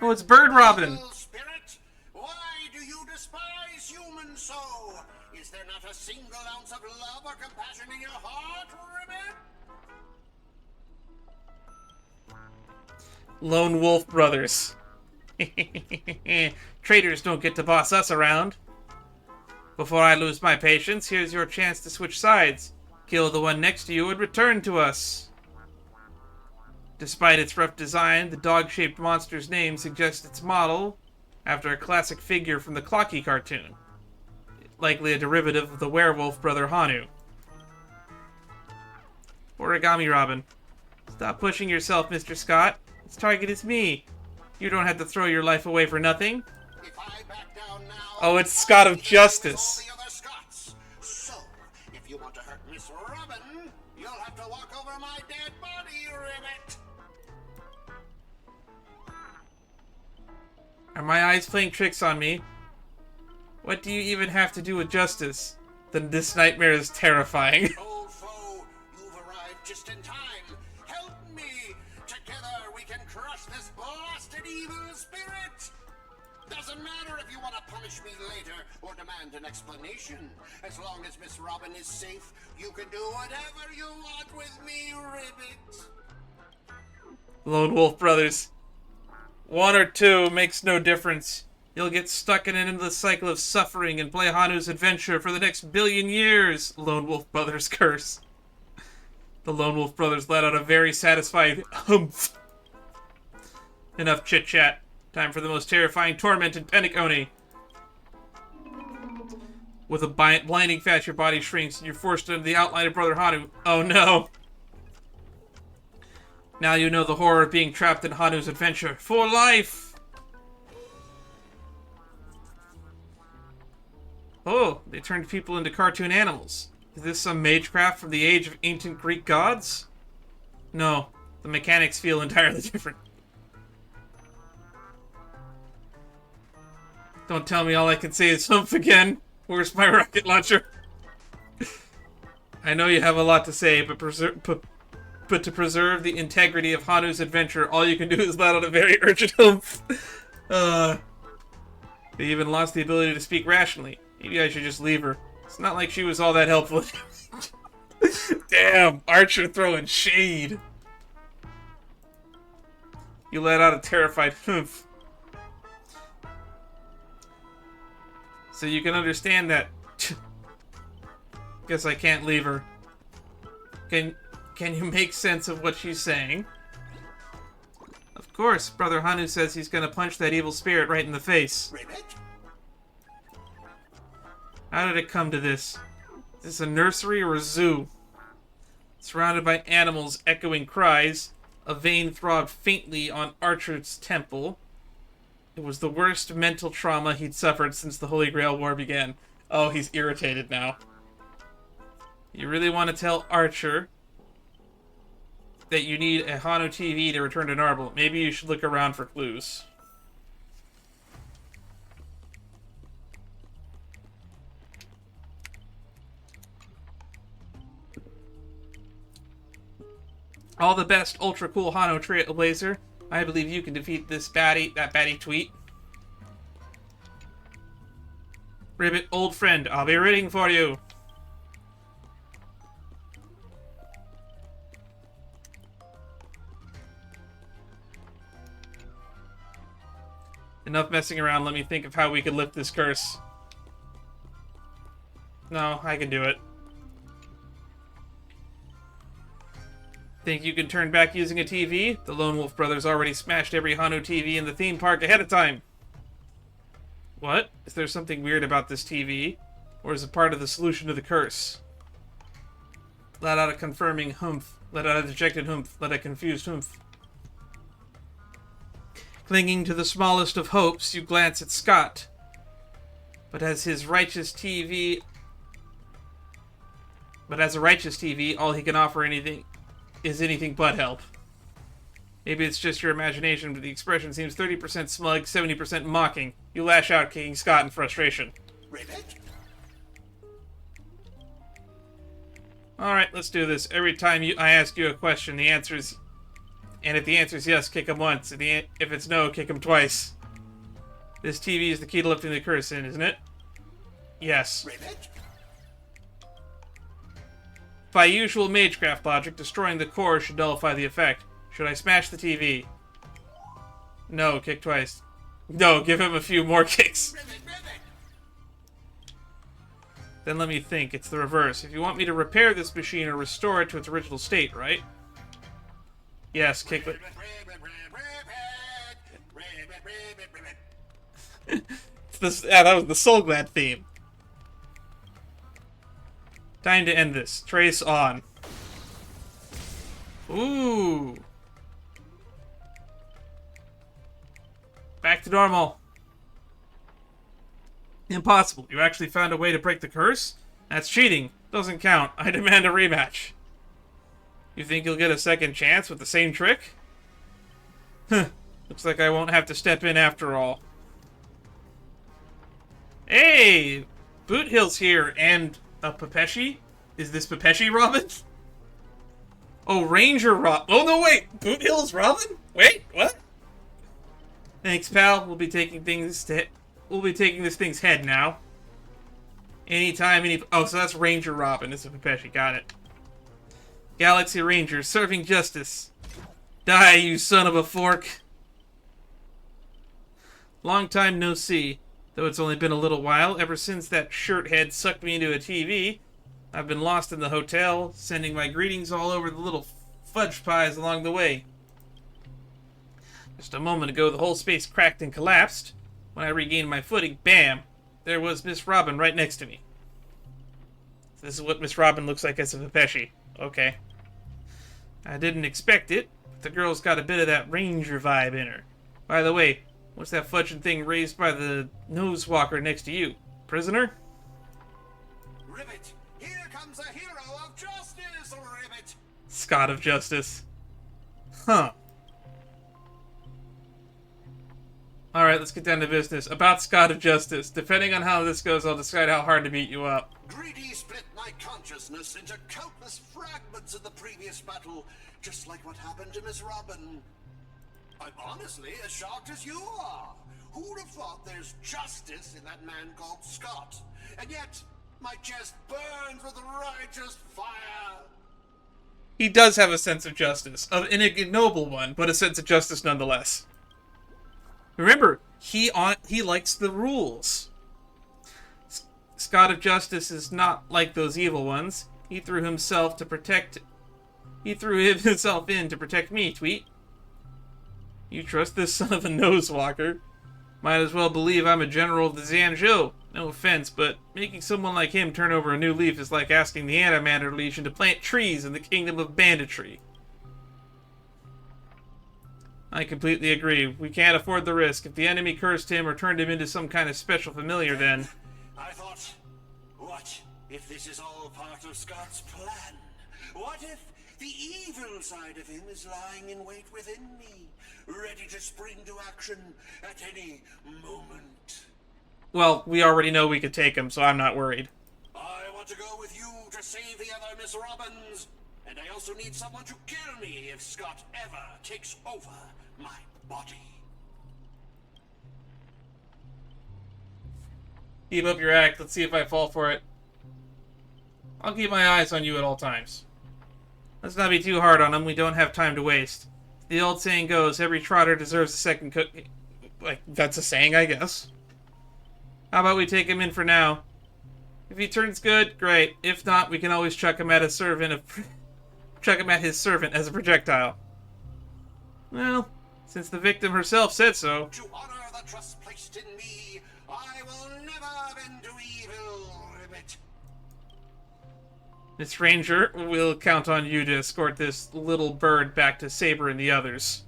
Oh, it's Bird Robin. Spirit, why do you despise humans so? Is there not a single ounce of love or compassion in your heart, Ribbit? Lone Wolf Brothers. Traitors don't get to boss us around. Before I lose my patience, here's your chance to switch sides. Kill the one next to you and return to us. Despite its rough design, the dog-shaped monster's name suggests its model after a classic figure from the Clocky cartoon. Likely a derivative of the werewolf brother Hanu. Origami Robin. Stop pushing yourself, Mr. Skott. Its target is me. You don't have to throw your life away for nothing. If I back down now, Oh, it's Skott of Justice. all the other Scotts. So, if you want to hurt Miss Robin, you'll have to walk over my dead body, Ribbit. Are my eyes playing tricks on me? What do you even have to do with justice? Then this nightmare is terrifying. Old foe, you've arrived just in time. Help me. Together we can crush this blasted evil spirit. Doesn't matter if you want to punish me later or demand an explanation. As long as Miss Robin is safe, you can do whatever you want with me, Ribbit. Lone Wolf Brothers. One or two makes no difference. You'll get stuck in an endless cycle of suffering and play Hanu's adventure for the next billion years. Lone Wolf Brothers curse. The Lone Wolf Brothers let out a very satisfied humph. Enough chit-chat. Time for the most terrifying torment in Panic Oni. With a blinding flash, your body shrinks and you're forced into the outline of Brother Hanu. Oh no. Now you know the horror of being trapped in Hanu's adventure for life. Oh, they turned people into cartoon animals. Is this some magecraft from the age of ancient Greek gods? No, the mechanics feel entirely different. Don't tell me all I can say is humph again. Where's my rocket launcher? I know you have a lot to say, but to preserve the integrity of Hanu's adventure, all you can do is let out a very urgent humph. They even lost the ability to speak rationally. Maybe I should just leave her. It's not like she was all that helpful. Damn, Archer throwing shade. You let out a terrified humph. So you can understand that. Guess I can't leave her. Can you make sense of what she's saying? Of course, Brother Hanu says he's gonna punch that evil spirit right in the face. Ribbit? How did it come to this? Is this a nursery or a zoo? Surrounded by animals echoing cries, a vein throbbed faintly on Archer's temple. It was the worst mental trauma he'd suffered since the Holy Grail War began. Oh, he's irritated now. You really want to tell Archer that you need a Hanu TV to return to normal? Maybe you should look around for clues. All the best, ultra cool Hano Trailblazer. I believe you can defeat this baddie, that baddie tweet. Ribbit, old friend, I'll be rooting for you. Enough messing around, let me think of how we could lift this curse. No, I can do it. Think you can turn back using a TV? The Lone Wolf Brothers already smashed every Hanu TV in the theme park ahead of time. What? Is there something weird about this TV? Or is it part of the solution to the curse? Let out a confirming humph. Let out a dejected humph. Let a confused humph. Clinging to the smallest of hopes, you glance at Skott. But as a righteous TV, all he can offer is anything but help. Maybe it's just your imagination, but the expression seems 30% smug, 70% mocking. You lash out, kicking Skott in frustration. Ribbit? Alright, let's do this. Every time I ask you a question, the answer And if the answer is yes, kick him once. If it's no, kick him twice. This TV is the key to lifting the curse in, isn't it? Yes. Ribbit? By usual Magecraft logic, destroying the core should nullify the effect. Should I smash the TV? No, kick twice. No, give him a few more kicks. Ribbit, ribbit! Then let me think. It's the reverse. If you want me to repair this machine or restore it to its original state, right? Yes, kick it. Ribbit, ribbit, ribbit, ribbit. It's this, yeah, that was the Soul Glad theme. Time to end this. Trace on. Ooh. Back to normal. Impossible. You actually found a way to break the curse? That's cheating. Doesn't count. I demand a rematch. You think you'll get a second chance with the same trick? Huh. Looks like I won't have to step in after all. Hey! Boot Hill's here, and a Pepeshi? Is this Pepeshi Robin? Oh, Ranger Robin. Oh, no, wait! Boot Hill's Robin? Wait, what? Thanks, pal. We'll be taking this thing's head now. Anytime, oh, so that's Ranger Robin. This is Pepeshi. Got it. Galaxy Ranger, serving justice. Die, you son of a fork. Long time no see. Though it's only been a little while, ever since that shirt head sucked me into a TV, I've been lost in the hotel, sending my greetings all over the little fudge pies along the way. Just a moment ago, the whole space cracked and collapsed. When I regained my footing, bam! There was Miss Robin right next to me. This is what Miss Robin looks like as a Pepeshi. Okay. I didn't expect it, but the girl's got a bit of that Ranger vibe in her. By the way, what's that fudging thing raised by the nose walker next to you? Prisoner? Ribbit, here comes a hero of justice, Ribbit! Skott of Justice. Huh. Alright, let's get down to business. About Skott of Justice. Depending on how this goes, I'll decide how hard to beat you up. Greedy split my consciousness into countless fragments in the previous battle, just like what happened to Miss Robin. I'm honestly as shocked as you are. Who'd have thought there's justice in that man called Skott? And yet, my chest burns with righteous fire. He does have a sense of justice. An ignoble one, but a sense of justice nonetheless. Remember, he likes the rules. Skott of Justice is not like those evil ones. He threw himself in to protect me, Tweet. You trust this son of a nosewalker? Might as well believe I'm a general of the Zanzhou. No offense, but making someone like him turn over a new leaf is like asking the Antimatter Legion to plant trees in the kingdom of banditry. I completely agree. We can't afford the risk. If the enemy cursed him or turned him into some kind of special familiar, then... I thought, what if this is all part of Scott's plan? What if the evil side of him is lying in wait within me, ready to spring to action at any moment? Well, we already know we could take him, so I'm not worried. I want to go with you to save the other Miss Robins, and I also need someone to kill me if Skott ever takes over my body. Keep up your act. Let's see if I fall for it. I'll keep my eyes on you at all times. Let's not be too hard on him. We don't have time to waste. The old saying goes, every trotter deserves a second cook. Like, that's a saying, I guess. How about we take him in for now? If he turns good, great. If not, we can always chuck him at his servant as a projectile. Well, since the victim herself said so. To honor the trust placed in me, I will never bend to evil, Ribbit. Miss Ranger, we'll count on you to escort this little bird back to Saber and the others.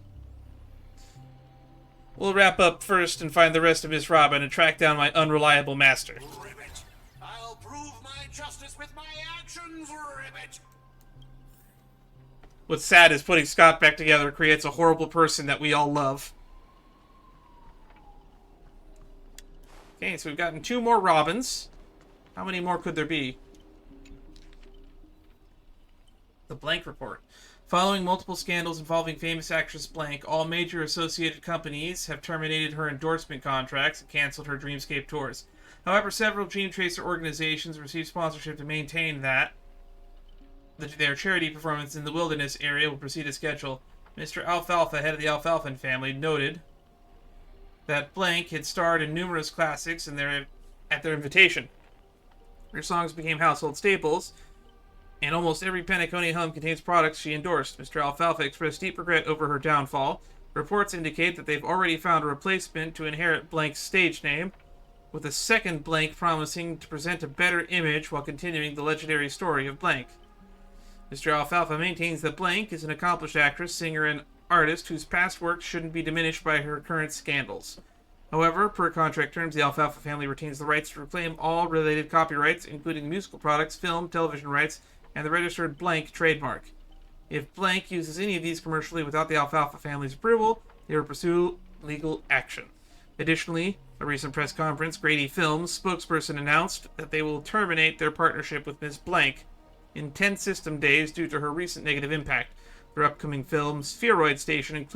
We'll wrap up first and find the rest of Miss Robin and track down my unreliable master. Ribbit, I'll prove my justice with my actions, Ribbit. What's sad is putting Skott back together creates a horrible person that we all love. Okay, so we've gotten 2 more Robins. How many more could there be? The Blank Report. Following multiple scandals involving famous actress Blank, all major associated companies have terminated her endorsement contracts and canceled her Dreamscape tours. However, several Dream Chaser organizations received sponsorship to maintain that their charity performance in the Wilderness area will proceed as scheduled. Mr. Alfalfa, head of the Alfalfa family, noted that Blank had starred in numerous classics at their invitation. Her songs became household staples, and almost every Penacony home contains products she endorsed. Mr. Alfalfa expressed deep regret over her downfall. Reports indicate that they've already found a replacement to inherit Blank's stage name, with a second Blank promising to present a better image while continuing the legendary story of Blank. Mr. Alfalfa maintains that Blank is an accomplished actress, singer, and artist whose past work shouldn't be diminished by her current scandals. However, per contract terms, the Alfalfa family retains the rights to reclaim all related copyrights, including musical products, film, television rights, and the registered Blank trademark. If Blank uses any of these commercially without the Alfalfa family's approval, they will pursue legal action. Additionally, a recent press conference, Grady Films spokesperson announced that they will terminate their partnership with Ms. Blank in 10 system days due to her recent negative impact. Their upcoming film, Spheroid Station,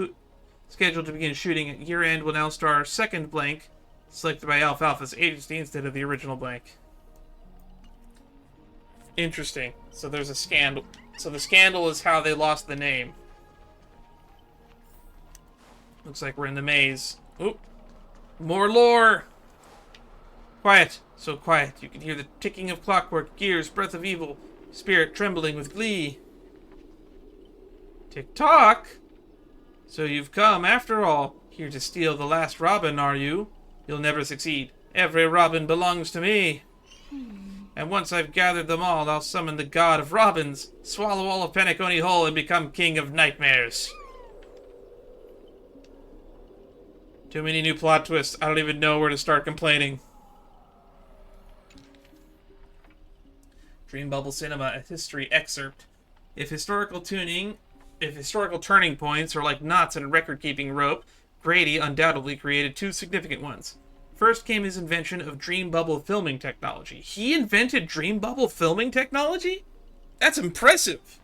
scheduled to begin shooting at year-end, will now star second Blank, selected by Alfalfa's agency instead of the original Blank. Interesting. So there's a scandal. So the scandal is how they lost the name. Looks like we're in the maze. Oop. More lore! Quiet. So quiet. You can hear the ticking of clockwork, gears, breath of evil, spirit trembling with glee. Tick-tock! So you've come, after all, here to steal the last robin, are you? You'll never succeed. Every robin belongs to me. And once I've gathered them all, I'll summon the god of robins, swallow all of Penacony Hole, and become king of nightmares. Too many new plot twists. I don't even know where to start complaining. Dream Bubble Cinema, a history excerpt. If historical turning points are like knots in a record-keeping rope, Grady undoubtedly created two significant ones. First came his invention of Dream Bubble filming technology. He invented Dream Bubble filming technology? That's impressive!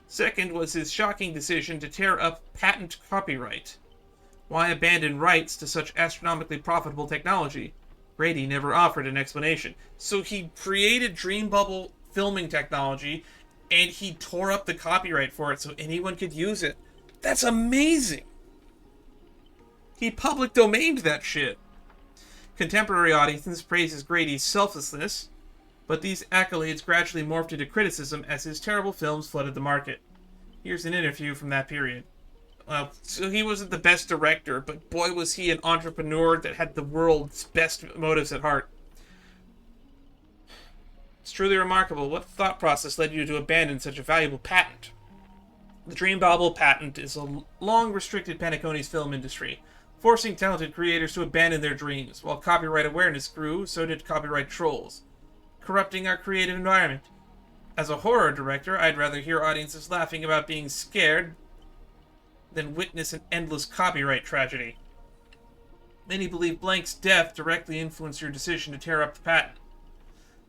Second was his shocking decision to tear up patent copyright. Why abandon rights to such astronomically profitable technology? Grady never offered an explanation. So he created Dream Bubble filming technology, and he tore up the copyright for it so anyone could use it. That's amazing! He public domained that shit. Contemporary audiences praises Grady's selflessness, but these accolades gradually morphed into criticism as his terrible films flooded the market. Here's an interview from that period. Well, so he wasn't the best director, but boy was he an entrepreneur that had the world's best motives at heart. It's truly remarkable. What thought process led you to abandon such a valuable patent? The Dream Bubble patent is a long restricted Penacony's film industry, forcing talented creators to abandon their dreams. While copyright awareness grew, so did copyright trolls, corrupting our creative environment. As a horror director, I'd rather hear audiences laughing about being scared than witness an endless copyright tragedy. Many believe Blank's death directly influenced your decision to tear up the patent,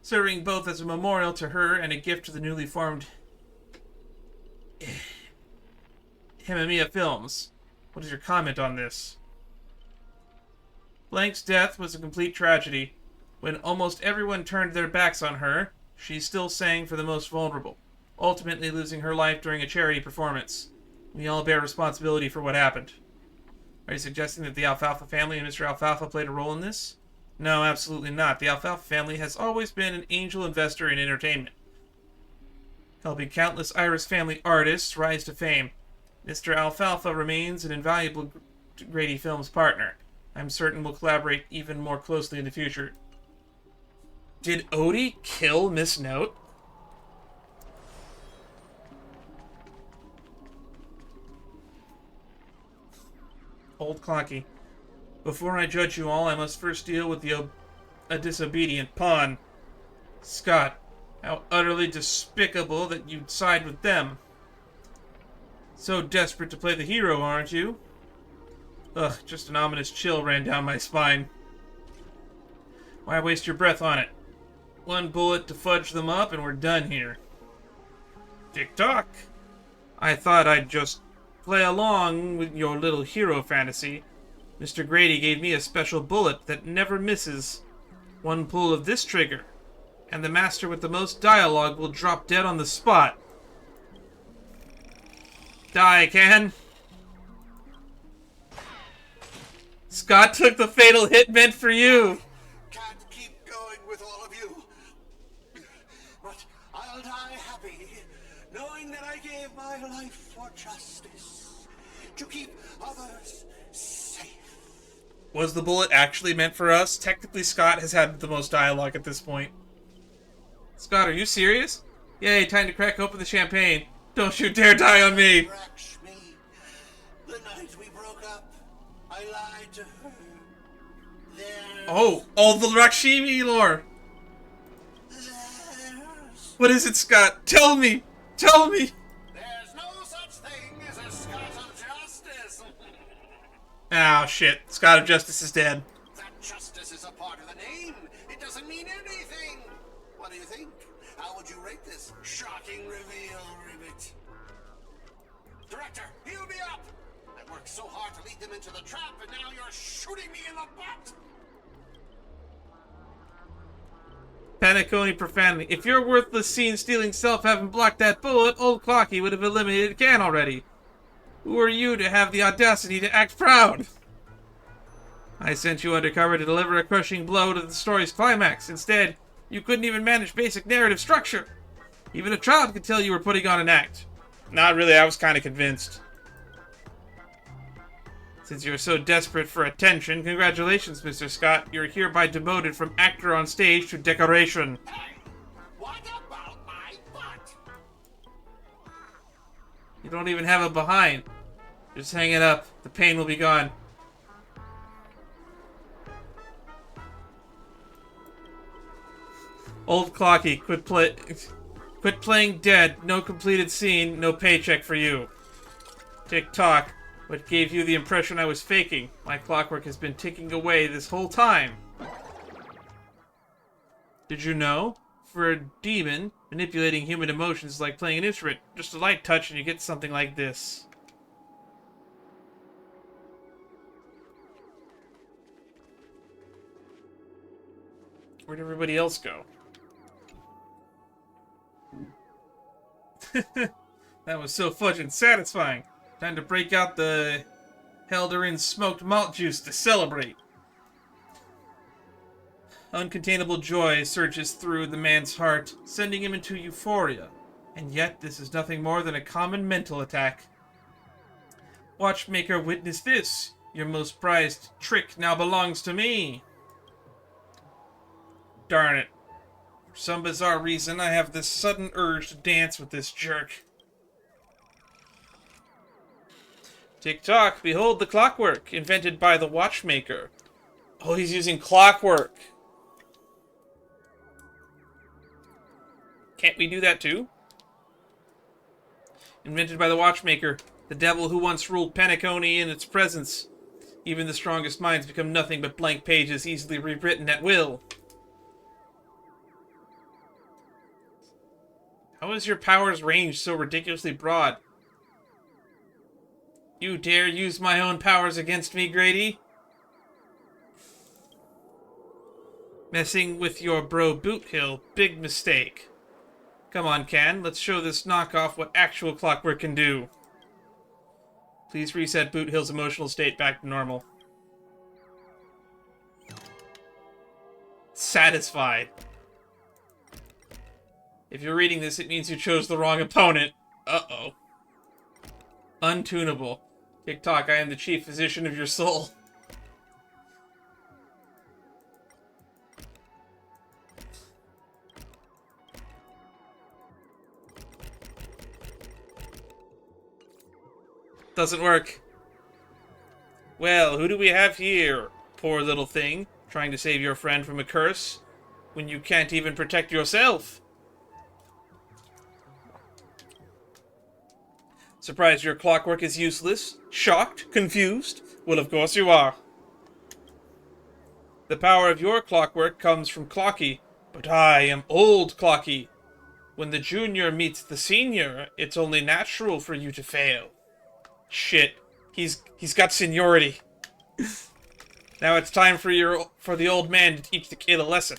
serving both as a memorial to her and a gift to the newly formed Himamiya Films. What is your comment on this? Blank's death was a complete tragedy. When almost everyone turned their backs on her, she still sang for the most vulnerable, ultimately losing her life during a charity performance. We all bear responsibility for what happened. Are you suggesting that the Alfalfa family and Mr. Alfalfa played a role in this? No, absolutely not. The Alfalfa family has always been an angel investor in entertainment, helping countless Iris family artists rise to fame. Mr. Alfalfa remains an invaluable Grady Films partner. I'm certain we'll collaborate even more closely in the future. Did Odie kill Miss Note? Old Clocky. Before I judge you all, I must first deal with a disobedient pawn. Skott, how utterly despicable that you'd side with them. So desperate to play the hero, aren't you? Ugh, just an ominous chill ran down my spine. Why waste your breath on it? One bullet to fudge them up and we're done here. Tick-tock. I thought I'd just play along with your little hero fantasy. Mr. Grady gave me a special bullet that never misses. One pull of this trigger, and the master with the most dialogue will drop dead on the spot. Die, Ken. Skott took the fatal hit meant for you. Can't keep going with all of you. But I'll die happy, knowing that I gave my life for justice, to keep others safe. Was the bullet actually meant for us? Technically, Skott has had the most dialogue at this point. Skott, are you serious? Yay, time to crack open the champagne. Don't you dare die on me! Scratch me. The night we broke up, I lied to her. Oh, the Rakshimi lore! There's What is it, Skott? Tell me! Tell me! There's no such thing as a Scott of Justice. Oh, shit. Skott of Justice is dead. That justice is a part of the name. It doesn't mean anything. What do you think? How would you rate this shocking reveal, Ribbit? Director, heal me up! I worked so hard to lead them into the trap, and now you're shooting me in the butt! Paniconi profanity. If your worthless scene-stealing self hadn't blocked that bullet, old Clocky would have eliminated Can already. Who are you to have the audacity to act proud? I sent you undercover to deliver a crushing blow to the story's climax. Instead, you couldn't even manage basic narrative structure. Even a child could tell you were putting on an act. Not really, I was kind of convinced. Since you're so desperate for attention, congratulations, Mr. Skott. You're hereby demoted from actor on stage to decoration. Hey, what about my butt? You don't even have a behind. Just hang it up. The pain will be gone. Old Clocky, quit playing dead. No completed scene, no paycheck for you. Tick-tock. What gave you the impression I was faking? My clockwork has been ticking away this whole time. Did you know? For a demon, manipulating human emotions is like playing an instrument. Just a light touch and you get something like this. Where'd everybody else go? That was so fudging satisfying. Time to break out the Helderin smoked malt juice to celebrate. Uncontainable joy surges through the man's heart, sending him into euphoria. And yet, this is nothing more than a common mental attack. Watchmaker, witness this. Your most prized trick now belongs to me. Darn it. For some bizarre reason, I have this sudden urge to dance with this jerk. Tick-tock, behold the clockwork, invented by the watchmaker. Oh, he's using clockwork. Can't we do that too? Invented by the watchmaker, the devil who once ruled Paniconi in its presence. Even the strongest minds become nothing but blank pages easily rewritten at will. How is your power's range so ridiculously broad? You dare use my own powers against me, Grady? Messing with your bro Boothill, big mistake. Come on, Can, let's show this knockoff what actual clockwork can do. Please reset Boothill's emotional state back to normal. Satisfied. If you're reading this, it means you chose the wrong opponent. Uh-oh. Untunable. Tick-tock, I am the chief physician of your soul. Doesn't work. Well, who do we have here? Poor little thing, trying to save your friend from a curse, when you can't even protect yourself. Surprised your clockwork is useless? Shocked? Confused? Well, of course you are. The power of your clockwork comes from Clocky, but I am old Clocky. When the junior meets the senior, it's only natural for you to fail. Shit. He's got seniority. Now it's time for the old man to teach the kid a lesson.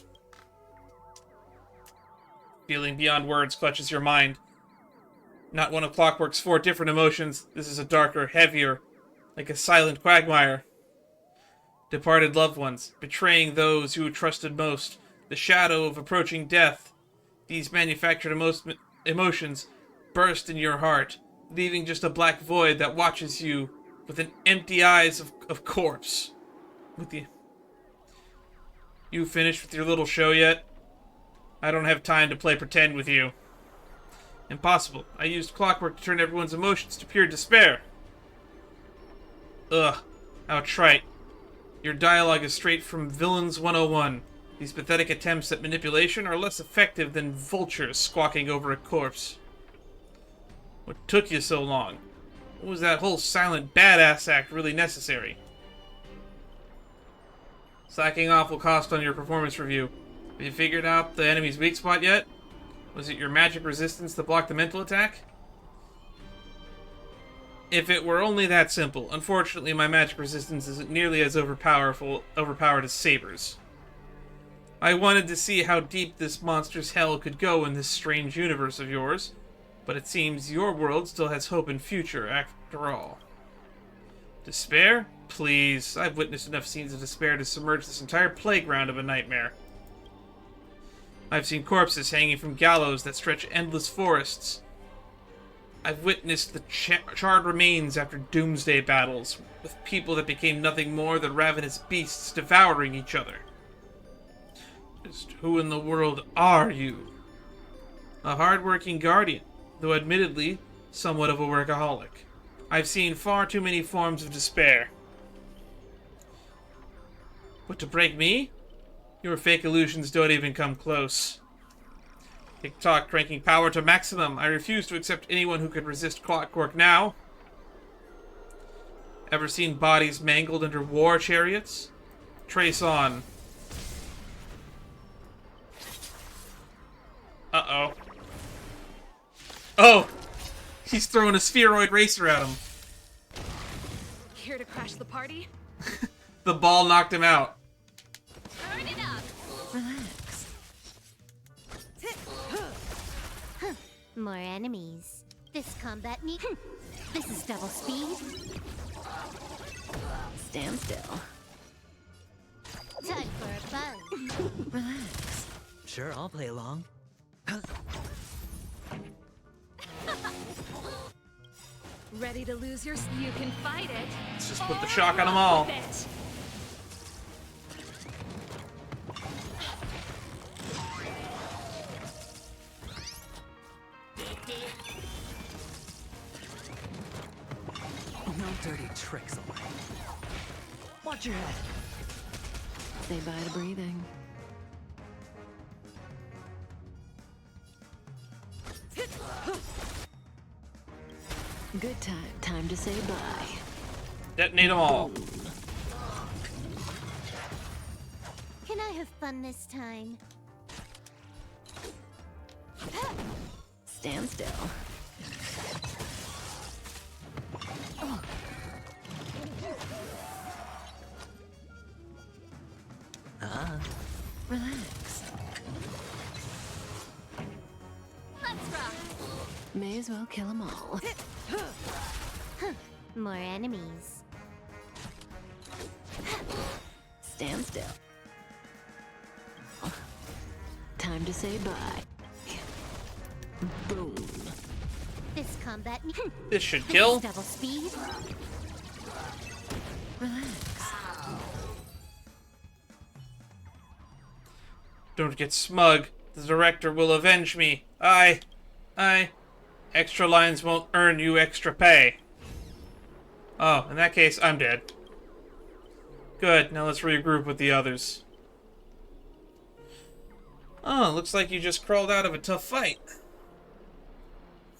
Feeling beyond words clutches your mind. Not one of Clockwork's 4 different emotions. This is a darker, heavier, like a silent quagmire. Departed loved ones, betraying those you trusted most, the shadow of approaching death. These manufactured emotions burst in your heart, leaving just a black void that watches you with an empty eyes of corpse. You finished with your little show yet? I don't have time to play pretend with you. Impossible. I used Clockwork to turn everyone's emotions to pure despair. Ugh. How trite. Your dialogue is straight from Villains 101. These pathetic attempts at manipulation are less effective than vultures squawking over a corpse. What took you so long? Was that whole silent badass act really necessary? Slacking off will cost on your performance review. Have you figured out the enemy's weak spot yet? Was it your magic resistance that blocked the mental attack? If it were only that simple. Unfortunately, my magic resistance isn't nearly as overpowered as Saber's. I wanted to see how deep this monster's hell could go in this strange universe of yours, but it seems your world still has hope and future after all. Despair? Please, I've witnessed enough scenes of despair to submerge this entire playground of a nightmare. I've seen corpses hanging from gallows that stretch endless forests. I've witnessed the charred remains after doomsday battles, with people that became nothing more than ravenous beasts devouring each other. Just who in the world are you? A hard-working guardian, though admittedly somewhat of a workaholic. I've seen far too many forms of despair. But to break me? Your fake illusions don't even come close. TikTok cranking power to maximum. I refuse to accept anyone who could resist Clockwork now. Ever seen bodies mangled under war chariots? Trace on. Uh-oh. Oh! He's throwing a spheroid racer at him. Here to crash the party? The ball knocked him out. Turn it up. Relax. More enemies. This combat need. This is double speed. Stand still. Time for a buzz. Relax. Sure, I'll play along. Ready to lose your... You can fight it. Let's just put the shock on them all. No dirty tricks away. Watch your head. Say bye to breathing. Good time. Time to say bye. Detonate them all. Can I have fun this time? Stand still. Relax. Let's rock. May as well kill them all. More enemies. Stand still. Time to say bye. Boom. This combat. This should kill. Double speed. Relax. Don't get smug. The director will avenge me. Extra lines won't earn you extra pay. Oh, in that case, I'm dead. Good, now let's regroup with the others. Oh, looks like you just crawled out of a tough fight.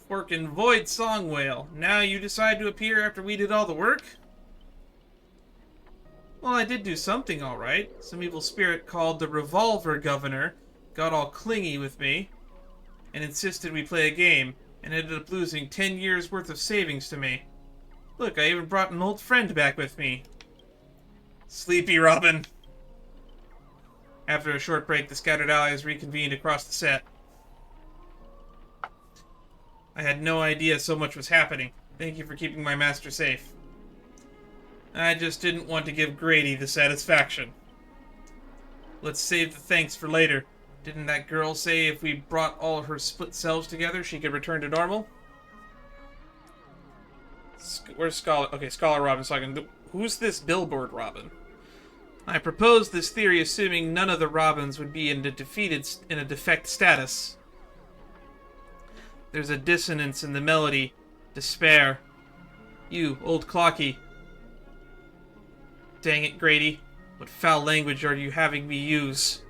Working Void Song Whale. Now you decide to appear after we did all the work? Well, I did do something alright. Some evil spirit called the Revolver Governor got all clingy with me. and insisted we play a game, and ended up losing 10 years worth of savings to me. Look, I even brought an old friend back with me. Sleepy Robin. After a short break, the scattered allies reconvened across the set. I had no idea so much was happening. Thank you for keeping my master safe. I just didn't want to give Grady the satisfaction. Let's save the thanks for later. Didn't that girl say if we brought all her split selves together, she could return to normal? Where's Scholar? Okay, Scholar Robin, so I can... Who's this Billboard Robin? I proposed this theory assuming none of the Robins would be in a defect status. There's a dissonance in the melody. Despair. You, old Clocky. Dang it, Grady. What foul language are you having me use?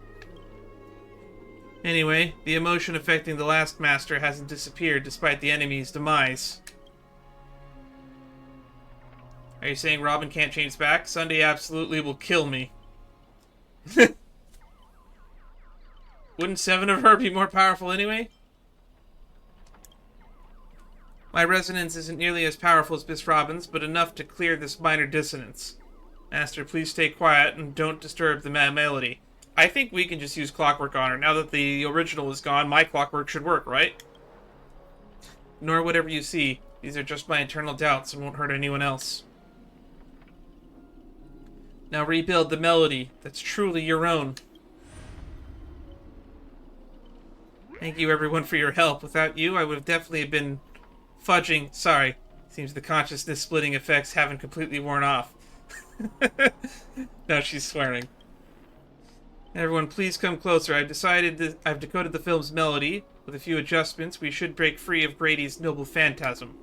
Anyway, the emotion affecting the last master hasn't disappeared despite the enemy's demise. Are you saying Robin can't change back? Sunday absolutely will kill me. Wouldn't 7 of her be more powerful anyway? My resonance isn't nearly as powerful as Miss Robin's, but enough to clear this minor dissonance. Master, please stay quiet and don't disturb the melody. I think we can just use clockwork on her. Now that the original is gone, my clockwork should work, right? Ignore whatever you see. These are just my internal doubts and won't hurt anyone else. Now rebuild the melody that's truly your own. Thank you everyone for your help. Without you, I would have definitely been fudging. Sorry. Seems the consciousness splitting effects haven't completely worn off. Now she's swearing. Everyone, please come closer. I've decoded the film's melody. With a few adjustments, we should break free of Grady's noble phantasm.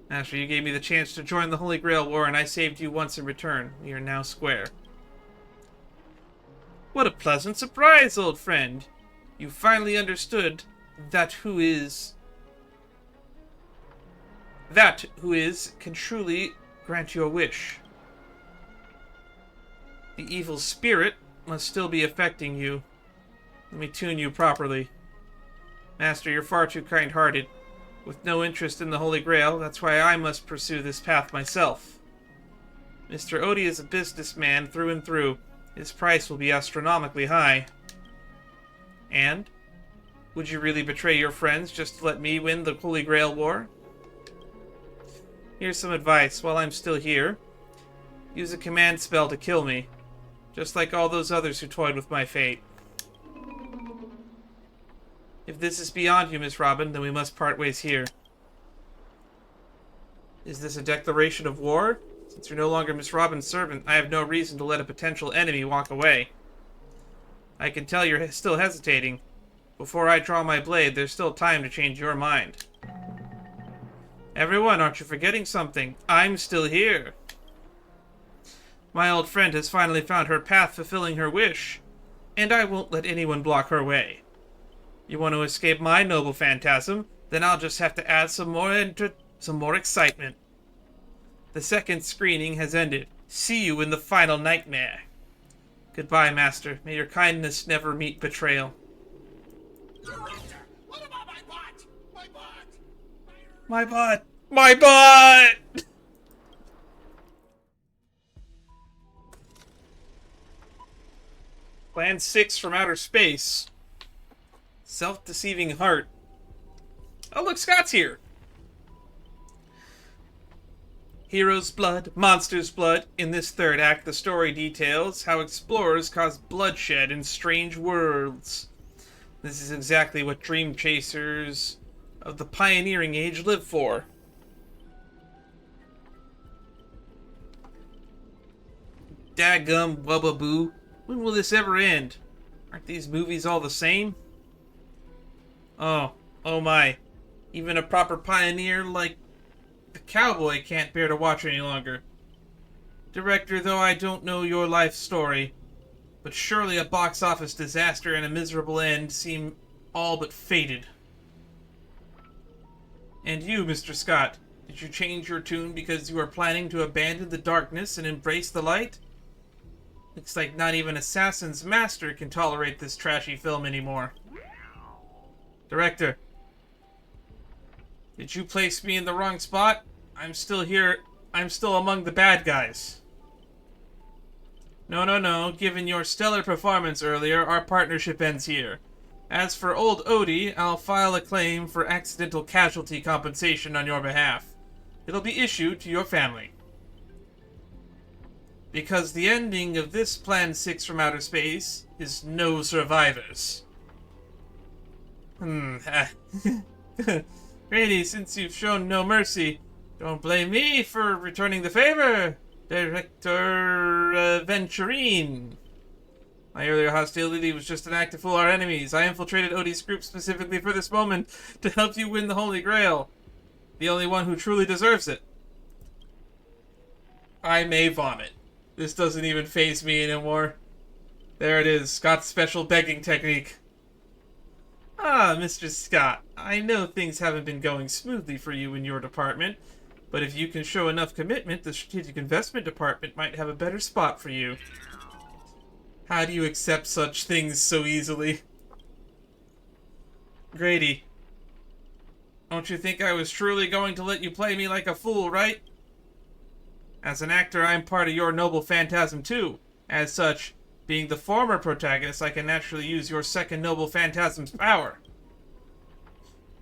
Master, you gave me the chance to join the Holy Grail War, and I saved you once in return. We are now square. What a pleasant surprise, old friend. You finally understood that who is can truly grant your wish. The evil spirit must still be affecting you. Let me tune you properly. Master, you're far too kind-hearted. With no interest in the Holy Grail, that's why I must pursue this path myself. Mr. Odie is a businessman through and through. His price will be astronomically high. And? Would you really betray your friends just to let me win the Holy Grail War? Here's some advice. While I'm still here, use a command spell to kill me. Just like all those others who toyed with my fate. If this is beyond you, Miss Robin, then we must part ways here. Is this a declaration of war? Since you're no longer Miss Robin's servant, I have no reason to let a potential enemy walk away. I can tell you're still hesitating. Before I draw my blade, there's still time to change your mind. Everyone, aren't you forgetting something? I'm still here. My old friend has finally found her path fulfilling her wish, and I won't let anyone block her way. You want to escape my noble phantasm? Then I'll just have to add some more excitement. The second screening has ended. See you in the final nightmare. Goodbye, Master. May your kindness never meet betrayal. Director, what about my bot? My bot! My bot! My bot! Plan 6 from outer space. Self-deceiving heart. Oh, look, Skott's here. Hero's blood, monster's blood. In this third act, the story details how explorers cause bloodshed in strange worlds. This is exactly what dream chasers of the pioneering age live for. Daggum wubbaboo. When will this ever end? Aren't these movies all the same? Oh my. Even a proper pioneer like the cowboy can't bear to watch any longer. Director, though I don't know your life story, but surely a box office disaster and a miserable end seem all but fated. And you, Mr. Skott, did you change your tune because you are planning to abandon the darkness and embrace the light? Looks like not even Assassin's Master can tolerate this trashy film anymore. Director. Did you place me in the wrong spot? I'm still here. I'm still among the bad guys. No. Given your stellar performance earlier, our partnership ends here. As for old Odie, I'll file a claim for accidental casualty compensation on your behalf. It'll be issued to your family. Because the ending of this Plan 6 from outer space is no survivors. Grady, since you've shown no mercy, don't blame me for returning the favor, Director Venturine. My earlier hostility was just an act to fool our enemies. I infiltrated Odie's group specifically for this moment to help you win the Holy Grail. The only one who truly deserves it. I may vomit. This doesn't even faze me anymore. There it is, Scott's special begging technique. Ah, Mr. Skott, I know things haven't been going smoothly for you in your department, but if you can show enough commitment, the Strategic Investment Department might have a better spot for you. How do you accept such things so easily? Grady, don't you think I was truly going to let you play me like a fool, right? As an actor, I'm part of your noble phantasm too. As such, being the former protagonist, I can naturally use your second noble phantasm's power.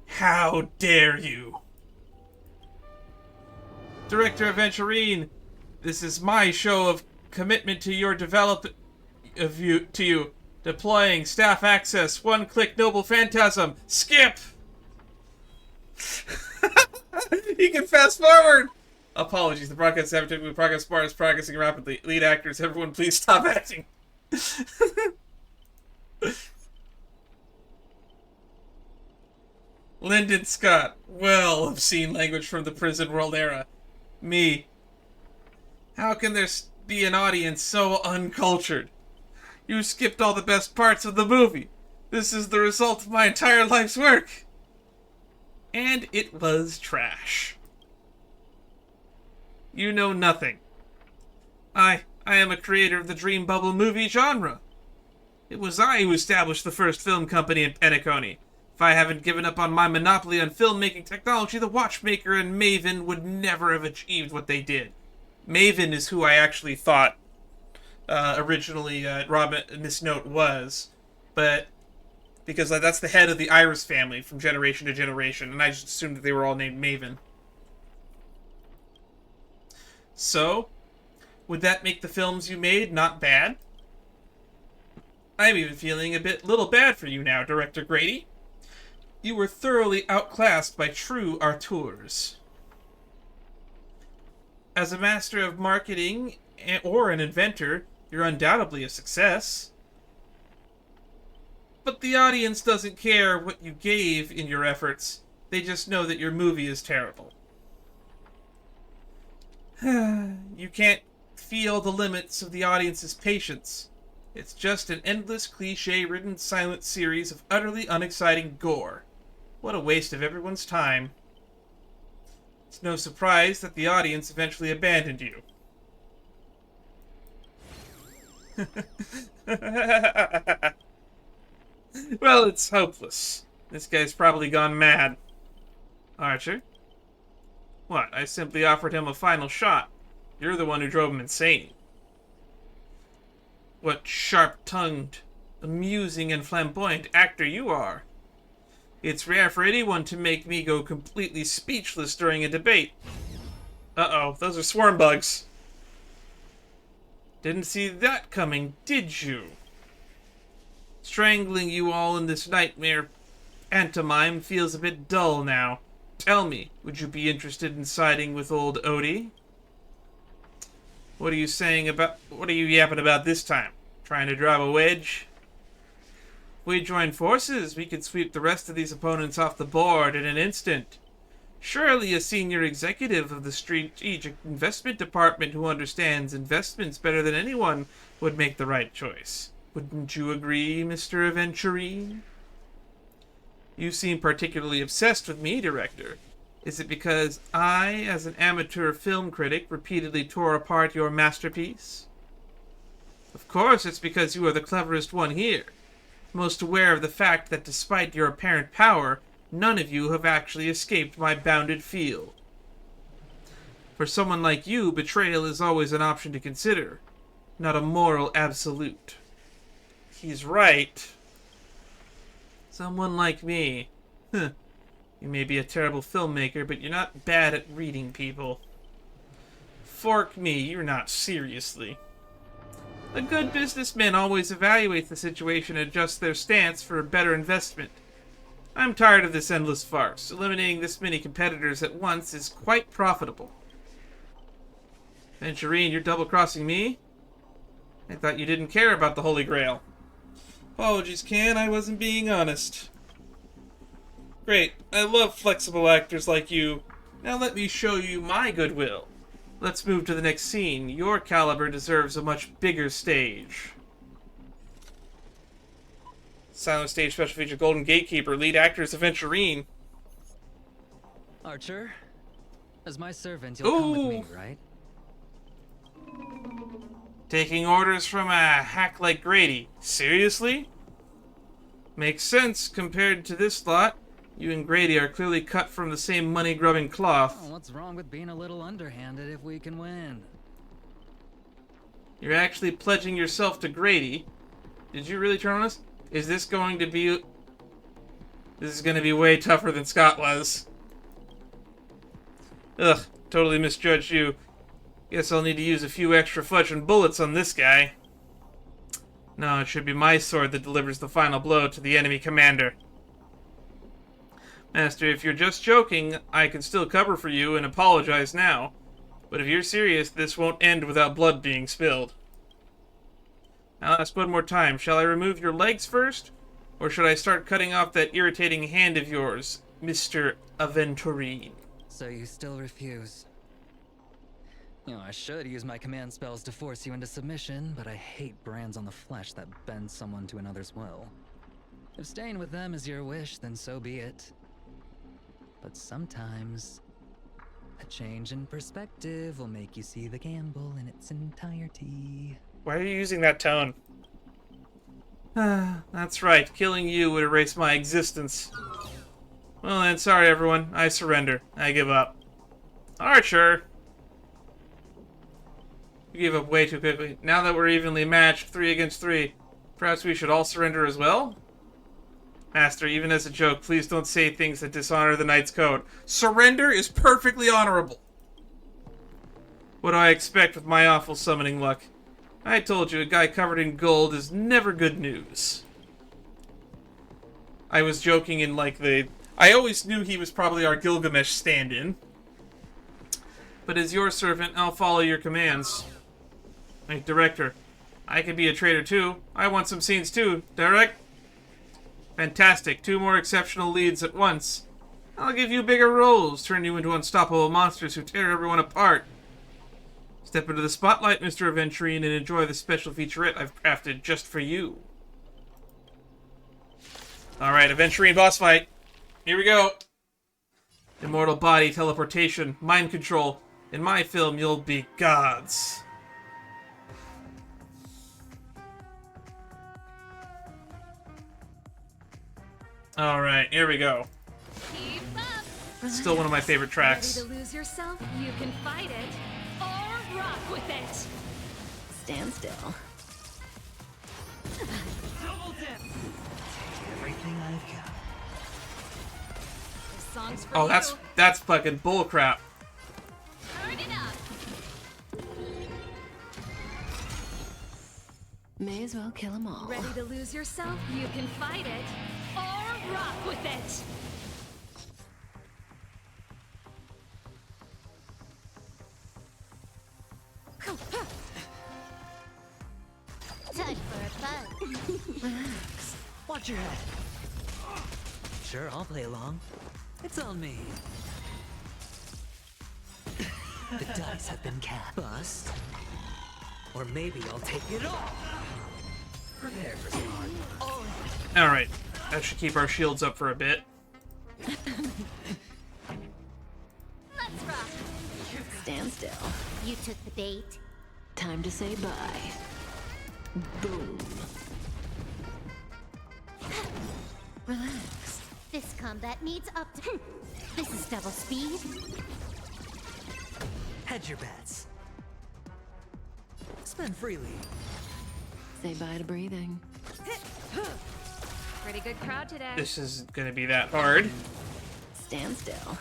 How dare you? Director Venturine, this is my show of commitment to your to you. Deploying staff access, one-click noble phantasm. Skip! He can fast forward! Apologies, the broadcast happened. Progress bar is progressing rapidly. Lead actors, everyone please stop acting. Lyndon Skott. Well, obscene language from the prison world era. Me. How can there be an audience so uncultured? You skipped all the best parts of the movie. This is the result of my entire life's work. And it was trash. You know nothing. I am a creator of the dream bubble movie genre. It was I who established the first film company in Penacony. If I haven't given up on my monopoly on filmmaking technology, the Watchmaker and Maven would never have achieved what they did. Maven is who I actually thought originally Miss Note was, but because that's the head of the Iris family from generation to generation, and I just assumed that they were all named Maven. So, would that make the films you made not bad? I'm even feeling little bad for you now, Director Grady. You were thoroughly outclassed by true auteurs. As a master of marketing or an inventor, you're undoubtedly a success. But the audience doesn't care what you gave in your efforts. They just know that your movie is terrible. You can't feel the limits of the audience's patience. It's just an endless, cliche-ridden silent series of utterly unexciting gore. What a waste of everyone's time. It's no surprise that the audience eventually abandoned you. Well, it's hopeless. This guy's probably gone mad. Archer? What? I simply offered him a final shot. You're the one who drove him insane. What sharp-tongued, amusing, and flamboyant actor you are. It's rare for anyone to make me go completely speechless during a debate. Uh-oh, those are swarm bugs. Didn't see that coming, did you? Strangling you all in this nightmare pantomime feels a bit dull now. Tell me, would you be interested in siding with old Odie? What are you yapping about this time? Trying to drive a wedge? If we join forces, we could sweep the rest of these opponents off the board in an instant. Surely a senior executive of the Strategic Investment Department who understands investments better than anyone would make the right choice. Wouldn't you agree, Mr. Venturine? You seem particularly obsessed with me, Director. Is it because I, as an amateur film critic, repeatedly tore apart your masterpiece? Of course, it's because you are the cleverest one here. most aware of the fact that despite your apparent power, none of you have actually escaped my bounded field. For someone like you, betrayal is always an option to consider, not a moral absolute. He's right. Someone like me. Huh. You may be a terrible filmmaker, but you're not bad at reading people. Fork me, you're not seriously. A good businessman always evaluates the situation and adjusts their stance for a better investment. I'm tired of this endless farce. Eliminating this many competitors at once is quite profitable. Venturine, you're double-crossing me? I thought you didn't care about the Holy Grail. Apologies, Can. I wasn't being honest. Great. I love flexible actors like you. Now let me show you my goodwill. Let's move to the next scene. Your caliber deserves a much bigger stage. Silent stage special feature Golden Gatekeeper. Lead actor is Venturine. Archer, as my servant, you'll come with me, right? Taking orders from a hack like Grady. Seriously? Makes sense compared to this lot. You and Grady are clearly cut from the same money-grubbing cloth. Oh, what's wrong with being a little underhanded if we can win? You're actually pledging yourself to Grady. Did you really turn on us? Is this going to be... This is going to be way tougher than Skott was. Ugh, totally misjudged you. Guess I'll need to use a few extra fudging bullets on this guy. No, it should be my sword that delivers the final blow to the enemy commander. Master, if you're just joking, I can still cover for you and apologize now. But if you're serious, this won't end without blood being spilled. I'll ask one more time. Shall I remove your legs first? Or should I start cutting off that irritating hand of yours, Mr. Aventurine? So you still refuse? You know, I should use my command spells to force you into submission, but I hate brands on the flesh that bend someone to another's will. If staying with them is your wish, then so be it. But sometimes, a change in perspective will make you see the gamble in its entirety. Why are you using that tone? That's right. Killing you would erase my existence. Well then, sorry everyone. I surrender. I give up. Archer! You gave up way too quickly. Now that we're evenly matched, 3 against 3, perhaps we should all surrender as well? Master, even as a joke, please don't say things that dishonor the Knight's Code. Surrender is perfectly honorable. What do I expect with my awful summoning luck? I told you, a guy covered in gold is never good news. I was joking in like the... I always knew he was probably our Gilgamesh stand-in. But as your servant, I'll follow your commands. Hey, director, I can be a traitor too. I want some scenes too. Direct? Fantastic. 2 more exceptional leads at once. I'll give you bigger roles, turn you into unstoppable monsters who tear everyone apart. Step into the spotlight, Mr. Aventurine, and enjoy the special featurette I've crafted just for you. Alright, Aventurine boss fight. Here we go. Immortal body, teleportation, mind control. In my film, you'll be gods. Alright, here we go. Keep up. Still one of my favorite tracks. Ready to lose yourself? You can fight it or rock with it. Stand still. Everything I've got. This song's for Oh, you. that's fucking bullcrap. Turn it up. May as well kill them all. Ready to lose yourself? You can fight it or rock with it. Time for a fun. Relax. Watch your head. Sure, I'll play along. It's on me. The dice have been cast. Bust. Or maybe I'll take it all. Prepare for some hard. Alright, that should keep our shields up for a bit. Let's rock. Stand still. You took the bait. Time to say bye. Boom. Relax. This combat needs up to... This is double speed. Hedge your bets. Spend freely. Say bye to breathing. Pretty good crowd today. This is gonna be that hard. Stand still.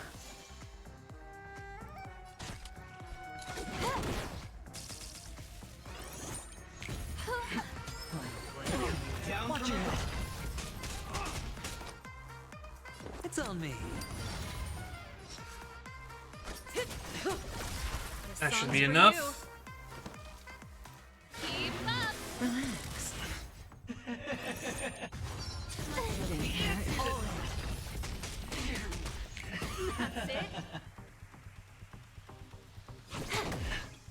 Watch your head. It's on me. That should song's be for enough. Keep up. Relax. That's it.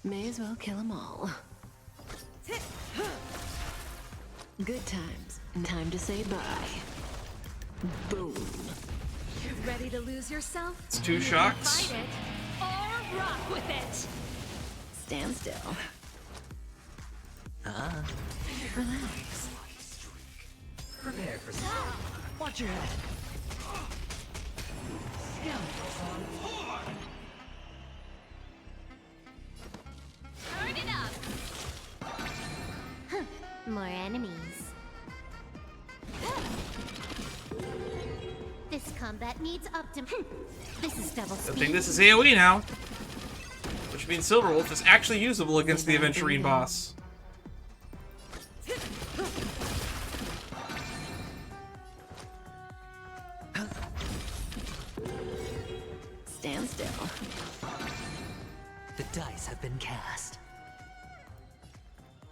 May as well kill them all. Good times. Time to say bye. Boom. Ready to lose yourself? It's 2 You can shots. Fight it or rock with it. Stand still. Relax. Prepare for some. Watch your head. Turn it up. More enemies. This combat needs optim. This is double I speed. think this is AoE now. Which means Silverwolf is actually usable against the Aventurine boss. Stand still. The dice have been cast.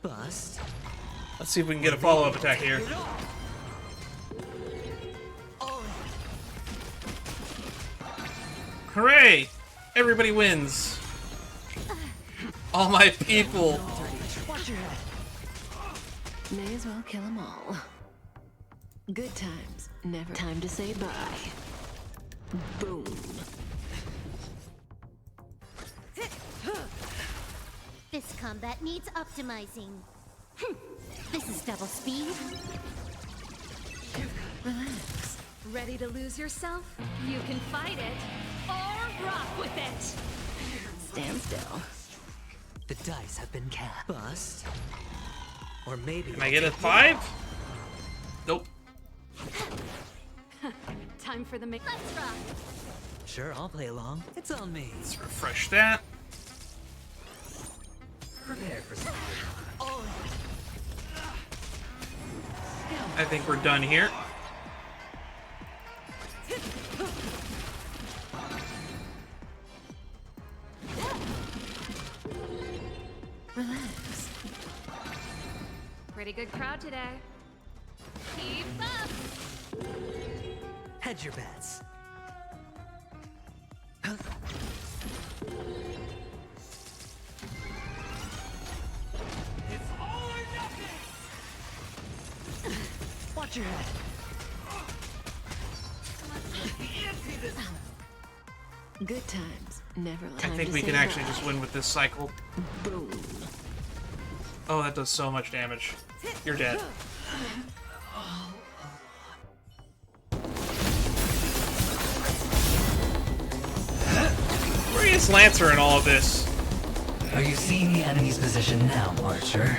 Bust. Let's see if we can get a follow-up attack here. Hooray! Everybody wins. All my people. Watch your head. May as well kill them all. Good times. Never time to say bye. Boom. This combat needs optimizing. This is double speed. Relax. Ready to lose yourself? You can fight it or rock with it. Stand still. The dice have been cast. Bust. Or maybe. Can I get a 5? Nope. Time for the mix. Let's rock. Sure, I'll play along. It's on me. Let's refresh that. Prepare for something. I think we're done here. Relax. Pretty good crowd today. Keep up. Hedge your bets. Watch your head. Good times. Never I time think to we say can actually bye. just win with this cycle. Boom. Oh, that does so much damage. You're dead. Where is Lancer in all of this? Are you seeing the enemy's position now, Archer?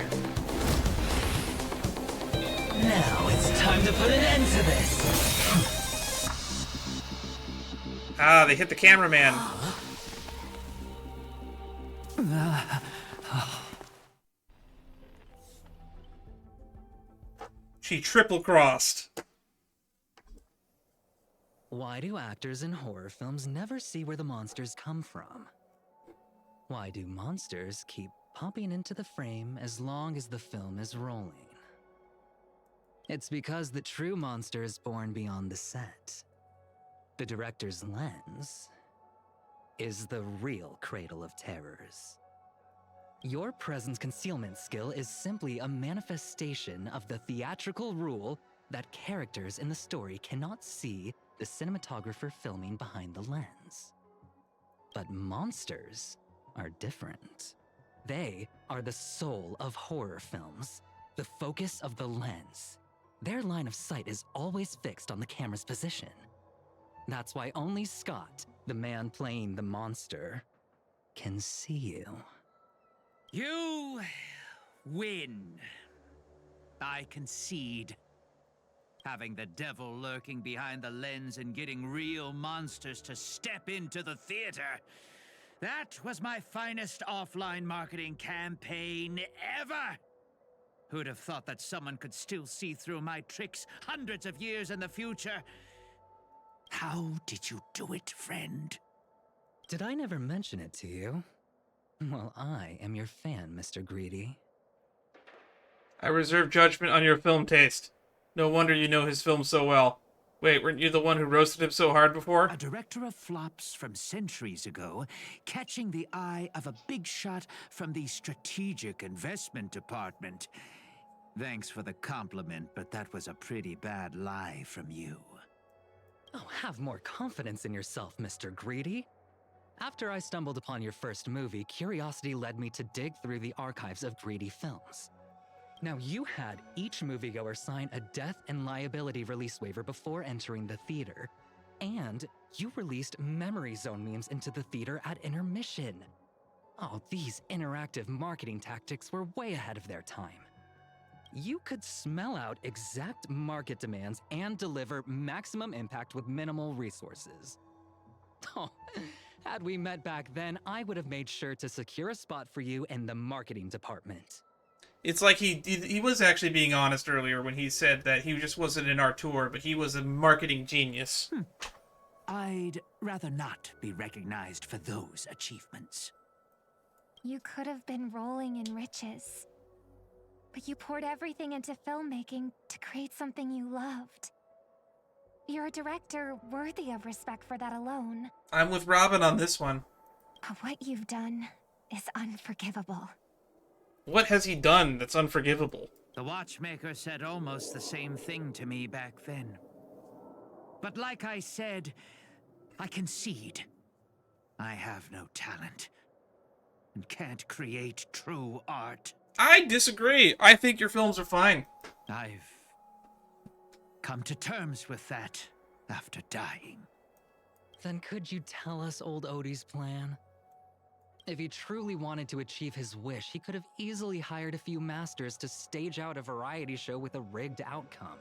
Now it's time to put an end to this! Ah, they hit the cameraman. She triple-crossed. Why do actors in horror films never see where the monsters come from? Why do monsters keep popping into the frame as long as the film is rolling? It's because the true monster is born beyond the set. The director's lens is the real cradle of terrors. Your presence concealment skill is simply a manifestation of the theatrical rule that characters in the story cannot see the cinematographer filming behind the lens. But monsters are different. They are the soul of horror films, the focus of the lens. their line of sight is always fixed on the camera's position. That's why only Skott, the man playing the monster, can see you. You win. I concede. Having the devil lurking behind the lens and getting real monsters to step into the theater. That was my finest offline marketing campaign ever. Who'd have thought that someone could still see through my tricks hundreds of years in the future? How did you do it, friend? Did I never mention it to you? Well, I am your fan, Mr. Greedy. I reserve judgment on your film taste. No wonder you know his film so well. Wait, weren't you the one who roasted him so hard before? A director of flops from centuries ago, catching the eye of a big shot from the strategic investment department. Thanks for the compliment, but that was a pretty bad lie from you. Oh, have more confidence in yourself, Mr. Greedy. After I stumbled upon your first movie, curiosity led me to dig through the archives of Greedy films. Now, you had each moviegoer sign a death and liability release waiver before entering the theater. And you released memory zone memes into the theater at intermission. Oh, these interactive marketing tactics were way ahead of their time. You could smell out exact market demands and deliver maximum impact with minimal resources. Oh, had we met back then, I would have made sure to secure a spot for you in the marketing department. It's like he was actually being honest earlier when he said that he just wasn't an auteur, but he was a marketing genius. I'd rather not be recognized for those achievements. You could have been rolling in riches. But you poured everything into filmmaking to create something you loved. You're a director worthy of respect for that alone. I'm with Robin on this one. But what you've done is unforgivable. What has he done that's unforgivable? The watchmaker said almost the same thing to me back then. But like I said, I concede. I have no talent and can't create true art. I disagree. I think your films are fine. I've come to terms with that after dying. Then could you tell us old Odie's plan? If he truly wanted to achieve his wish, he could have easily hired a few masters to stage out a variety show with a rigged outcome.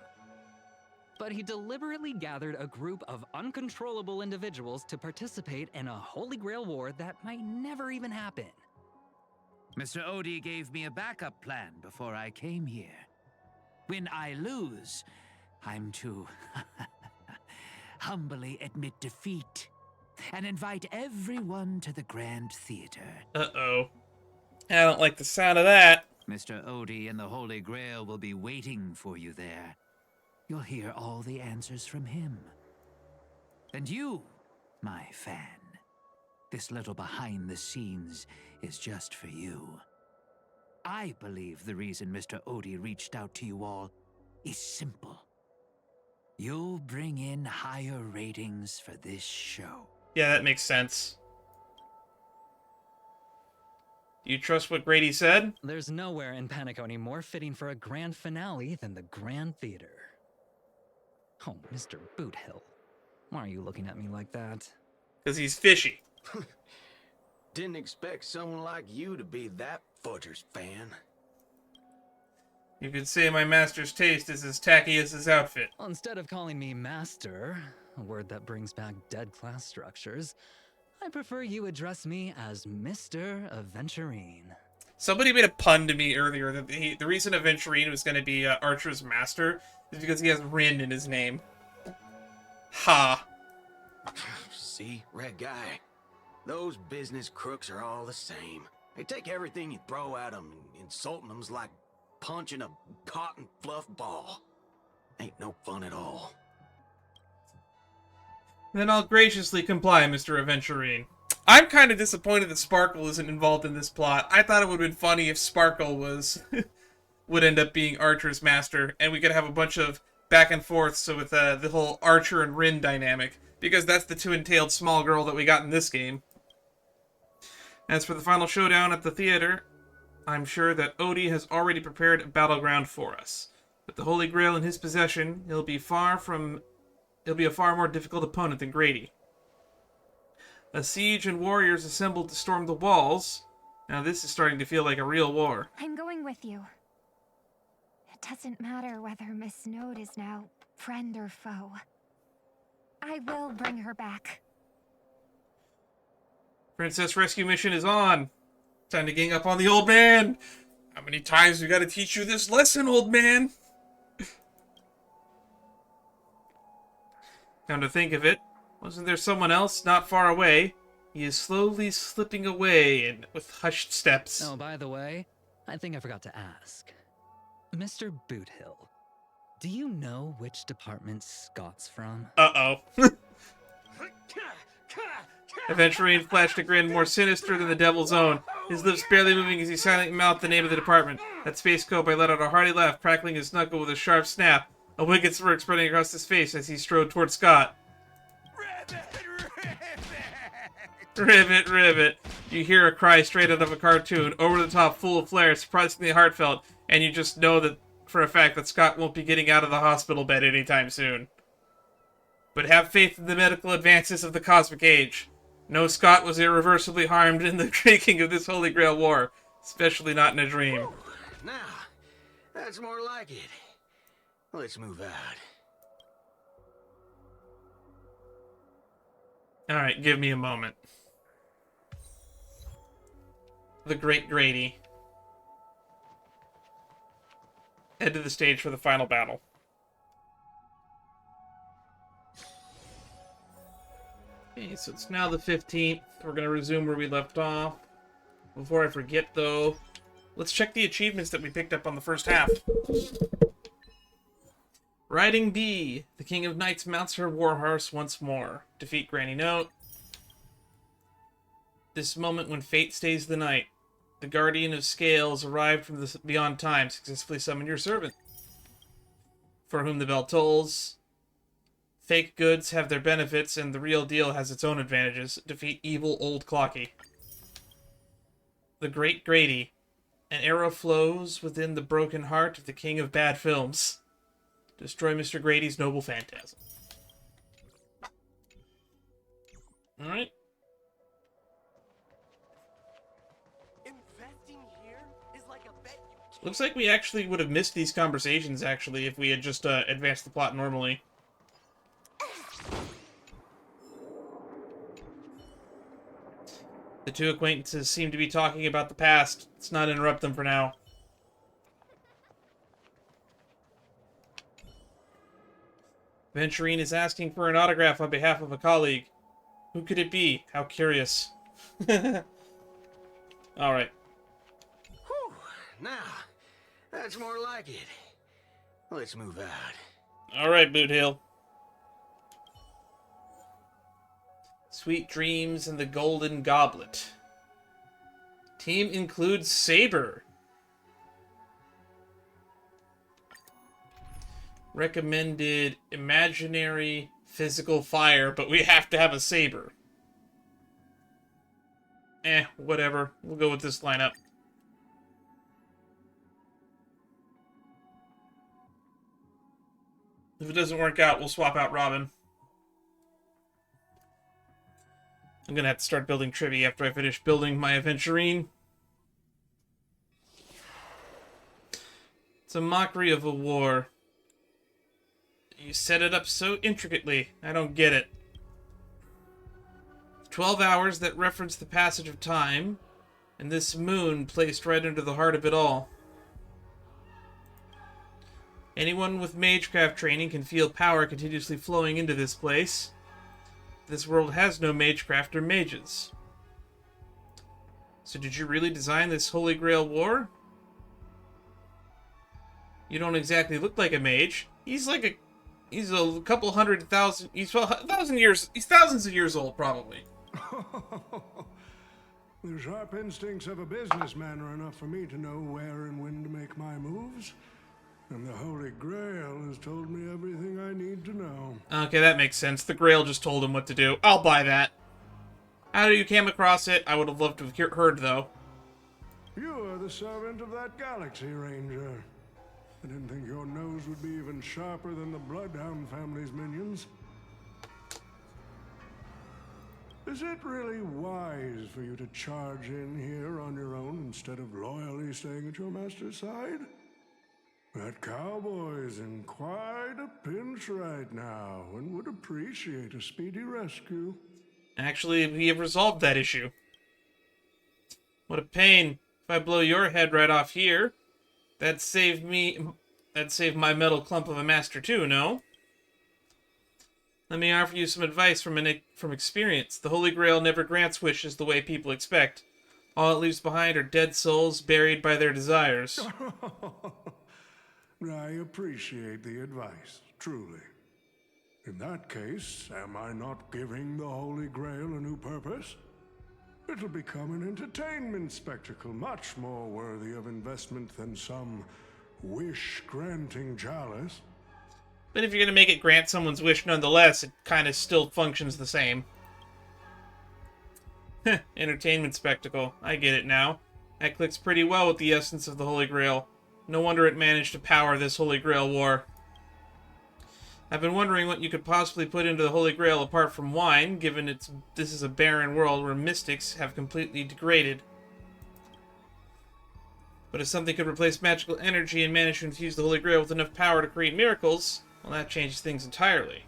But he deliberately gathered a group of uncontrollable individuals to participate in a Holy Grail war that might never even happen. Mr. Odie gave me a backup plan before I came here. When I lose, I'm to humbly admit defeat and invite everyone to the Grand Theater. Uh-oh. I don't like the sound of that. Mr. Odie and the Holy Grail will be waiting for you there. You'll hear all the answers from him. And you, my fan, this little behind the scenes is just for you. I believe the reason Mr. Odie reached out to you all is simple. You'll bring in higher ratings for this show. Yeah, that makes sense. Do you trust what Grady said? There's nowhere in Panic-Oni more fitting for a grand finale than the Grand Theater. Oh, Mr. Boothill, why are you looking at me like that? Because he's fishy. Didn't expect someone like you to be that footer's fan. You could say my master's taste is as tacky as his outfit. Well, instead of calling me Master, a word that brings back dead class structures, I prefer you address me as Mr. Aventurine. Somebody made a pun to me earlier that the reason Aventurine was going to be Archer's master is because he has Rin in his name. Ha. See, red guy, those business crooks are all the same. They take everything you throw at them, and insulting them's like punching a cotton fluff ball. Ain't no fun at all. Then I'll graciously comply, Mr. Aventurine. I'm kind of disappointed that Sparkle isn't involved in this plot. I thought it would have been funny if Sparkle was would end up being Archer's master, and we could have a bunch of back and forths with the whole Archer and Rin dynamic, because that's the two-entailed small girl that we got in this game. As for the final showdown at the theater, I'm sure that Odie has already prepared a battleground for us. With the Holy Grail in his possession, he'll be a far more difficult opponent than Grady. A siege and warriors assembled to storm the walls. Now this is starting to feel like a real war. I'm going with you. It doesn't matter whether Miss Node is now friend or foe. I will bring her back. Princess rescue mission is on. Time to gang up on the old man. How many times we gotta teach you this lesson, old man? Come to think of it, wasn't there someone else not far away? He is slowly slipping away and with hushed steps. Oh, by the way, I think I forgot to ask. Mr. Boothill, do you know which department Skott's from? Uh-oh. Aventurine flashed a grin more sinister than the devil's own, his lips barely moving as he silently mouthed the name of the department. That space cowboy let out a hearty laugh, crackling his knuckle with a sharp snap, a wicked smirk spreading across his face as he strode toward Skott. Rivet, rivet. You hear a cry straight out of a cartoon, over the top, full of flair, surprisingly heartfelt, and you just know that for a fact that Skott won't be getting out of the hospital bed anytime soon. But have faith in the medical advances of the cosmic age. No Skott was irreversibly harmed in the drinking of this Holy Grail war, especially not in a dream. Ooh, now, that's more like it. Let's move out. Alright, give me a moment. The Great Grady. Head to the stage for the final battle. Okay, so it's now the 15th. We're going to resume where we left off. Before I forget, though, let's check the achievements that we picked up on the first half. Riding B. The King of Knights mounts her warhorse once more. Defeat Granny Note. This moment when fate stays the night. The Guardian of Scales arrived from the beyond time. Successfully summon your servant. For whom the bell tolls. Fake goods have their benefits, and the real deal has its own advantages. Defeat evil old Clocky. The Great Grady. An arrow flows within the broken heart of the king of bad films. Destroy Mr. Grady's noble phantasm. Alright. Looks like we actually would have missed these conversations, actually, if we had just advanced the plot normally. The two acquaintances seem to be talking about the past. Let's not interrupt them for now. Venturine is asking for an autograph on behalf of a colleague. Who could it be? How curious. Alright. Whew, now, that's more like it. Let's move out. Alright, Boothill. Sweet dreams and the Golden Goblet. Team includes Saber. Recommended imaginary physical fire, but we have to have a saber. Whatever. We'll go with this lineup. If it doesn't work out, we'll swap out Robin. I'm gonna have to start building Trivy after I finish building my Aventurine. It's a mockery of a war. You set it up so intricately. I don't get it. 12 hours that reference the passage of time, and this moon placed right into the heart of it all. Anyone with magecraft training can feel power continuously flowing into this place. This world has no magecraft or mages. So did you really design this Holy Grail war? You don't exactly look like a mage. He's a couple 100,000. He's 1,000 years. He's thousands of years old, probably. The sharp instincts of a businessman are enough for me to know where and when to make my moves. And the Holy Grail has told me everything I need to know. Okay, that makes sense. The Grail just told him what to do. I'll buy that. How do you came across it? I would have loved to have heard, though. You are the servant of that galaxy, Ranger. I didn't think your nose would be even sharper than the Bloodhound family's minions. Is it really wise for you to charge in here on your own instead of loyally staying at your master's side? That cowboy's in quite a pinch right now and would appreciate a speedy rescue. Actually, we have resolved that issue. What a pain. If I blow your head right off here, that'd save my metal clump of a master too, no? Let me offer you some advice from experience. The Holy Grail never grants wishes the way people expect. All it leaves behind are dead souls buried by their desires. I appreciate the advice, truly. In that case, am I not giving the Holy Grail a new purpose? It'll become an entertainment spectacle much more worthy of investment than some wish-granting chalice. But if you're going to make it grant someone's wish nonetheless, it kind of still functions the same. Entertainment spectacle. I get it now. That clicks pretty well with the essence of the Holy Grail. No wonder it managed to power this Holy Grail war. I've been wondering what you could possibly put into the Holy Grail apart from wine, given this is a barren world where mystics have completely degraded. But if something could replace magical energy and manage to infuse the Holy Grail with enough power to create miracles, well, that changes things entirely.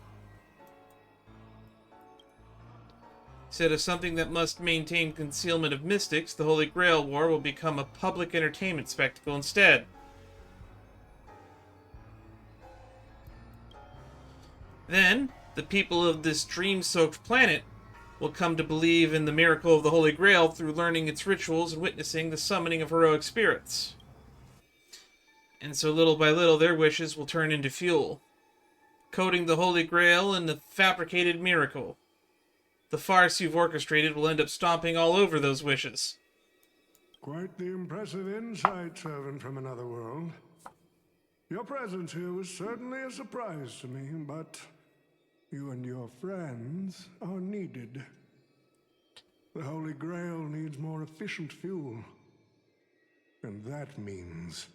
Instead of something that must maintain concealment of mystics, the Holy Grail War will become a public entertainment spectacle instead. Then, the people of this dream-soaked planet will come to believe in the miracle of the Holy Grail through learning its rituals and witnessing the summoning of heroic spirits. And so little by little their wishes will turn into fuel, coating the Holy Grail in the fabricated miracle. The farce you've orchestrated will end up stomping all over those wishes. Quite the impressive insight, servant from another world. Your presence here was certainly a surprise to me, but you and your friends are needed. The Holy Grail needs more efficient fuel. And that means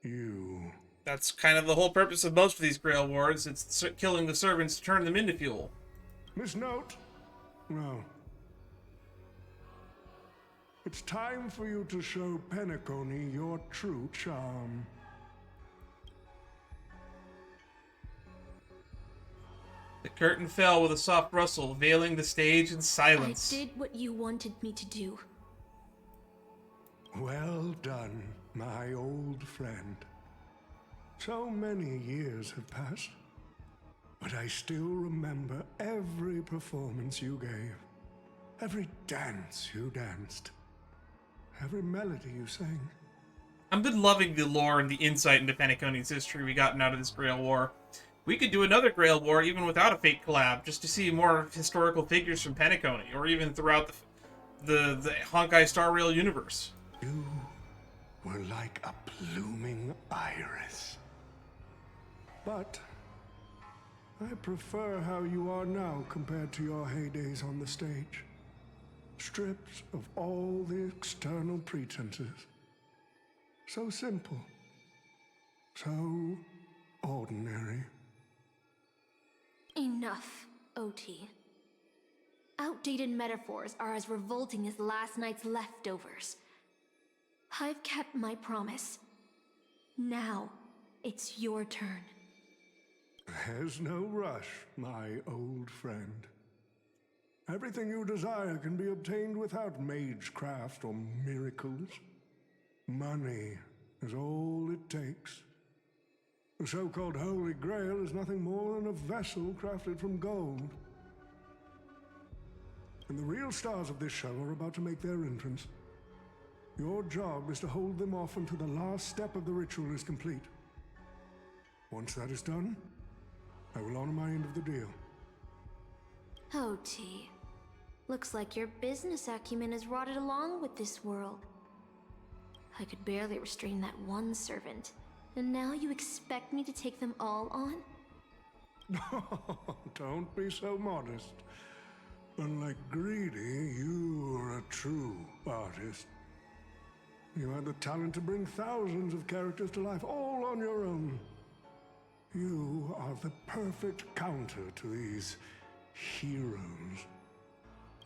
you. That's kind of the whole purpose of most of these Grail Wars. It's killing the servants to turn them into fuel. Miss Note? No. It's time for you to show Penacony your true charm. The curtain fell with a soft rustle, veiling the stage in silence. I did what you wanted me to do. Well done, my old friend. So many years have passed, but I still remember every performance you gave, every dance you danced, every melody you sang. I've been loving the lore and the insight into Penacony's history we gotten out of this Grail War. We could do another Grail War even without a fake collab, just to see more historical figures from Penacony, or even throughout the Honkai Star Rail universe. You were like a blooming iris. But I prefer how you are now compared to your heydays on the stage. Stripped of all the external pretenses. So simple. So ordinary. Enough, OT. Outdated metaphors are as revolting as last night's leftovers. I've kept my promise. Now, it's your turn. There's no rush, my old friend. Everything you desire can be obtained without magecraft or miracles. Money is all it takes. The so-called Holy Grail is nothing more than a vessel crafted from gold. And the real stars of this show are about to make their entrance. Your job is to hold them off until the last step of the ritual is complete. Once that is done, I will honor my end of the deal. OT. Looks like your business acumen has rotted along with this world. I could barely restrain that one servant. And now you expect me to take them all on? Don't be so modest. Unlike Greedy, you're a true artist. You had the talent to bring thousands of characters to life, all on your own. You are the perfect counter to these heroes.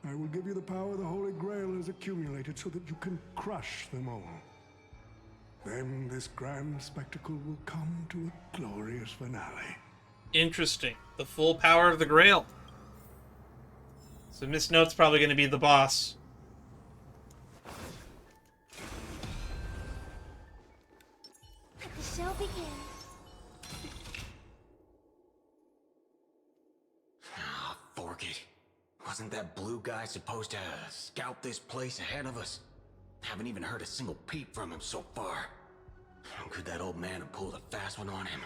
I will give you the power the Holy Grail has accumulated so that you can crush them all. Then this grand spectacle will come to a glorious finale. Interesting. The full power of the Grail. So Miss Note's probably going to be the boss. Let the show begin. Ah, fork it. Wasn't that blue guy supposed to scout this place ahead of us? Haven't even heard a single peep from him so far. Could that old man have pulled a fast one on him?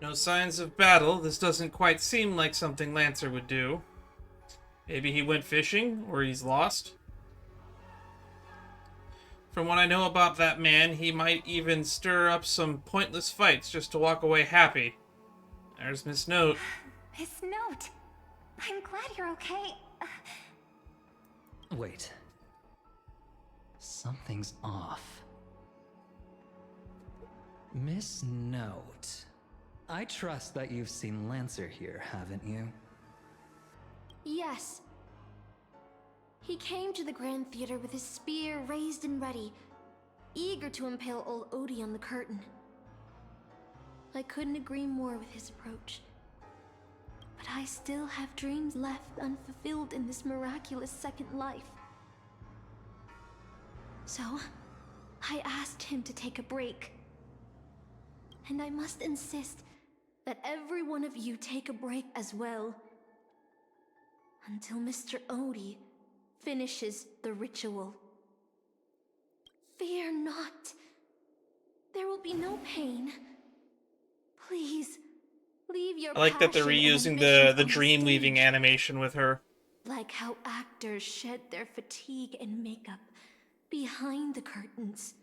No signs of battle. This doesn't quite seem like something Lancer would do. Maybe he went fishing, or he's lost. From what I know about that man, he might even stir up some pointless fights just to walk away happy. There's Miss Note. Miss Note, I'm glad you're okay. Wait. Something's off. Miss Note. I trust that you've seen Lancer here, haven't you? Yes. He came to the Grand Theater with his spear raised and ready, eager to impale old Odie on the curtain. I couldn't agree more with his approach. But I still have dreams left unfulfilled in this miraculous second life. So, I asked him to take a break. And I must insist that every one of you take a break as well. Until Mr. Odie finishes the ritual. Fear not. There will be no pain. Please, leave your I like that they're passion and reusing ambition the on dream weaving stage. animation with her. Like how actors shed their fatigue and makeup behind the curtains.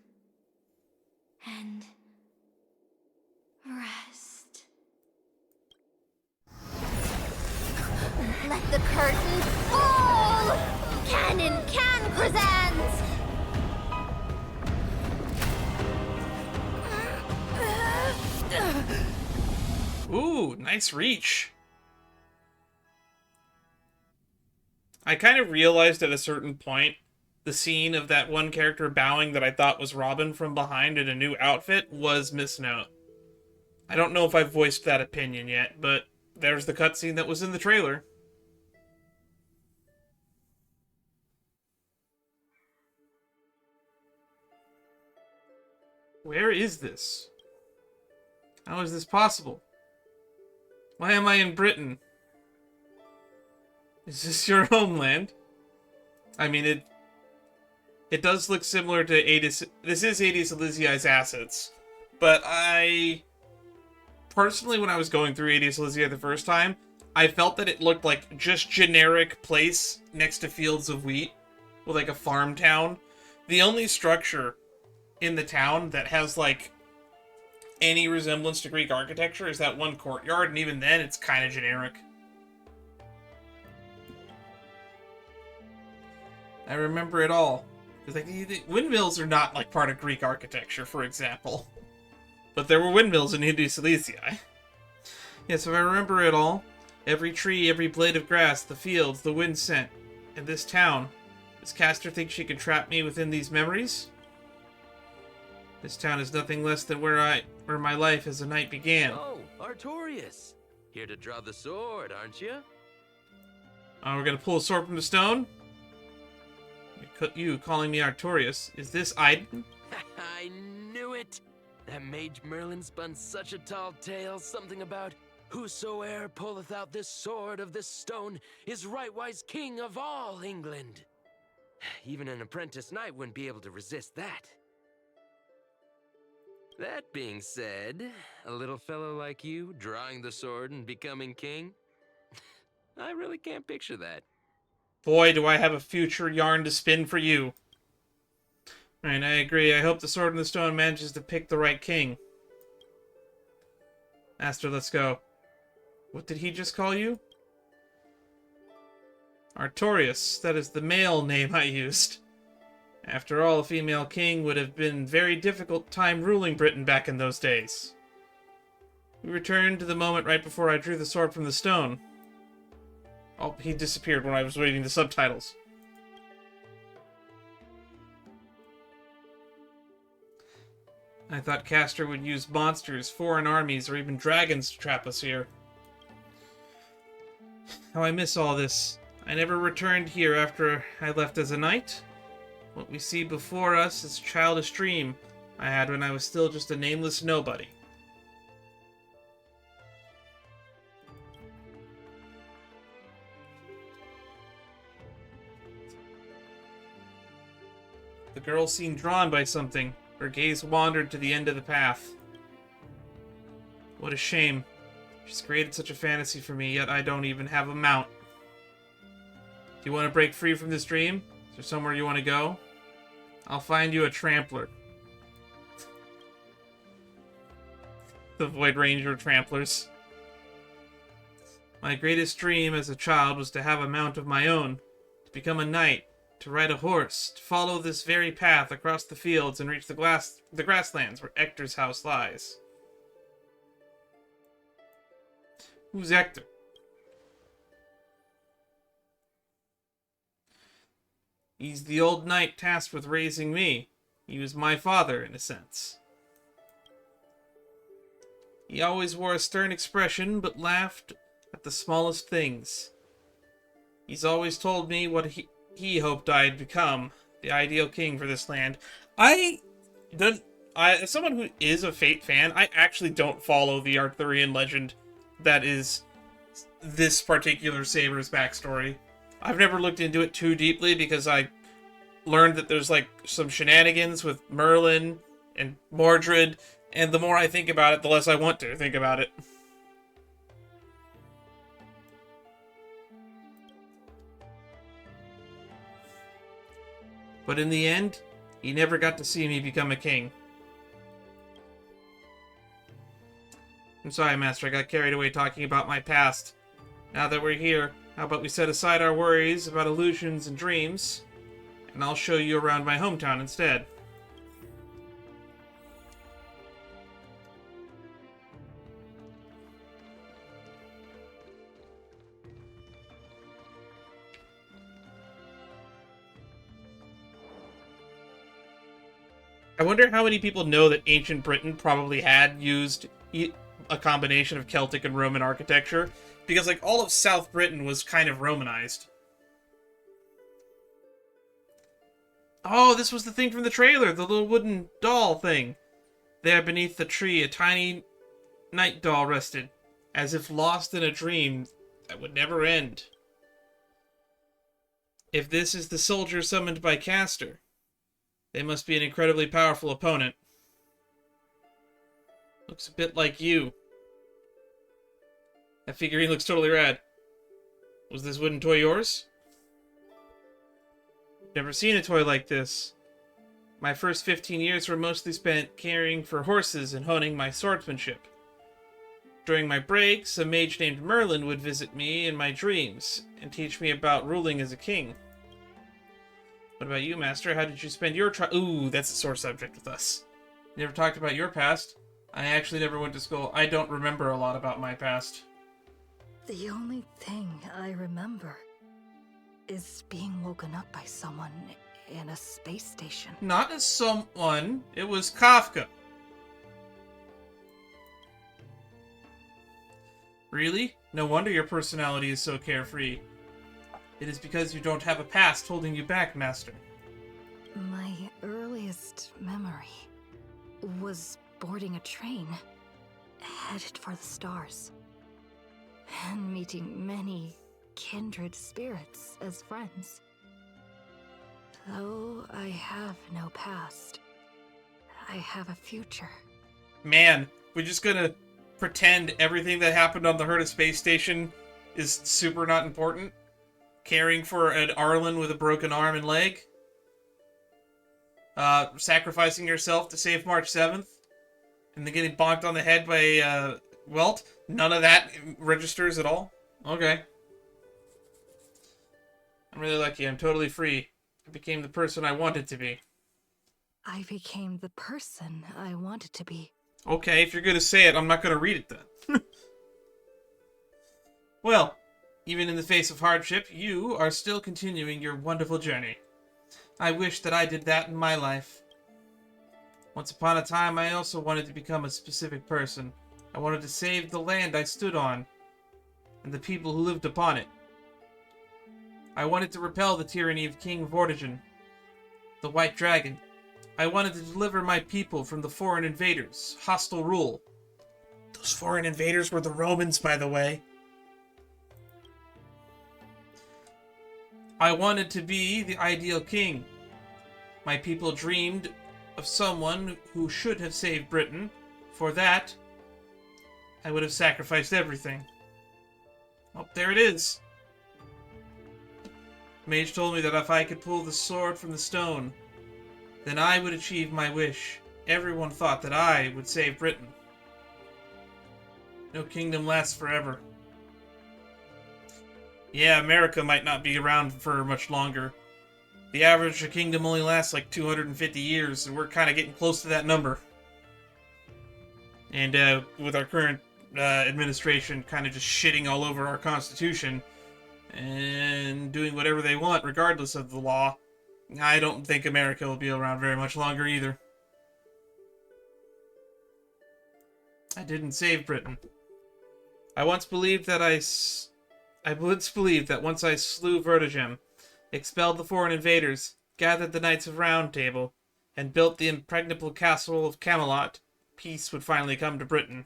And rest. Let the curtain fall! Cannon can present! Ooh, nice reach. I kind of realized at a certain point the scene of that one character bowing that I thought was Robin from behind in a new outfit was Miss Note. I don't know if I've voiced that opinion yet, but there's the cutscene that was in the trailer. Where is this? How is this possible? Why am I in Britain? Is this your homeland? I mean, it does look similar to Adis. This is Adis Elysia's assets, but I personally, when I was going through Adis Elysia the first time, I felt that it looked like just generic place next to fields of wheat with like a farm town. The only structure in the town that has like any resemblance to Greek architecture is that one courtyard, and even then it's kind of generic. I remember it all. Because like, the windmills are not like part of Greek architecture, for example. But there were windmills in Adis Elysia. Yes, if I remember it all, every tree, every blade of grass, the fields, the wind scent, and this town. Does Castor think she could trap me within these memories? This town is nothing less than where my life as a knight began. Oh, Artorias. Here to draw the sword, aren't you? We're gonna pull a sword from the stone? You calling me Artorias. Is this Aiden? I knew it. That mage Merlin spun such a tall tale, something about whosoe'er pulleth out this sword of this stone is rightwise king of all England. Even an apprentice knight wouldn't be able to resist that. That being said, a little fellow like you drawing the sword and becoming king, I really can't picture that. Boy, do I have a future yarn to spin for you. Alright, I agree. I hope the Sword in the Stone manages to pick the right king. Master, let's go. What did he just call you? Artorias. That is the male name I used. After all, a female king would have been very difficult time ruling Britain back in those days. We returned to the moment right before I drew the sword from the stone. Oh, he disappeared when I was reading the subtitles. I thought Castor would use monsters, foreign armies, or even dragons to trap us here. How I miss all this. I never returned here after I left as a knight. What we see before us is a childish dream I had when I was still just a nameless nobody. The girl seemed drawn by something. Her gaze wandered to the end of the path. What a shame. She's created such a fantasy for me, yet I don't even have a mount. Do you want to break free from this dream? Is there somewhere you want to go? I'll find you a trampler. The Void Ranger tramplers. My greatest dream as a child was to have a mount of my own, to become a knight, to ride a horse, to follow this very path across the fields and reach the grasslands where Ector's house lies. Who's Ector? He's the old knight tasked with raising me. He was my father, in a sense. He always wore a stern expression, but laughed at the smallest things. He's always told me what he hoped I'd become, the ideal king for this land. As someone who is a Fate fan, I actually don't follow the Arthurian legend that is this particular Saber's backstory. I've never looked into it too deeply because I learned that there's like some shenanigans with Merlin and Mordred, and the more I think about it, the less I want to think about it. But in the end, he never got to see me become a king. I'm sorry, Master, I got carried away talking about my past. Now that we're here, how about we set aside our worries about illusions and dreams, and I'll show you around my hometown instead. I wonder how many people know that ancient Britain probably had used a combination of Celtic and Roman architecture, because like all of South Britain was kind of Romanized. Oh, this was the thing from the trailer, the little wooden doll thing. There beneath the tree, a tiny night doll rested, as if lost in a dream that would never end. If this is the soldier summoned by Castor, they must be an incredibly powerful opponent. Looks a bit like you. That figurine looks totally rad. Was this wooden toy yours? Never seen a toy like this. My first 15 years were mostly spent caring for horses and honing my swordsmanship. During my breaks, a mage named Merlin would visit me in my dreams and teach me about ruling as a king. What about you, Master? How did you spend your Ooh, that's a sore subject with us. Never talked about your past. I actually never went to school. I don't remember a lot about my past. The only thing I remember is being woken up by someone in a space station. Not as someone. It was Kafka. Really? No wonder your personality is so carefree. It is because you don't have a past holding you back, Master. My earliest memory was boarding a train, headed for the stars, and meeting many kindred spirits as friends. Though I have no past, I have a future. Man, we're just gonna pretend everything that happened on the Herta space station is super not important? Caring for an Arlen with a broken arm and leg? Sacrificing yourself to save March 7th? And then getting bonked on the head by, Welt? None of that registers at all? Okay. I'm really lucky. I'm totally free. I became the person I wanted to be. I became the person I wanted to be. Okay, if you're gonna say it, I'm not gonna read it then. Well, even in the face of hardship, you are still continuing your wonderful journey. I wish that I did that in my life. Once upon a time, I also wanted to become a specific person. I wanted to save the land I stood on, and the people who lived upon it. I wanted to repel the tyranny of King Vortigern, the White Dragon. I wanted to deliver my people from the foreign invaders' hostile rule. Those foreign invaders were the Romans, by the way. I wanted to be the ideal king. My people dreamed of someone who should have saved Britain. For that, I would have sacrificed everything. Oh, there it is. Mage told me that if I could pull the sword from the stone, then I would achieve my wish. Everyone thought that I would save Britain. No kingdom lasts forever. Yeah, America might not be around for much longer. The average kingdom only lasts like 250 years, and we're kind of getting close to that number. And with our current administration kind of just shitting all over our constitution and doing whatever they want regardless of the law, I don't think America will be around very much longer either. I didn't save Britain. I once believed that once I slew Vortigern, expelled the foreign invaders, gathered the Knights of Round Table, and built the impregnable castle of Camelot, peace would finally come to Britain.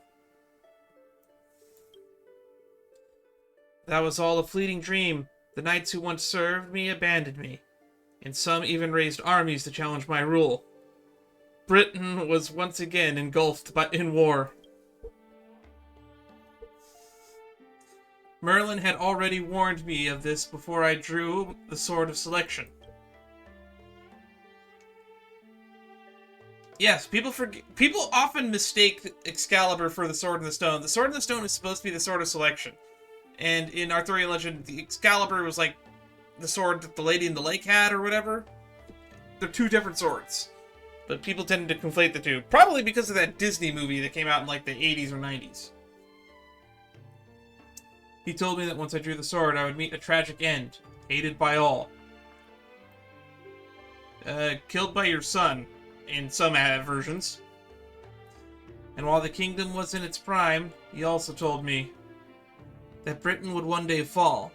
That was all a fleeting dream. The knights who once served me abandoned me, and some even raised armies to challenge my rule. Britain was once again engulfed in war. Merlin had already warned me of this before I drew the Sword of Selection. Yes, people often mistake Excalibur for the Sword in the Stone. The Sword in the Stone is supposed to be the Sword of Selection. And in Arthurian legend, the Excalibur was like the sword that the Lady in the Lake had or whatever. They're two different swords. But people tend to conflate the two. Probably because of that Disney movie that came out in like the 80s or 90s. He told me that once I drew the sword, I would meet a tragic end, hated by all. Killed by your son, in some versions. And while the kingdom was in its prime, he also told me that Britain would one day fall,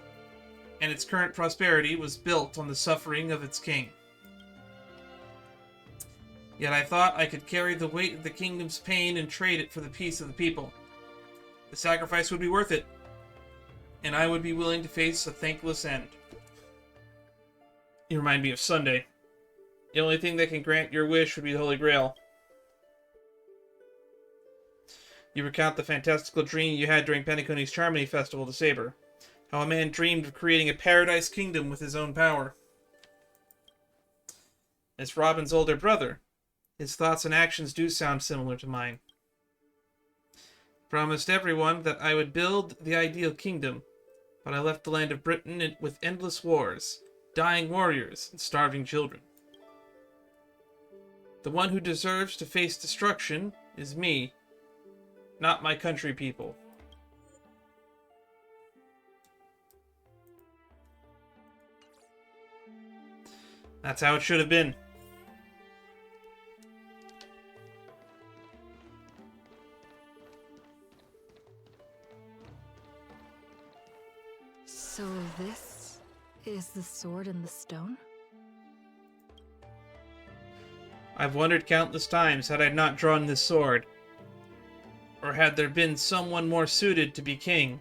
and its current prosperity was built on the suffering of its king. Yet I thought I could carry the weight of the kingdom's pain and trade it for the peace of the people. The sacrifice would be worth it, and I would be willing to face a thankless end. You remind me of Sunday. The only thing that can grant your wish would be the Holy Grail. You recount the fantastical dream you had during Penacony's Charmony Festival to Saber. How a man dreamed of creating a paradise kingdom with his own power. As Robin's older brother, his thoughts and actions do sound similar to mine. Promised everyone that I would build the ideal kingdom, but I left the land of Britain with endless wars, dying warriors, and starving children. The one who deserves to face destruction is me, not my country people. That's how it should have been. So this is the sword in the stone? I've wondered countless times had I not drawn this sword, or had there been someone more suited to be king.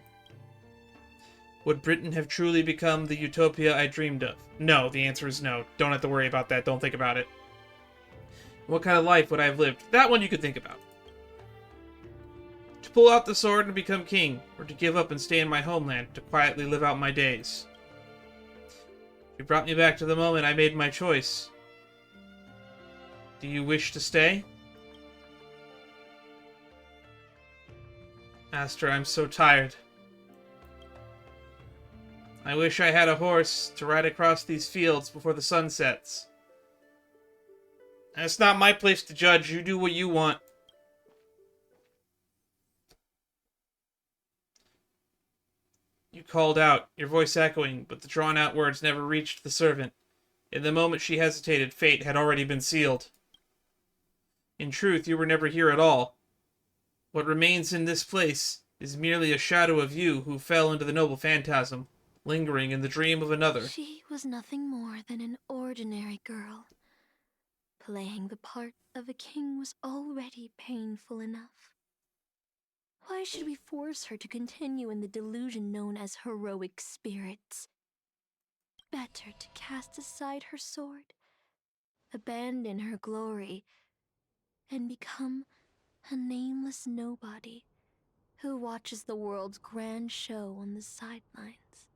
Would Britain have truly become the utopia I dreamed of? No, the answer is no. Don't have to worry about that. Don't think about it. What kind of life would I have lived? That one you could think about. To pull out the sword and become king, or to give up and stay in my homeland to quietly live out my days. You brought me back to the moment I made my choice. Do you wish to stay? Master, I'm so tired. I wish I had a horse to ride across these fields before the sun sets. And it's not my place to judge. You do what you want. You called out, your voice echoing, but the drawn-out words never reached the servant. In the moment she hesitated, fate had already been sealed. In truth, you were never here at all. What remains in this place is merely a shadow of you who fell into the noble phantasm, lingering in the dream of another. She was nothing more than an ordinary girl. Playing the part of a king was already painful enough. Why should we force her to continue in the delusion known as heroic spirits? Better to cast aside her sword, abandon her glory, and become a nameless nobody who watches the world's grand show on the sidelines.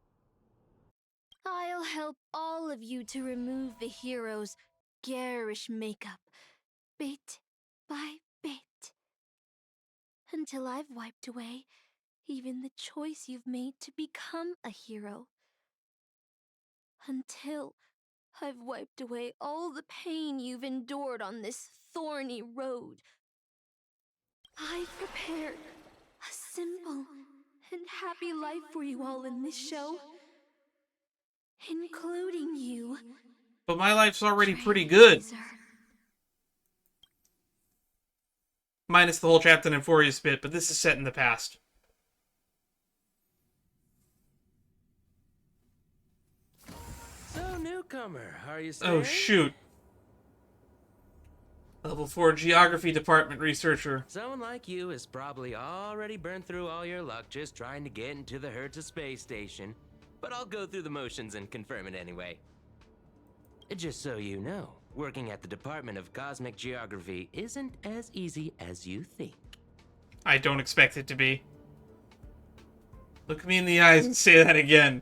I'll help all of you to remove the hero's garish makeup, bit by bit, until I've wiped away even the choice you've made to become a hero. Until I've wiped away all the pain you've endured on this thorny road. I've prepared a simple and happy life for you all in this show, including you. But my life's already pretty good. Minus the whole Captain Euphorius bit, but this is set in the past. So, newcomer, are you staying? Oh, shoot. Level 4 Geography Department researcher. Someone like you has probably already burned through all your luck just trying to get into the Hertz space station. But I'll go through the motions and confirm it anyway. Just so you know, working at the Department of Cosmic Geography isn't as easy as you think. I don't expect it to be. Look me in the eyes and say that again.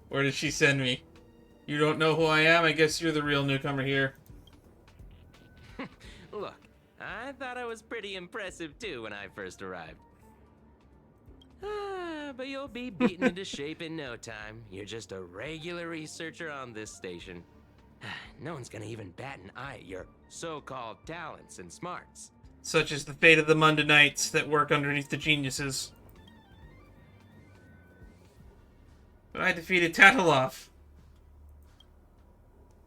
Where did she send me? You don't know who I am? I guess you're the real newcomer here. Look, I thought I was pretty impressive too when I first arrived. But you'll be beaten into shape in no time. You're just a regular researcher on this station. No one's gonna even bat an eye at your so-called talents and smarts. Such is the fate of the Mundanites that work underneath the geniuses. But I defeated Tatalov.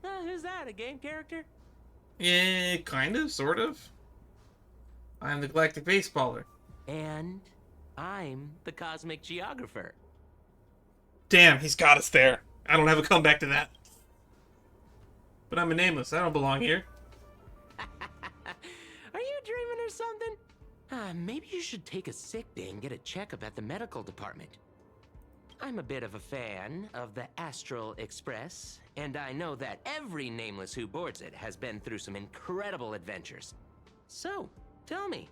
Who's that, a game character? Yeah, kind of, sort of. I'm the Galactic Baseballer. And I'm the Cosmic Geographer. Damn, he's got us there. I don't have a comeback to that. But I'm a nameless. I don't belong here. Are you dreaming or something? Maybe you should take a sick day and get a checkup at the medical department. I'm a bit of a fan of the Astral Express, and I know that every nameless who boards it has been through some incredible adventures. So, tell me,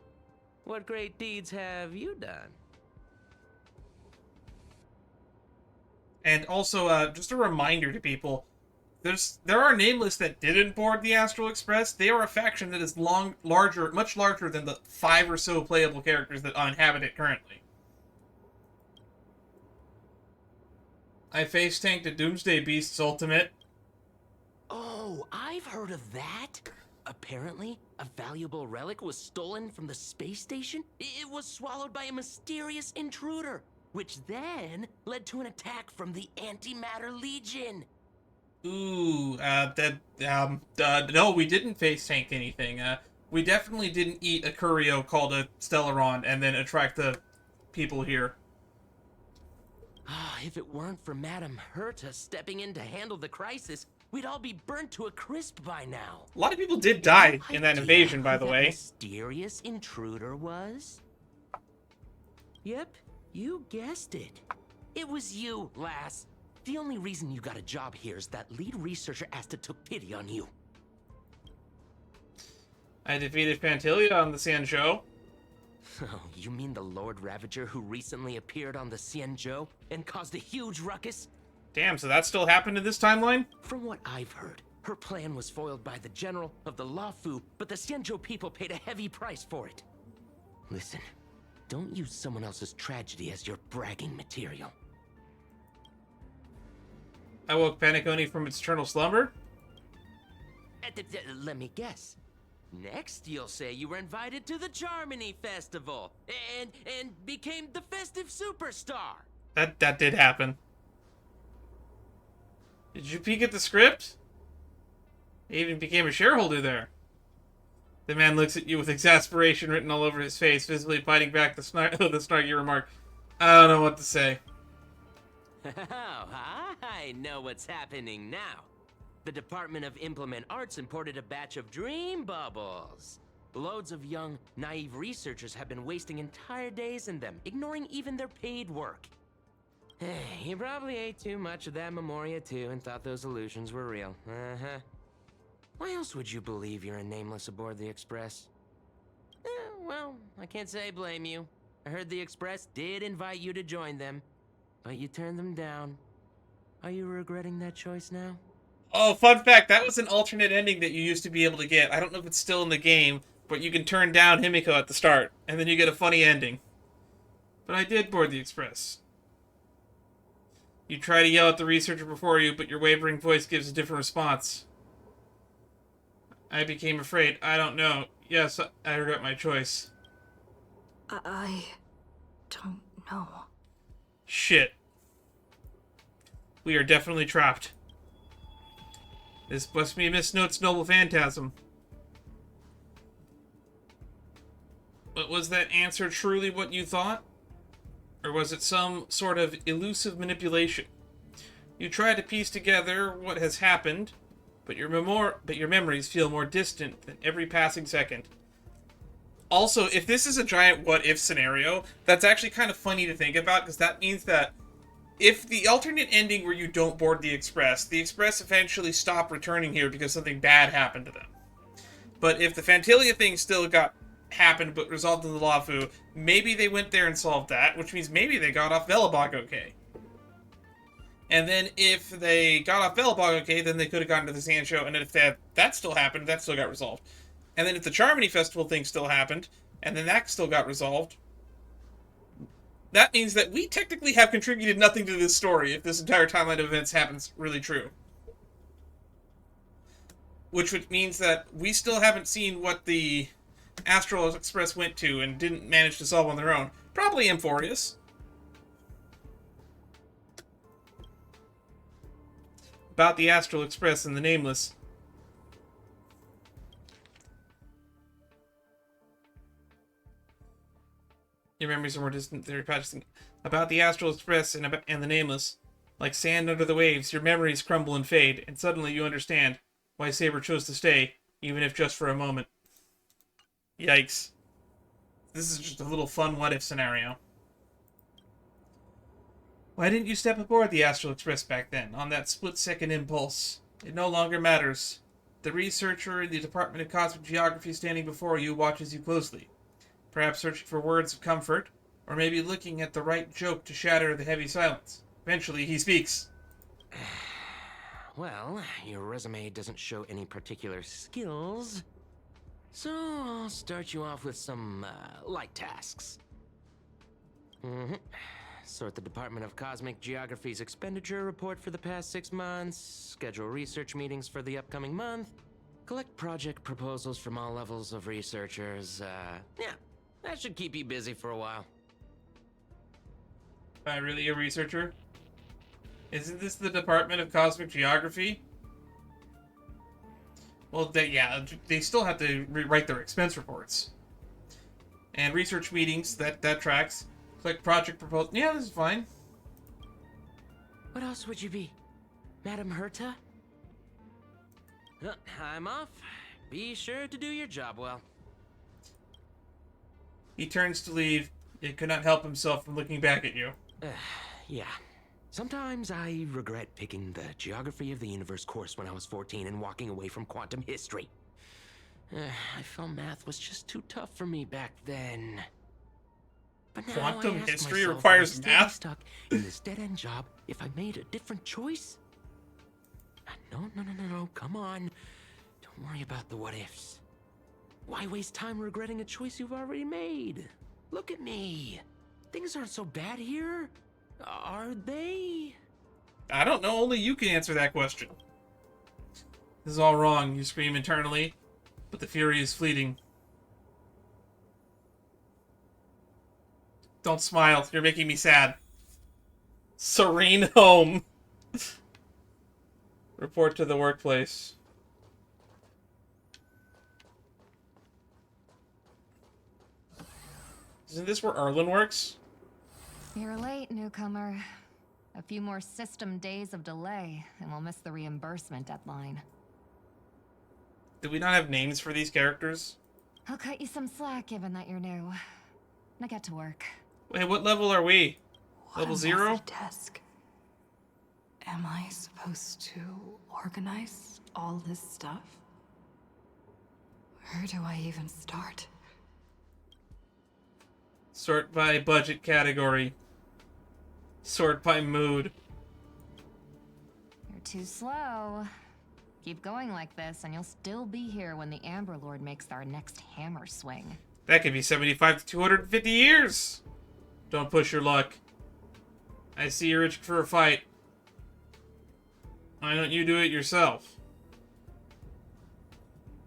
what great deeds have you done? And also, just a reminder to people, there are nameless that didn't board the Astral Express. They are a faction that is much larger than the 5 or so playable characters that inhabit it currently. I face tanked a Doomsday Beast's ultimate. Oh, I've heard of that. Apparently, a valuable relic was stolen from the space station. It was swallowed by a mysterious intruder, which then led to an attack from the Antimatter Legion. Ooh, no, we didn't face tank anything. We definitely didn't eat a Curio called a Stellaron and then attract the people here. If it weren't for Madame Herta stepping in to handle the crisis, we'd all be burnt to a crisp by now. A lot of people did die in that invasion, by the way. That mysterious intruder was? Yep, you guessed it. It was you, lass. The only reason you got a job here is that lead researcher Asta took pity on you. I defeated Pantilia on the Xianzhou. Oh, you mean the Lord Ravager who recently appeared on the Xianzhou and caused a huge ruckus? Damn, so that still happened in this timeline? From what I've heard, her plan was foiled by the general of the Luofu, but the Xianzhou people paid a heavy price for it. Listen, don't use someone else's tragedy as your bragging material. I woke Paniconi from its eternal slumber? Let me guess. Next, you'll say you were invited to the Charmony Festival and became the festive superstar. That did happen. Did you peek at the script? I even became a shareholder there. The man looks at you with exasperation written all over his face, visibly biting back the snarky remark. I don't know what to say. Oh, I know what's happening now. The Department of Implement Arts imported a batch of dream bubbles. Loads of young, naive researchers have been wasting entire days in them, ignoring even their paid work. You probably ate too much of that Memoria too and thought those illusions were real. Uh-huh. Why else would you believe you're a nameless aboard the Express? Well, I can't say I blame you. I heard the Express did invite you to join them, but you turned them down. Are you regretting that choice now? Oh, fun fact, that was an alternate ending that you used to be able to get. I don't know if it's still in the game, but you can turn down Himiko at the start, and then you get a funny ending. But I did board the Express. You try to yell at the researcher before you, but your wavering voice gives a different response. I became afraid. I don't know. Yes, I regret my choice. I don't know. Shit. We are definitely trapped. This must be Miss Note's noble phantasm. But was that answer truly what you thought? Or was it some sort of elusive manipulation? You try to piece together what has happened, but your memories feel more distant than every passing second. Also, if this is a giant what-if scenario, that's actually kind of funny to think about, because that means that if the alternate ending where you don't board the Express eventually stop returning here because something bad happened to them. But if the Phantalia thing still happened but resolved in the Lafu, maybe they went there and solved that, which means maybe they got off Velobog okay. And then if they got off Velobog okay, then they could have gotten to the Sand Show, and if that still happened, that still got resolved. And then if the Charmony Festival thing still happened, and then that still got resolved, that means that we technically have contributed nothing to this story if this entire timeline of events happens really true. Which means that we still haven't seen what the Astral Express went to and didn't manage to solve on their own. Probably Amphorius. About the Astral Express and the Nameless. Your memories are more distant than your patches. About the Astral Express and the Nameless. Like sand under the waves, your memories crumble and fade, and suddenly you understand why Saber chose to stay, even if just for a moment. Yikes. This is just a little fun what-if scenario. Why didn't you step aboard the Astral Express back then, on that split-second impulse? It no longer matters. The researcher in the Department of Cosmic Geography standing before you watches you closely. Perhaps searching for words of comfort, or maybe looking at the right joke to shatter the heavy silence. Eventually, he speaks. Well, your resume doesn't show any particular skills, so I'll start you off with some light tasks. Sort the Department of Cosmic Geography's expenditure report for the past 6 months, schedule research meetings for the upcoming month, collect project proposals from all levels of researchers. Yeah, that should keep you busy for a while. Am I really a researcher? Isn't this the Department of Cosmic Geography? Well, they still have to write their expense reports. And research meetings, that tracks. Click project proposal. Yeah, this is fine. What else would you be? Madam Herta? I'm off. Be sure to do your job well. He turns to leave, yet could not help himself from looking back at you. Yeah. Sometimes I regret picking the Geography of the Universe course when I was 14 and walking away from quantum history. I felt math was just too tough for me back then. But now Quantum I ask history myself, requires am I math? stuck in this dead-end job if I made a different choice? No, come on. Don't worry about the what-ifs. Why waste time regretting a choice you've already made? Look at me. Things aren't so bad here, are they? I don't know. Only you can answer that question. This is all wrong, you scream internally, but the fury is fleeting. Don't smile. You're making me sad. Serene home. Report to the workplace. Isn't this where Erlen works? You're late, newcomer. A few more system days of delay, and we'll miss the reimbursement deadline. Do we not have names for these characters? I'll cut you some slack, given that you're new. Now get to work. Wait, what level are we? Level 0? Desk. Am I supposed to organize all this stuff? Where do I even start? Sort by budget category. Sort by mood. You're too slow. Keep going like this, and you'll still be here when the Amber Lord makes our next hammer swing. That could be 75 to 250 years! Don't push your luck. I see you're itching for a fight. Why don't you do it yourself?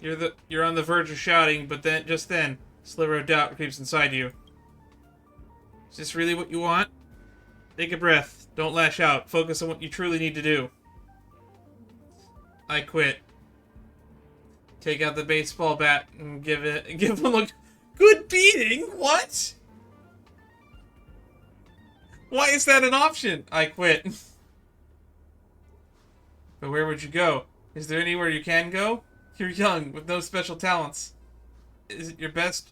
You're on the verge of shouting, but then, just then, a sliver of doubt creeps inside you. Is this really what you want? Take a breath. Don't lash out. Focus on what you truly need to do. I quit. Take out the baseball bat and give him a good beating? What? Why is that an option? I quit. But where would you go? Is there anywhere you can go? You're young, with no special talents. Is it your best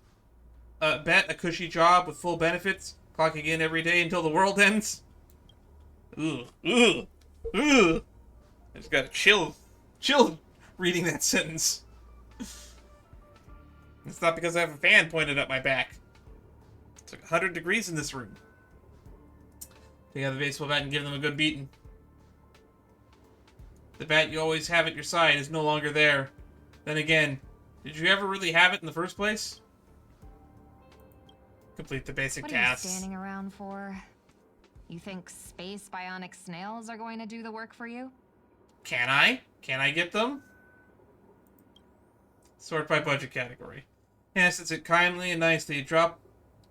bet a cushy job with full benefits? Clocking in every day until the world ends? Ugh. Ugh. Ugh. I just gotta chill reading that sentence. It's not because I have a fan pointed at my back. It's like 100 degrees in this room. Take out the baseball bat and give them a good beating. The bat you always have at your side is no longer there. Then again, did you ever really have it in the first place? Complete the basic tasks. What are you standing around for? You think space bionic snails are going to do the work for you? Can I? Can I get them? Sort by budget category. Yes, it's it kindly and nicely. Drop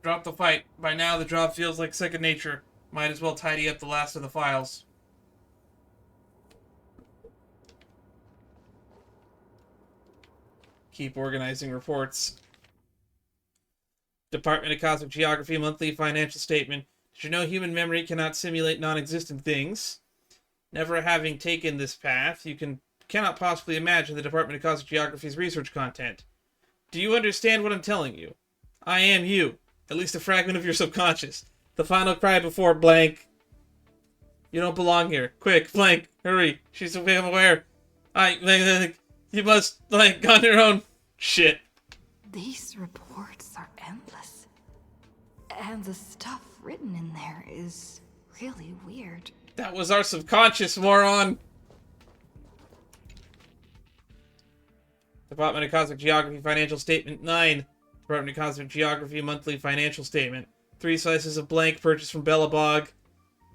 the fight. By now, the job feels like second nature. Might as well tidy up the last of the files. Keep organizing reports. Department of Cosmic Geography monthly financial statement. Did you know human memory cannot simulate non-existent things? Never having taken this path, you cannot possibly imagine the Department of Cosmic Geography's research content. Do you understand what I'm telling you? I am you. At least a fragment of your subconscious. The final cry before blank. You don't belong here. Quick, blank, hurry. She's aware. You must, blank, on your own. Shit. These reports are endless. And the stuff written in there is really weird. That was our subconscious, moron. Department of Cosmic Geography Financial Statement 9. Department of Cosmic Geography Monthly Financial Statement. 3 slices of blank purchased from Belobog.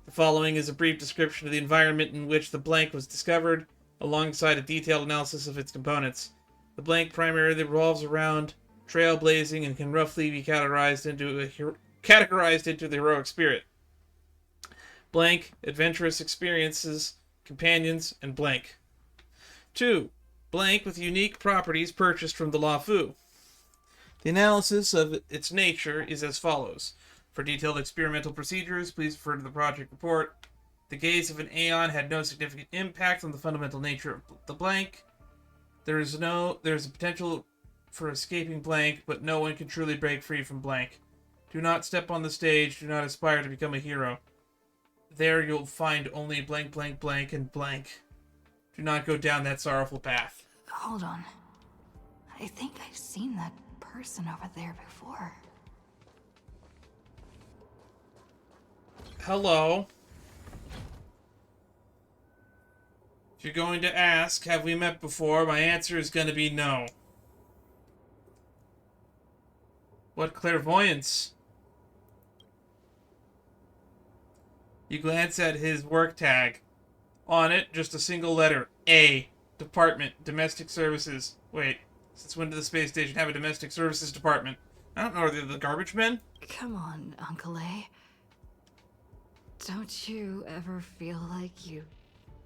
The following is a brief description of the environment in which the blank was discovered, alongside a detailed analysis of its components. The blank primarily revolves around trailblazing and can roughly be categorized into the heroic spirit. Blank, adventurous experiences, companions, and blank. 2. Blank with unique properties purchased from the Lafu. The analysis of its nature is as follows. For detailed experimental procedures, please refer to the project report. The gaze of an Aeon had no significant impact on the fundamental nature of the blank. There is a potential for escaping blank, but no one can truly break free from blank. Do not step on the stage, do not aspire to become a hero. There you'll find only blank, blank, blank, and blank. Do not go down that sorrowful path. Hold on. I think I've seen that person over there before. Hello. If you're going to ask, have we met before, my answer is going to be no. What clairvoyance? You glance at his work tag. On it, just a single letter. A. Department. Domestic Services. Wait, since when did the space station have a domestic services department? I don't know, are they the garbage men? Come on, Uncle A. Don't you ever feel like you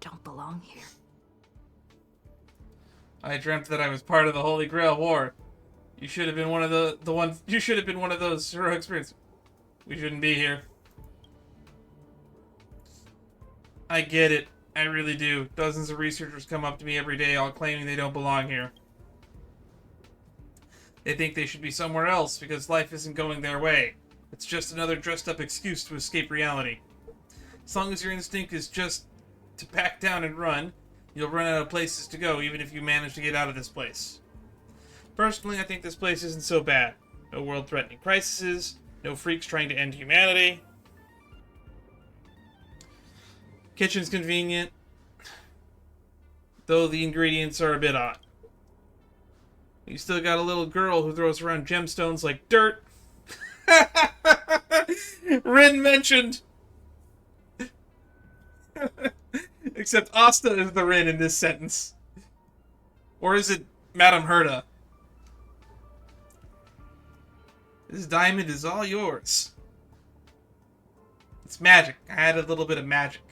don't belong here? I dreamt that I was part of the Holy Grail War. You should have been one of the ones. You should have been one of those heroic experiences. We shouldn't be here. I get it. I really do. Dozens of researchers come up to me every day, all claiming they don't belong here. They think they should be somewhere else because life isn't going their way. It's just another dressed-up excuse to escape reality. As long as your instinct is just to back down and run, you'll run out of places to go, even if you manage to get out of this place. Personally, I think this place isn't so bad. No world-threatening crises, no freaks trying to end humanity. Kitchen's convenient, though the ingredients are a bit odd. You still got a little girl who throws around gemstones like dirt. Rin mentioned. Except Asta is the Rin in this sentence. Or is it Madame Herta? This diamond is all yours. It's magic. I added a little bit of magic.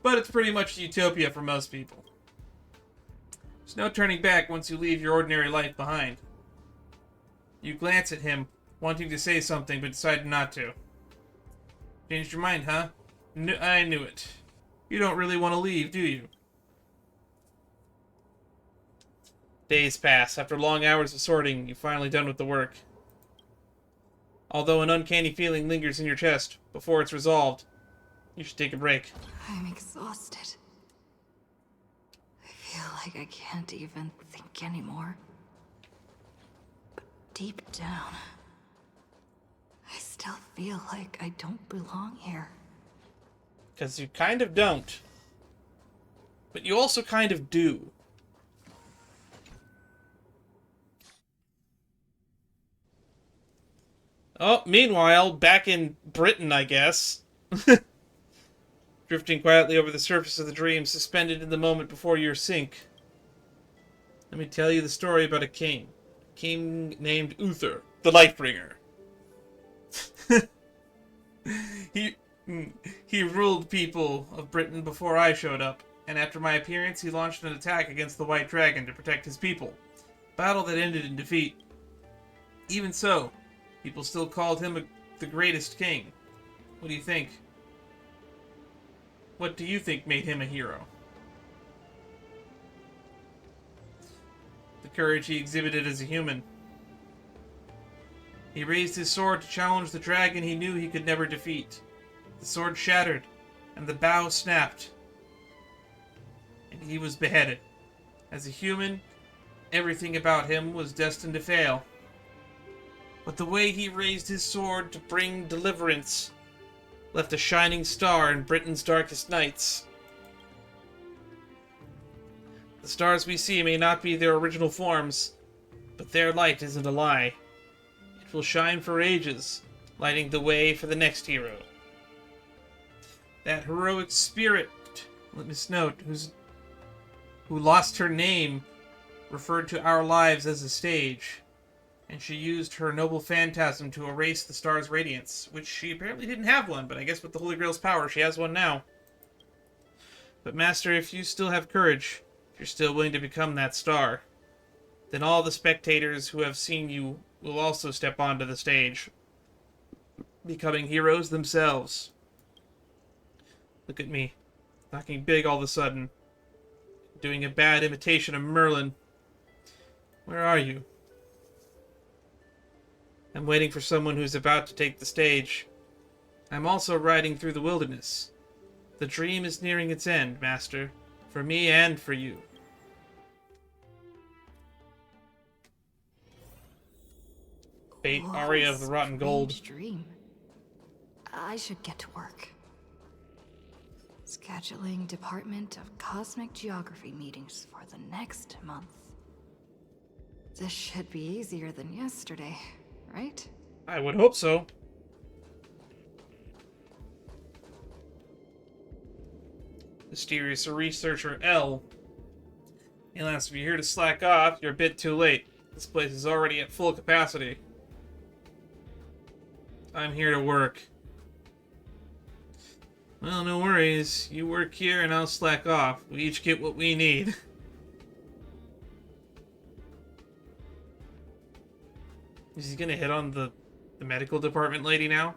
But it's pretty much utopia for most people. There's no turning back once you leave your ordinary life behind. You glance at him, wanting to say something, but decide not to. Changed your mind, huh? I knew it. You don't really want to leave, do you? Days pass. After long hours of sorting, you're finally done with the work. Although an uncanny feeling lingers in your chest, before it's resolved, you should take a break. I'm exhausted. I feel like I can't even think anymore. But deep down, I still feel like I don't belong here. Because you kind of don't. But you also kind of do. Oh, meanwhile, back in Britain, I guess. Drifting quietly over the surface of the dream, suspended in the moment before your sink. Let me tell you the story about a king. A king named Uther, the Lightbringer. He ruled people of Britain before I showed up, and after my appearance, he launched an attack against the White Dragon to protect his people. Battle that ended in defeat. Even so, people still called him the greatest king. What do you think? What do you think made him a hero? The courage he exhibited as a human. He raised his sword to challenge the dragon he knew he could never defeat. The sword shattered, and the bow snapped. And he was beheaded. As a human, everything about him was destined to fail. But the way he raised his sword to bring deliverance left a shining star in Britain's darkest nights. The stars we see may not be their original forms, but their light isn't a lie. It will shine for ages, lighting the way for the next hero. That heroic spirit, let me note, who lost her name, referred to our lives as a stage, and she used her noble phantasm to erase the star's radiance, which she apparently didn't have one, but I guess with the Holy Grail's power, she has one now. But Master, if you still have courage, if you're still willing to become that star, then all the spectators who have seen you will also step onto the stage, becoming heroes themselves. Look at me, talking big all of a sudden, doing a bad imitation of Merlin. Where are you? I'm waiting for someone who's about to take the stage. I'm also riding through the wilderness. The dream is nearing its end, Master, for me and for you. Fate, Aria of the Rotten Gold. Dream. I should get to work. Scheduling Department of Cosmic Geography meetings for the next month. This should be easier than yesterday, right? I would hope so. Mysterious Researcher L. Unless if you're here to slack off, you're a bit too late. This place is already at full capacity. I'm here to work. Well, no worries. You work here and I'll slack off. We each get what we need. Is he gonna hit on the medical department lady now?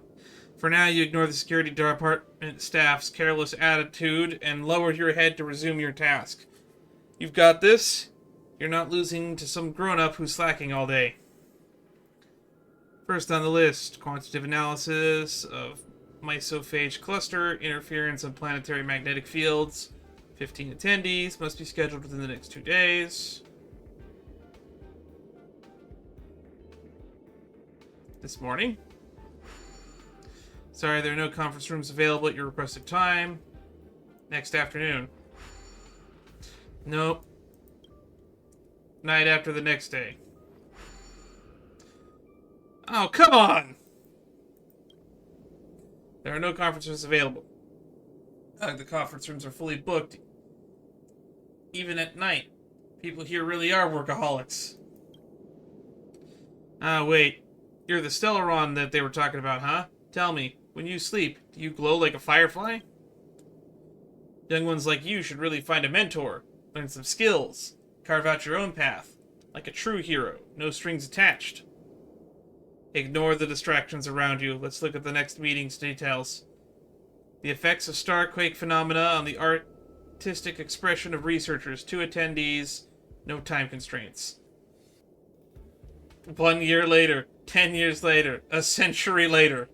For now, you ignore the security department staff's careless attitude and lower your head to resume your task. You've got this. You're not losing to some grown-up who's slacking all day. First on the list, quantitative analysis of mesophage cluster, interference on planetary magnetic fields. 15 attendees, must be scheduled within the next 2 days. This morning. Sorry, there are no conference rooms available at your requested time. Next afternoon. Nope. Night after the next day. Oh, come on! There are no conference rooms available. The conference rooms are fully booked. Even at night. People here really are workaholics. Ah, wait. You're the Stellaron that they were talking about, huh? Tell me, when you sleep, do you glow like a firefly? Young ones like you should really find a mentor. Learn some skills. Carve out your own path. Like a true hero. No strings attached. Ignore the distractions around you. Let's look at the next meeting's details. The effects of starquake phenomena on the artistic expression of researchers. 2 attendees. No time constraints. 1 year later. 10 years later. A century later.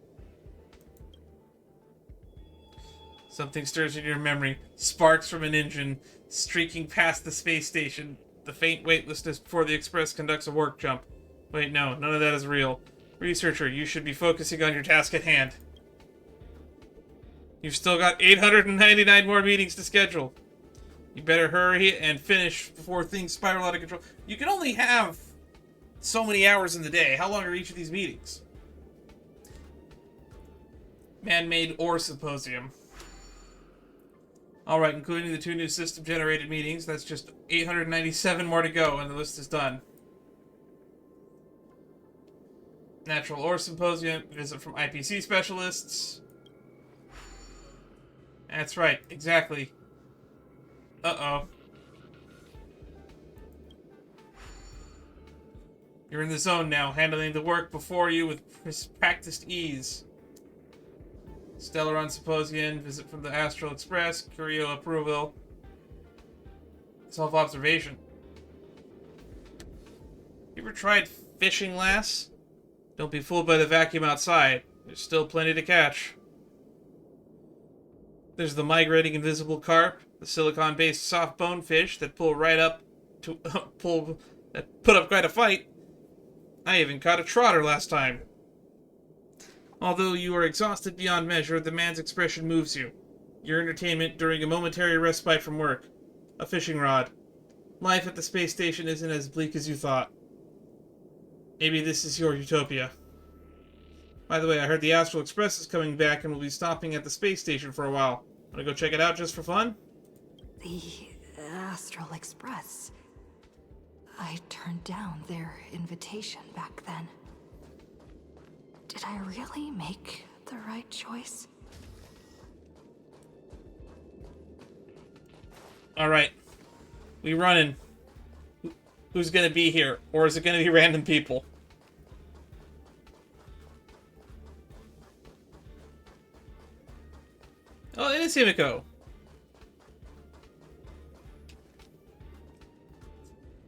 Something stirs in your memory. Sparks from an engine streaking past the space station. The faint weightlessness before the Express conducts a work jump. Wait, no, none of that is real. Researcher, you should be focusing on your task at hand. You've still got 899 more meetings to schedule. You better hurry and finish before things spiral out of control. You can only have so many hours in the day. How long are each of these meetings? Man-made ore symposium. Alright, including the 2 new system-generated meetings, that's just 897 more to go, and the list is done. Natural Ore Symposium, visit from IPC specialists. That's right, exactly. Uh-oh. You're in the zone now, handling the work before you with practiced ease. Stellaron Symposium, visit from the Astral Express, Curio approval. Self-observation. You ever tried fishing, lass? Don't be fooled by the vacuum outside. There's still plenty to catch. There's the migrating invisible carp, the silicon-based soft bone fish that pull right up to put up quite a fight. I even caught a trotter last time. Although you are exhausted beyond measure, the man's expression moves you. Your entertainment during a momentary respite from work. A fishing rod. Life at the space station isn't as bleak as you thought. Maybe this is your utopia. By the way, I heard the Astral Express is coming back and will be stopping at the space station for a while. Wanna go check it out just for fun? The Astral Express. I turned down their invitation back then. Did I really make the right choice? Alright. We running. Who's gonna be here? Or is it gonna be random people? Oh, it is Himiko.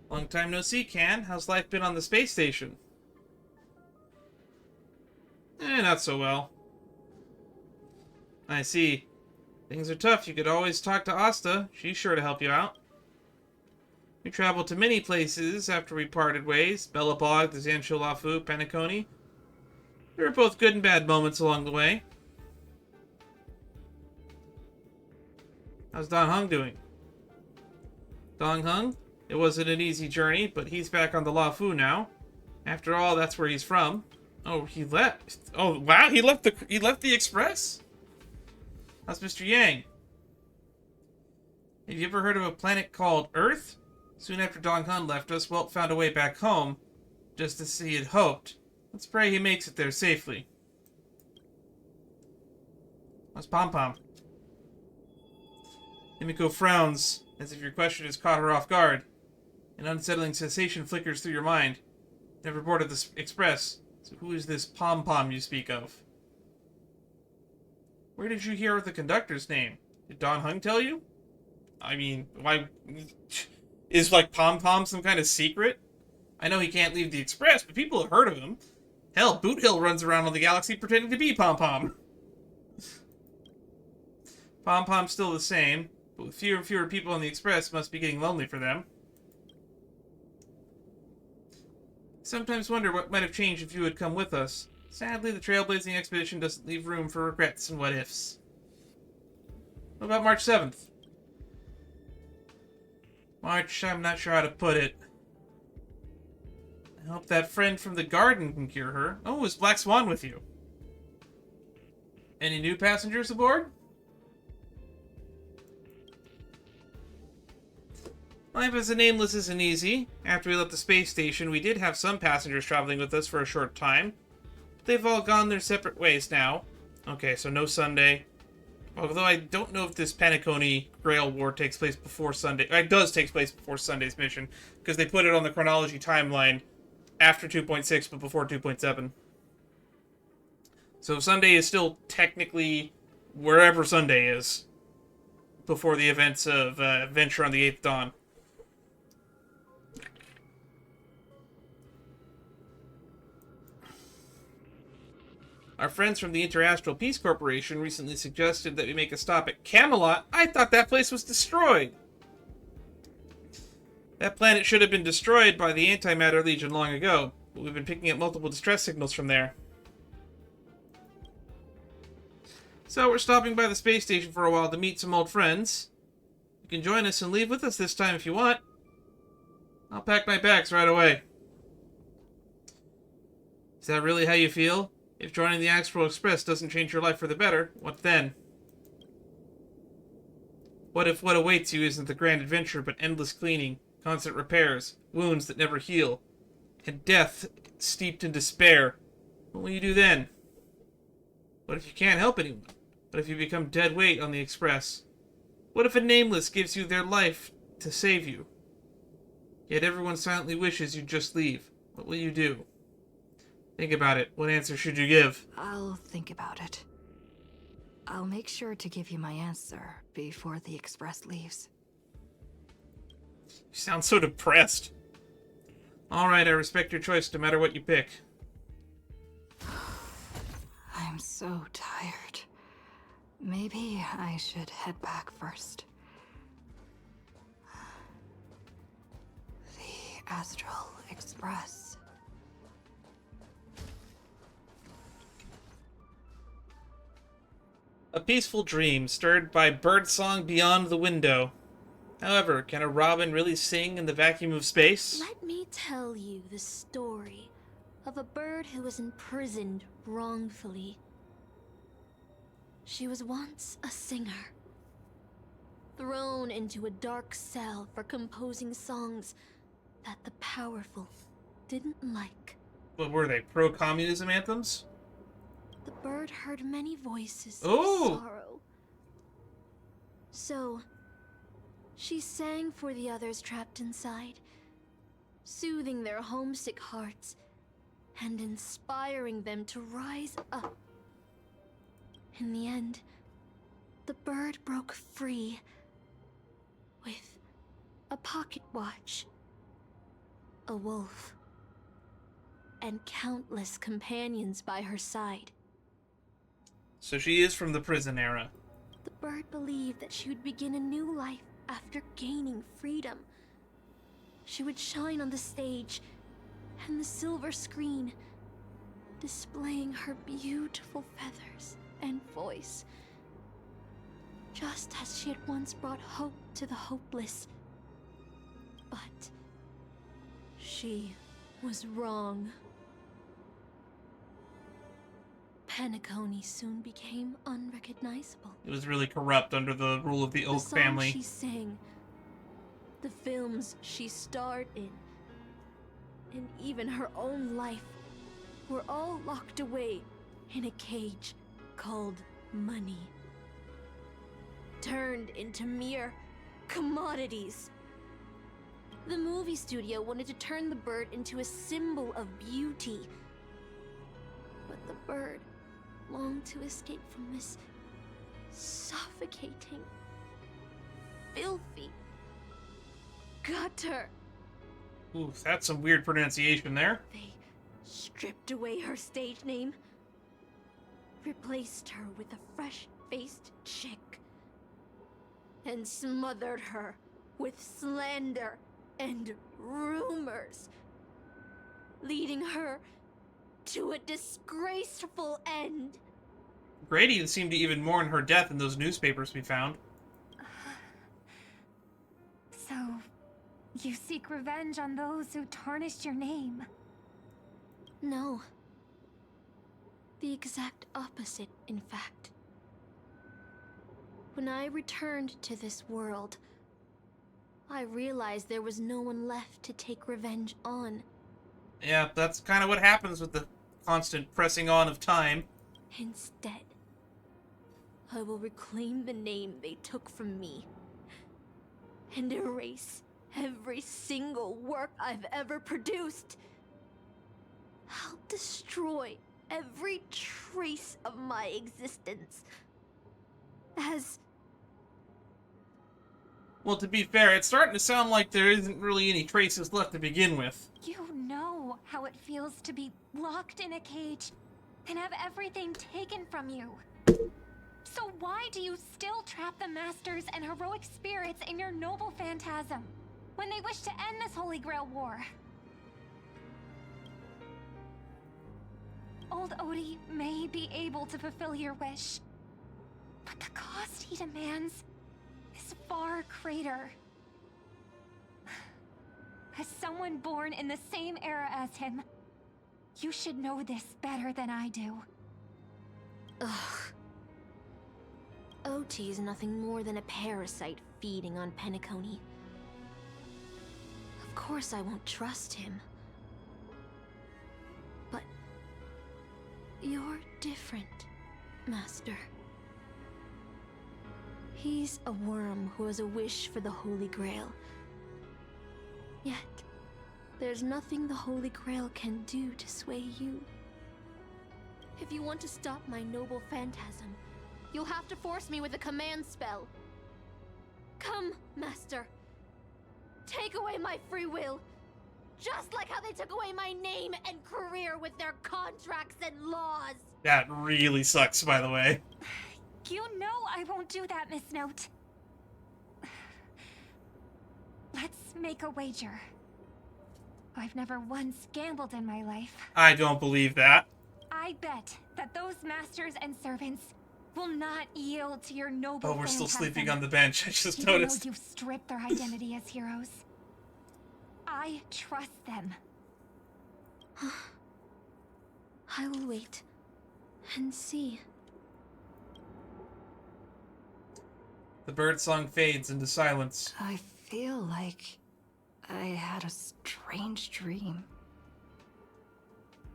Long time no see, Can. How's life been on the space station? Not so well. I see. Things are tough. You could always talk to Asta. She's sure to help you out. We traveled to many places after we parted ways. Bellabog, the Zanshulafu, Penacony. There were both good and bad moments along the way. How's Don Hung doing? Dong Hung? It wasn't an easy journey, but he's back on the Lafu now. After all, that's where he's from. Oh, he left. Oh, wow, he left the Express? How's Mr. Yang? Have you ever heard of a planet called Earth? Soon after Dong Hun left us, Welt found a way back home, just as he had hoped. Let's pray he makes it there safely. What's Pom Pom? Himiko frowns, as if your question has caught her off guard. An unsettling sensation flickers through your mind. Never boarded the Express, so who is this Pom Pom you speak of? Where did you hear the conductor's name? Did Don Hung tell you? I mean, why... Is, like, Pom Pom some kind of secret? I know he can't leave the Express, but people have heard of him. Hell, Boot Hill runs around on the galaxy pretending to be Pom Pom. Pom Pom's still the same, but with fewer and fewer people on the Express, it must be getting lonely for them. Sometimes wonder what might have changed if you had come with us. Sadly, the trailblazing expedition doesn't leave room for regrets and what-ifs. What about March 7th? March, I'm not sure how to put it. I hope that friend from the garden can cure her. Oh, is Black Swan with you? Any new passengers aboard? Life as a nameless isn't easy. After we left the space station, we did have some passengers traveling with us for a short time. But they've all gone their separate ways now. Okay, so no Sunday. Although I don't know if this Paniconi Grail War takes place before Sunday. It does take place before Sunday's mission, because they put it on the chronology timeline after 2.6, but before 2.7. So Sunday is still technically wherever Sunday is, before the events of Adventure on the 8th Dawn. Our friends from the Interastral Peace Corporation recently suggested that we make a stop at Camelot. I thought that place was destroyed. That planet should have been destroyed by the Antimatter Legion long ago, but we've been picking up multiple distress signals from there. So we're stopping by the space station for a while to meet some old friends. You can join us and leave with us this time if you want. I'll pack my bags right away. Is that really how you feel? If joining the Astral Express doesn't change your life for the better, what then? What if what awaits you isn't the grand adventure, but endless cleaning, constant repairs, wounds that never heal, and death steeped in despair? What will you do then? What if you can't help anyone? What if you become dead weight on the Express? What if a nameless gives you their life to save you? Yet everyone silently wishes you'd just leave. What will you do? Think about it. What answer should you give? I'll think about it. I'll make sure to give you my answer before the Express leaves. You sound so depressed. Alright, I respect your choice no matter what you pick. I'm so tired. Maybe I should head back first. The Astral Express. A peaceful dream stirred by birdsong beyond the window. However, can a robin really sing in the vacuum of space? Let me tell you the story of a bird who was imprisoned wrongfully. She was once a singer, thrown into a dark cell for composing songs that the powerful didn't like. What were they, pro-communism anthems? The bird heard many voices of sorrow. So, she sang for the others trapped inside, soothing their homesick hearts and inspiring them to rise up. In the end, the bird broke free with a pocket watch, a wolf, and countless companions by her side. So she is from the prison era. The bird believed that she would begin a new life after gaining freedom. She would shine on the stage and the silver screen, displaying her beautiful feathers and voice, just as she had once brought hope to the hopeless. But she was wrong. Penacony soon became unrecognizable. It was really corrupt under the rule of the The Oak songs family. she sang, the films she starred in, and even her own life were all locked away in a cage called money. Turned into mere commodities. The movie studio wanted to turn the bird into a symbol of beauty. But the bird longed to escape from this suffocating, filthy gutter. Ooh, that's some weird pronunciation there. They stripped away her stage name, replaced her with a fresh-faced chick, and smothered her with slander and rumors, leading her to a disgraceful end. Grady seemed to even mourn her death in those newspapers we found. So, you seek revenge on those who tarnished your name? No. The exact opposite, in fact. When I returned to this world, I realized there was no one left to take revenge on. Yeah, that's kind of what happens with the constant pressing on of time. Instead, I will reclaim the name they took from me and erase every single work I've ever produced. I'll destroy every trace of my existence as... Well, to be fair, it's starting to sound like there isn't really any traces left to begin with. You know how it feels to be locked in a cage and have everything taken from you. So why do you still trap the masters and heroic spirits in your noble phantasm when they wish to end this Holy Grail war? Old Odie may be able to fulfill your wish, but the cost he demands is far greater. As someone born in the same era as him, you should know this better than I do. Ugh. OT is nothing more than a parasite feeding on Penacony. Of course I won't trust him. But you're different, Master. He's a worm who has a wish for the Holy Grail. Yet, there's nothing the Holy Grail can do to sway you. If you want to stop my noble phantasm, you'll have to force me with a command spell. Come, Master. Take away my free will. Just like how they took away my name and career with their contracts and laws. That really sucks, by the way. You know I won't do that, Miss Note. Let's make a wager. I've never once gambled in my life. I don't believe that. I bet that those masters and servants will not yield to your noble Oh, we're still phantasm. sleeping on the bench. I just Even noticed. though you've stripped their identity as heroes. I trust them. I will wait and see. The birdsong fades into silence. I feel like I had a strange dream.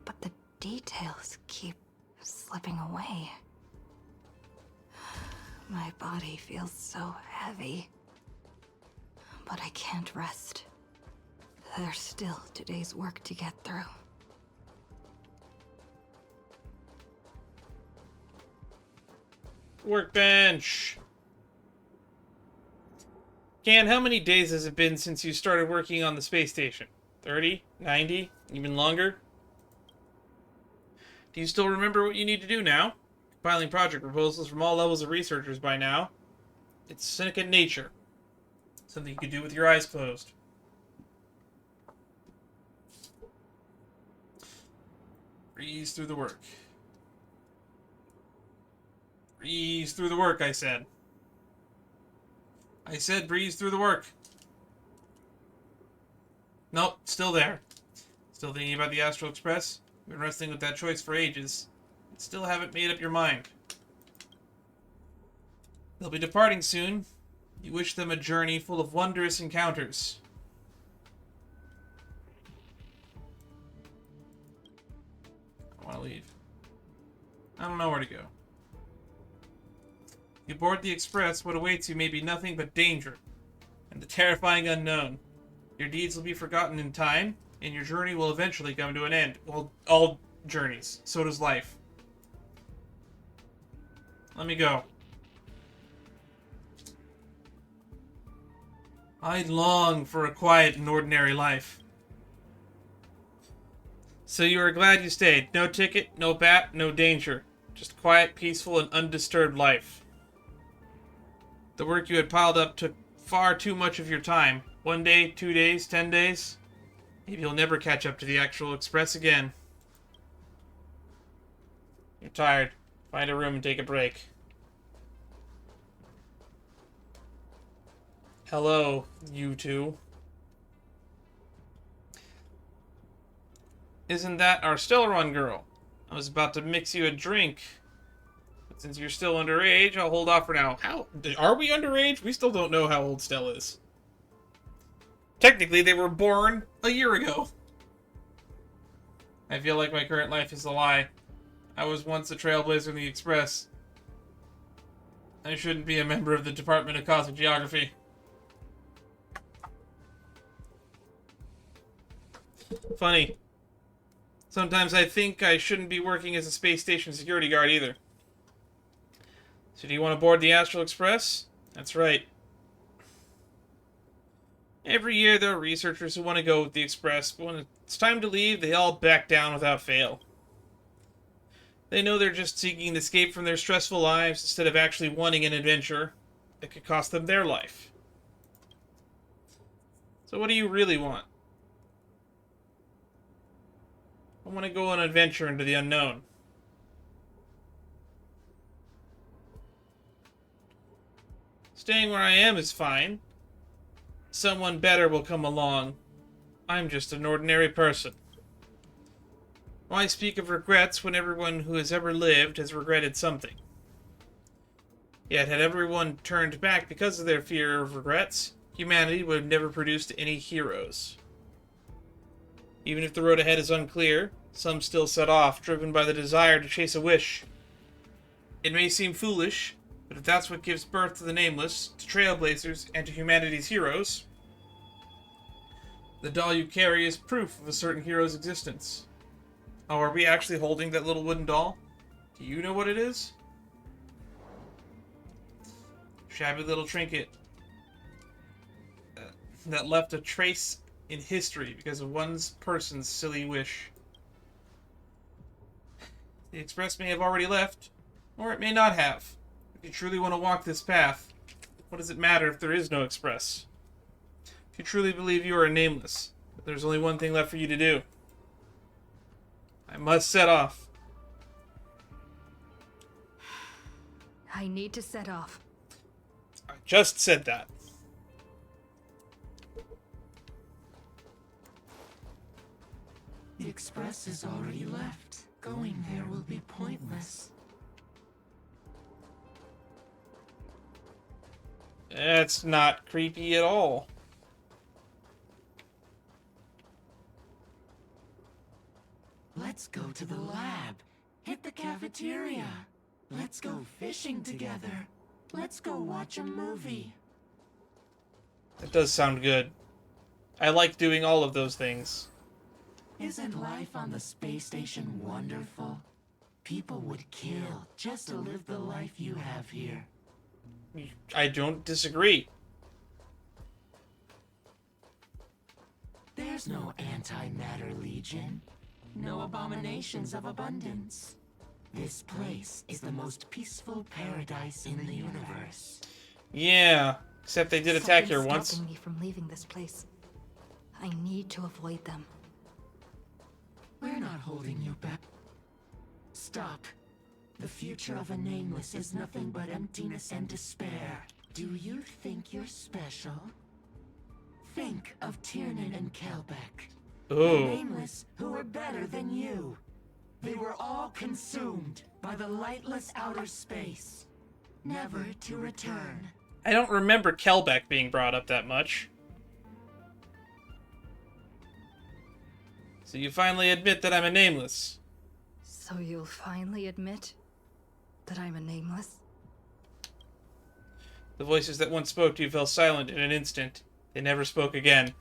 But the details keep slipping away. My body feels so heavy. But I can't rest. There's still today's work to get through. Workbench! Can, how many days has it been since you started working on the space station? 30? 90? Even longer? Do you still remember what you need to do now? Compiling project proposals from all levels of researchers by now. It's cynic in nature. Something you could do with your eyes closed. Breeze through the work. Breeze through the work, I said. I said breeze through the work. Nope, still there. Still thinking about the Astral Express? Been wrestling with that choice for ages. and still haven't made up your mind. They'll be departing soon. You wish them a journey full of wondrous encounters. I want to leave. I don't know where to go. You board the express, what awaits you may be nothing but danger and the terrifying unknown. Your deeds will be forgotten in time, and your journey will eventually come to an end. Well, all journeys. So does life. Let me go. I long for a quiet and ordinary life. So you are glad you stayed. No ticket, no bat, no danger. Just quiet, peaceful, and undisturbed life. The work you had piled up took far too much of your time. 1 day, 2 days, 10 days. Maybe you'll never catch up to the actual express again. You're tired. Find a room and take a break. Hello, you two. Isn't that our Stellaron girl? I was about to mix you a drink. But since you're still underage, I'll hold off for now. How? Are we underage? We still don't know how old Stella is. Technically, they were born a year ago. I feel like my current life is a lie. I was once a trailblazer in the Express. I shouldn't be a member of the Department of Cosmic Geography. Funny. Sometimes I think I shouldn't be working as a space station security guard either. So do you want to board the Astral Express? That's right. Every year there are researchers who want to go with the Express, but when it's time to leave, they all back down without fail. They know they're just seeking an escape from their stressful lives instead of actually wanting an adventure that could cost them their life. So what do you really want? I want to go on an adventure into the unknown. Staying where I am is fine. Someone better will come along. I'm just an ordinary person. Why speak of regrets when everyone who has ever lived has regretted something? Yet had everyone turned back because of their fear of regrets, humanity would have never produced any heroes. Even if the road ahead is unclear, some still set off, driven by the desire to chase a wish. It may seem foolish, but if that's what gives birth to the Nameless, to Trailblazers, and to humanity's heroes, the doll you carry is proof of a certain hero's existence. Oh, are we actually holding that little wooden doll? Do you know what it is? Shabby little trinket that left a trace in history because of one person's silly wish. The Express may have already left, or it may not have. If you truly want to walk this path, what does it matter if there is no Express? If you truly believe you are nameless, but there's only one thing left for you to do. I must set off. I need to set off. I just said that. The Express is already left. Going there will be pointless. That's not creepy at all. Let's go to the lab. Hit the cafeteria. Let's go fishing together. Let's go watch a movie. That does sound good. I like doing all of those things. Isn't life on the space station wonderful? People would kill just to live the life you have here. I don't disagree. There's no antimatter legion. No abominations of abundance. This place is the most peaceful paradise in the universe. Yeah, except they did attack here once. Stopping me from leaving this place. I need to avoid them. We're not holding you back. Stop. The future of a Nameless is nothing but emptiness and despair. Do you think you're special? Think of Tiernan and Kelbeck. Ooh. The Nameless who are better than you. They were all consumed by the lightless outer space, never to return. I don't remember Kelbeck being brought up that much. So you finally admit that I'm a nameless. So you'll finally admit that I'm a nameless? The voices that once spoke to you fell silent in an instant. They never spoke again.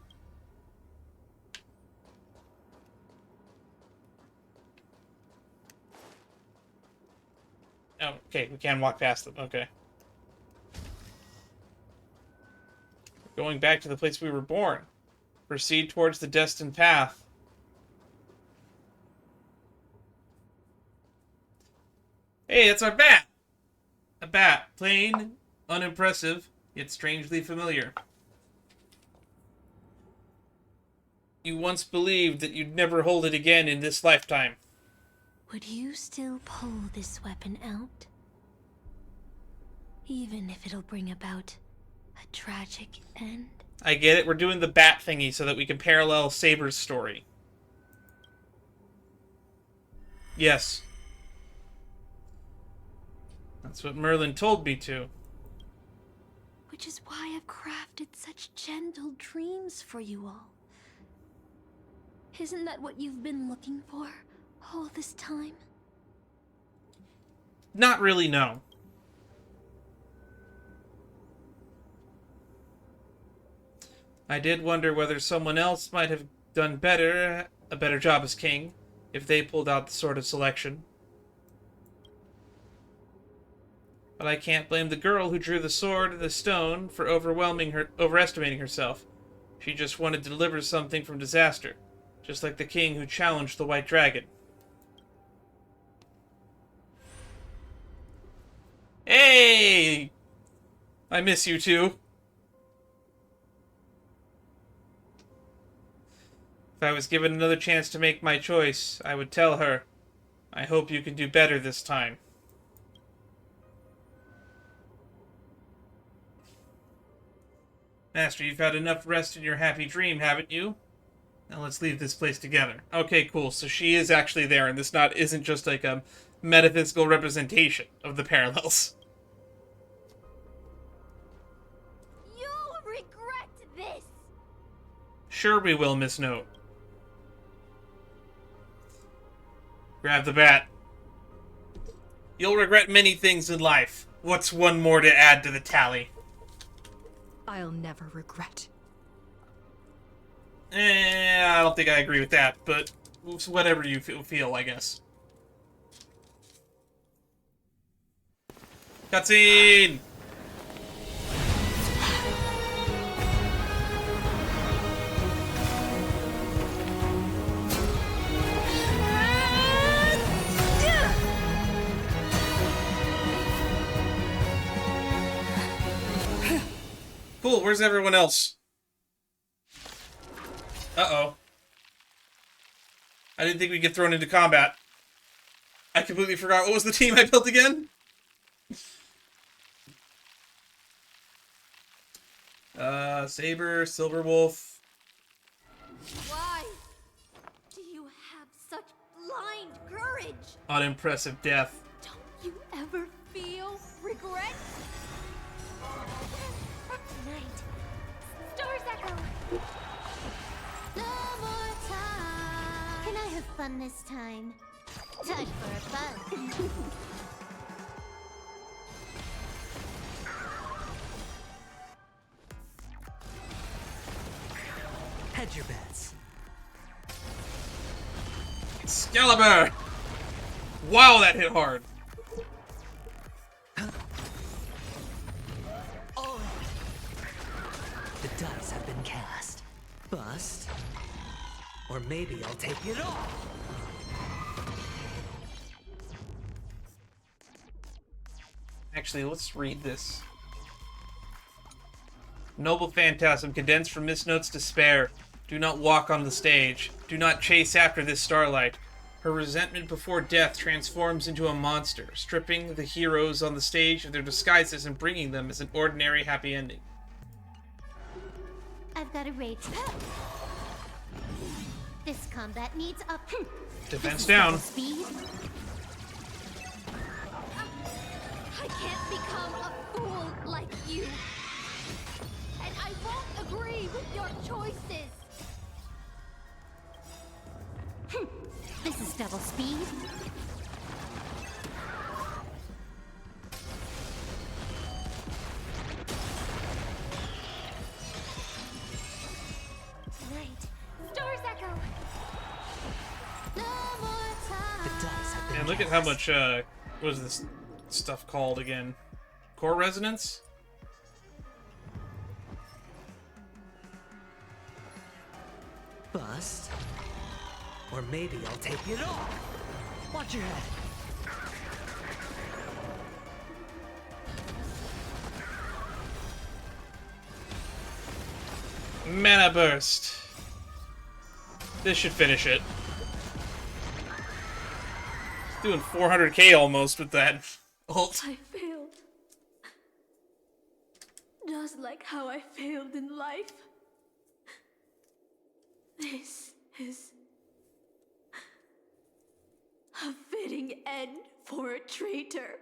Oh, okay, we can walk past them. Okay. Going back to the place we were born. Proceed towards the destined path. Hey, it's our bat! A bat. Plain, unimpressive, yet strangely familiar. You once believed that you'd never hold it again in this lifetime. Would you still pull this weapon out? Even if it'll bring about a tragic end? I get it. We're doing the bat thingy so that we can parallel Saber's story. Yes. That's what Merlin told me to. Which is why I've crafted such gentle dreams for you all. Isn't that what you've been looking for all this time? Not really, no. I did wonder whether someone else might have done a better job as king, if they pulled out the Sword of Selection. But I can't blame the girl who drew the sword and the stone for overestimating herself. She just wanted to deliver something from disaster, just like the king who challenged the White Dragon. Hey! I miss you too. If I was given another chance to make my choice, I would tell her, I hope you can do better this time. Master, you've had enough rest in your happy dream, haven't you? Now let's leave this place together. Okay, cool. So she is actually there, and this isn't just like a metaphysical representation of the parallels. You'll regret this! Sure we will, Miss Note. Grab the bat. You'll regret many things in life. What's one more to add to the tally? I'll never regret. I don't think I agree with that, but whatever you feel, I guess. Cutscene! Cool, where's everyone else? Uh-oh. I didn't think we'd get thrown into combat. I completely forgot. What was the team I built again? Saber, Silverwolf. Why do you have such blind courage? Unimpressive Death. Don't you ever feel regret? Tonight, stars echo. No more time. Can I have fun this time? Time for fun. Hedge your bets. Excalibur! Wow, that hit hard. Oh. The dice have been cast. Bust. Or maybe I'll take it all. Actually, let's read this. Noble phantasm, condensed from Miss Note's despair. Do not walk on the stage. Do not chase after this starlight. Her resentment before death transforms into a monster, stripping the heroes on the stage of their disguises and bringing them as an ordinary happy ending. I've got a rage. This combat needs up. Defense down. Speed. I can't become a fool like you. And I won't agree with your choices. This is double speed. Right. Stars echo. No more time. Man, look at how much, what is this stuff called again? Core resonance? Bust? Or maybe I'll take it off! Watch your head! Mana burst. This should finish it. Doing 400k almost with that ult. I failed. Just like how I failed in life. This is a fitting end for a traitor.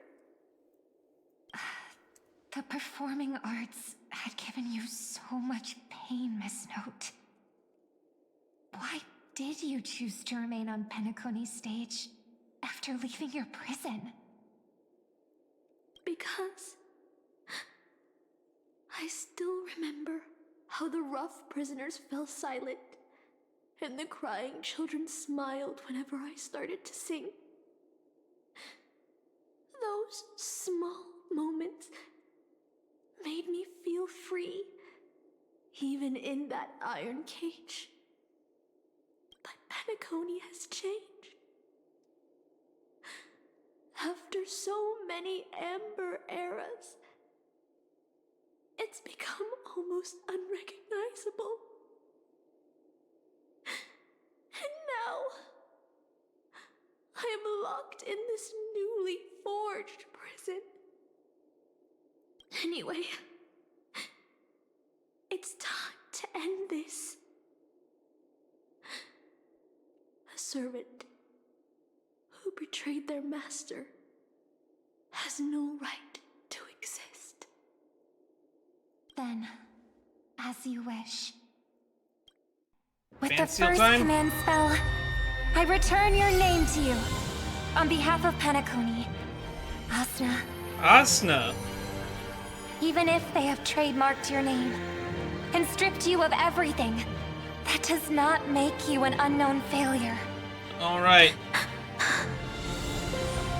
The performing arts had given you so much pain, Miss Note. Why did you choose to remain on Penacony's stage after leaving your prison? Because I still remember how the rough prisoners fell silent and the crying children smiled whenever I started to sing. Those small moments made me feel free, even in that iron cage. But Penacony has changed. After so many Amber eras, it's become almost unrecognizable. And now, I am locked in this newly forged prison. Anyway, it's time to end this. A servant who betrayed their master has no right to exist. Then, as you wish. With the Fancy first time? command spell, I return your name to you. On behalf of Penacony, Asna. Asna. Even if they have trademarked your name and stripped you of everything, that does not make you an unknown failure. Alright.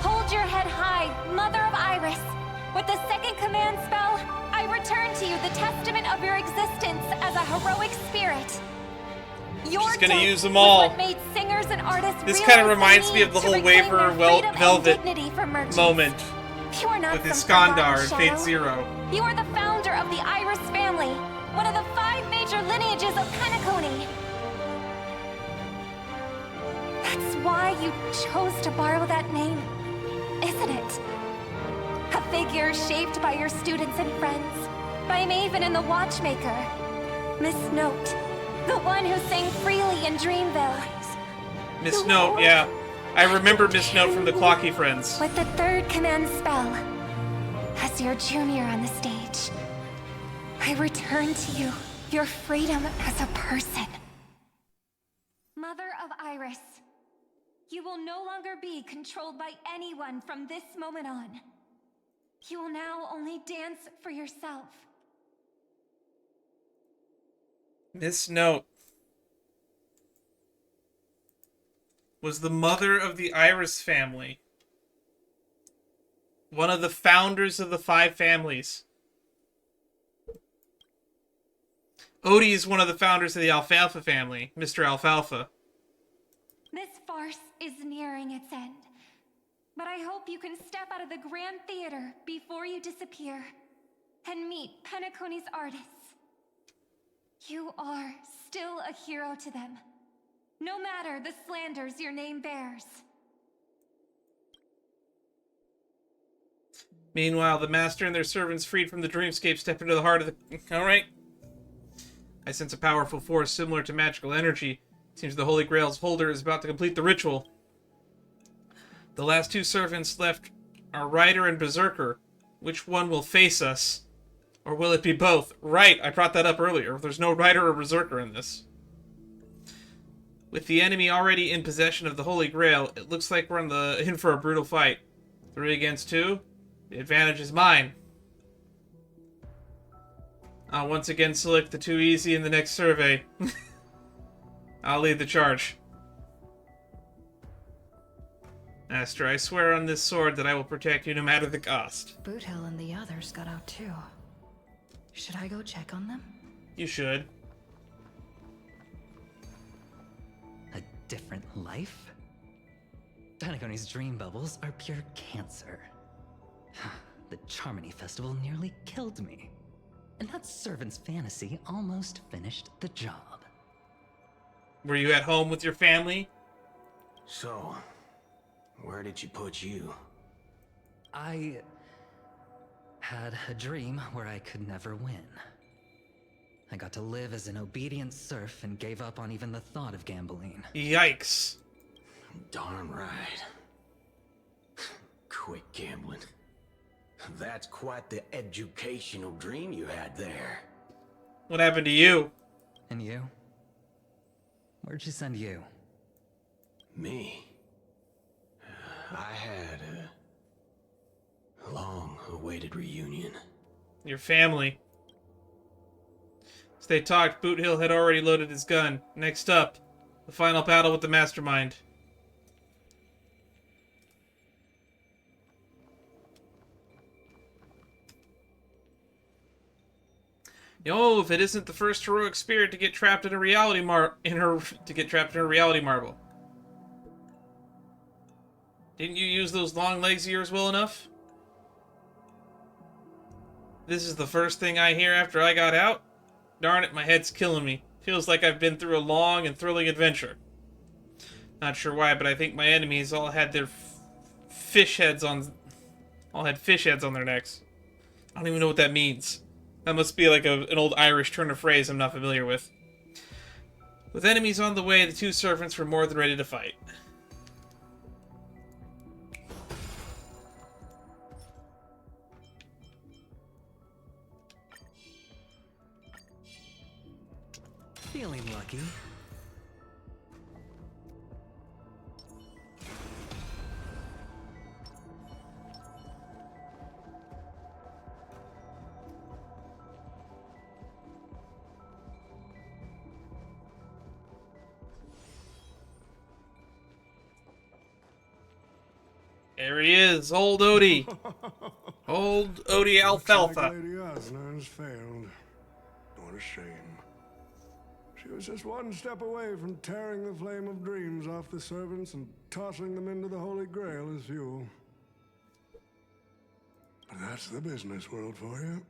Hold your head high, Mother of Iris. With the second command spell, I return to you the testament of your existence as a heroic spirit. Your She's gonna death use them was all. what made singers and artists This kind of realize reminds the me of the need whole to reclaim Waver their freedom and Velvet dignity for merchants. moment You are not with his some forgotten Skandar in Fate shadow. Zero. You are the founder of the Iris family, one of the 5 major lineages of Penacony. That's why you chose to borrow that name, isn't it? A figure shaped by your students and friends, by Maven and the Watchmaker, Miss Note, the one who sang freely in Dreamville. Miss Note, yeah. I remember Miss Note from the Clocky Friends. With the third command spell, as your junior on the stage, I return to you your freedom as a person. Mother of Iris, you will no longer be controlled by anyone from this moment on. You will now only dance for yourself. Miss Note was the mother of the Iris family. One of the founders of the 5 families. Odie is one of the founders of the Alfalfa family, Mr. Alfalfa. This farce is nearing its end, but I hope you can step out of the Grand Theater before you disappear and meet Penacony's artists. You are still a hero to them, no matter the slanders your name bears. Meanwhile, the master and their servants freed from the dreamscape step into the heart of the... Alright. I sense a powerful force similar to magical energy. Seems the Holy Grail's holder is about to complete the ritual. The last two servants left are Rider and Berserker. Which one will face us? Or will it be both? Right, I brought that up earlier. There's no Rider or Berserker in this. With the enemy already in possession of the Holy Grail, it looks like we're in for a brutal fight. 3 against 2? The advantage is mine. I'll once again select the 2 easy in the next survey. I'll lead the charge. Master, I swear on this sword that I will protect you no matter the cost. Boothill and the others got out too. Should I go check on them? You should. A different life? Danagoni's dream bubbles are pure cancer. The Charmony Festival nearly killed me. And that servant's fantasy almost finished the job. Were you at home with your family? So, where did she put you? I had a dream where I could never win. I got to live as an obedient serf and gave up on even the thought of gambling. Yikes. Darn right. Quit gambling. That's quite the educational dream you had there. What happened to you? And you? Where'd she send you? Me? I had a long-awaited reunion. Your family. As they talked, Boothill had already loaded his gun. Next up, the final battle with the Mastermind. Yo, if it isn't the first heroic spirit to get trapped in a reality marble. Didn't you use those long legs of yours well enough? This is the first thing I hear after I got out? Darn it, my head's killing me. Feels like I've been through a long and thrilling adventure. Not sure why, but I think my enemies all had their fish heads on their necks. I don't even know what that means. That must be like an old Irish turn of phrase I'm not familiar with. With enemies on the way, the 2 servants were more than ready to fight. Feeling lucky. There he is, old Odie. Old Odie Alfalfa. Like Lady Osner's failed. What a shame. She was just one step away from tearing the flame of dreams off the servants and tossing them into the Holy Grail as fuel. But that's the business world for you.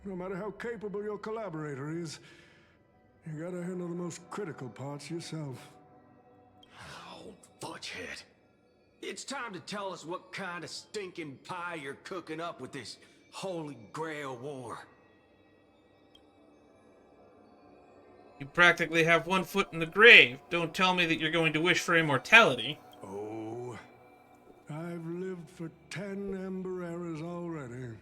No matter how capable your collaborator is, you gotta handle the most critical parts yourself. Oh, fudgehead. It's time to tell us what kind of stinking pie you're cooking up with this Holy Grail war. You practically have one foot in the grave. Don't tell me that you're going to wish for immortality. Oh, I've lived for 10 Ember eras already.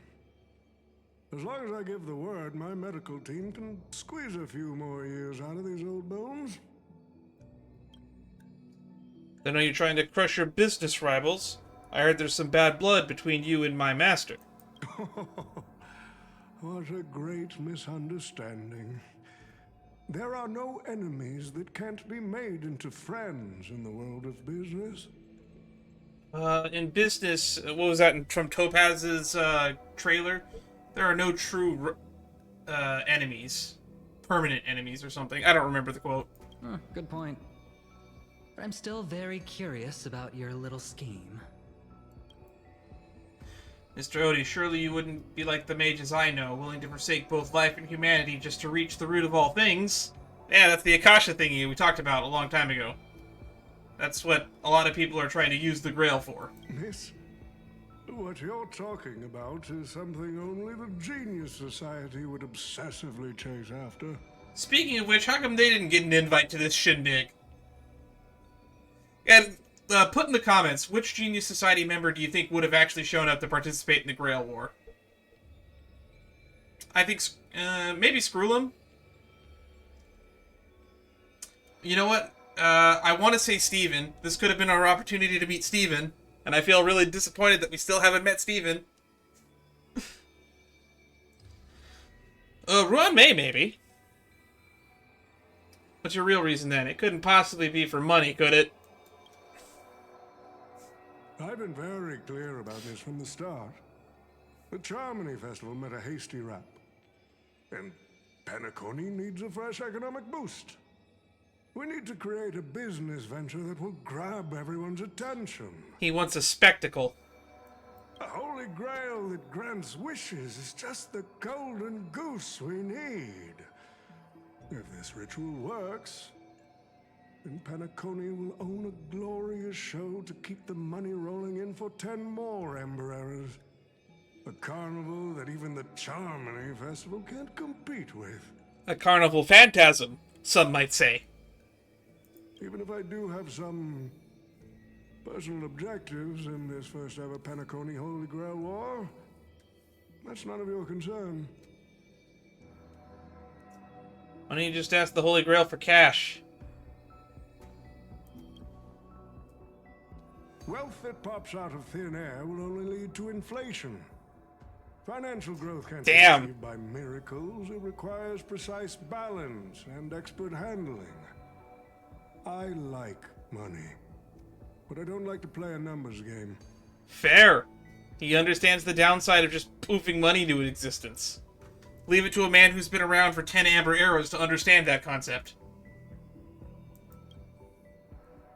As long as I give the word, my medical team can squeeze a few more years out of these old bones. I know you're trying to crush your business rivals. I heard there's some bad blood between you and my master. What a great misunderstanding. There are no enemies that can't be made into friends in the world of business. In business, what was that from Topaz's trailer? There are no true enemies. Permanent enemies or something. I don't remember the quote. Good point. But I'm still very curious about your little scheme. Mr. Odie, surely you wouldn't be like the mages I know, willing to forsake both life and humanity just to reach the root of all things. Yeah, that's the Akasha thingy we talked about a long time ago. That's what a lot of people are trying to use the Grail for. Miss, what you're talking about is something only the Genius Society would obsessively chase after. Speaking of which, how come they didn't get an invite to this shindig? And put in the comments, which Genius Society member do you think would have actually shown up to participate in the Grail War? I think maybe Skrullum. You know what? I want to say Steven. This could have been our opportunity to meet Steven, and I feel really disappointed that we still haven't met Steven. Ruan May, maybe. What's your real reason then? It couldn't possibly be for money, could it? I've been very clear about this from the start. The Charmony Festival met a hasty wrap. And Penacony needs a fresh economic boost. We need to create a business venture that will grab everyone's attention. He wants a spectacle. A holy grail that grants wishes is just the golden goose we need. If this ritual works, then Penacony will own a glorious show to keep the money rolling in for 10 more Ember Eras. A carnival that even the Charmony Festival can't compete with. A carnival phantasm, some might say. Even if I do have some personal objectives in this first ever Penacony Holy Grail War, that's none of your concern. Why don't you just ask the Holy Grail for cash? Wealth that pops out of thin air will only lead to inflation. Financial growth can't be achieved by miracles. It requires precise balance and expert handling. I like money, but I don't like to play a numbers game. Fair. He understands the downside of just poofing money into existence. Leave it to a man who's been around for 10 Amber Arrows to understand that concept.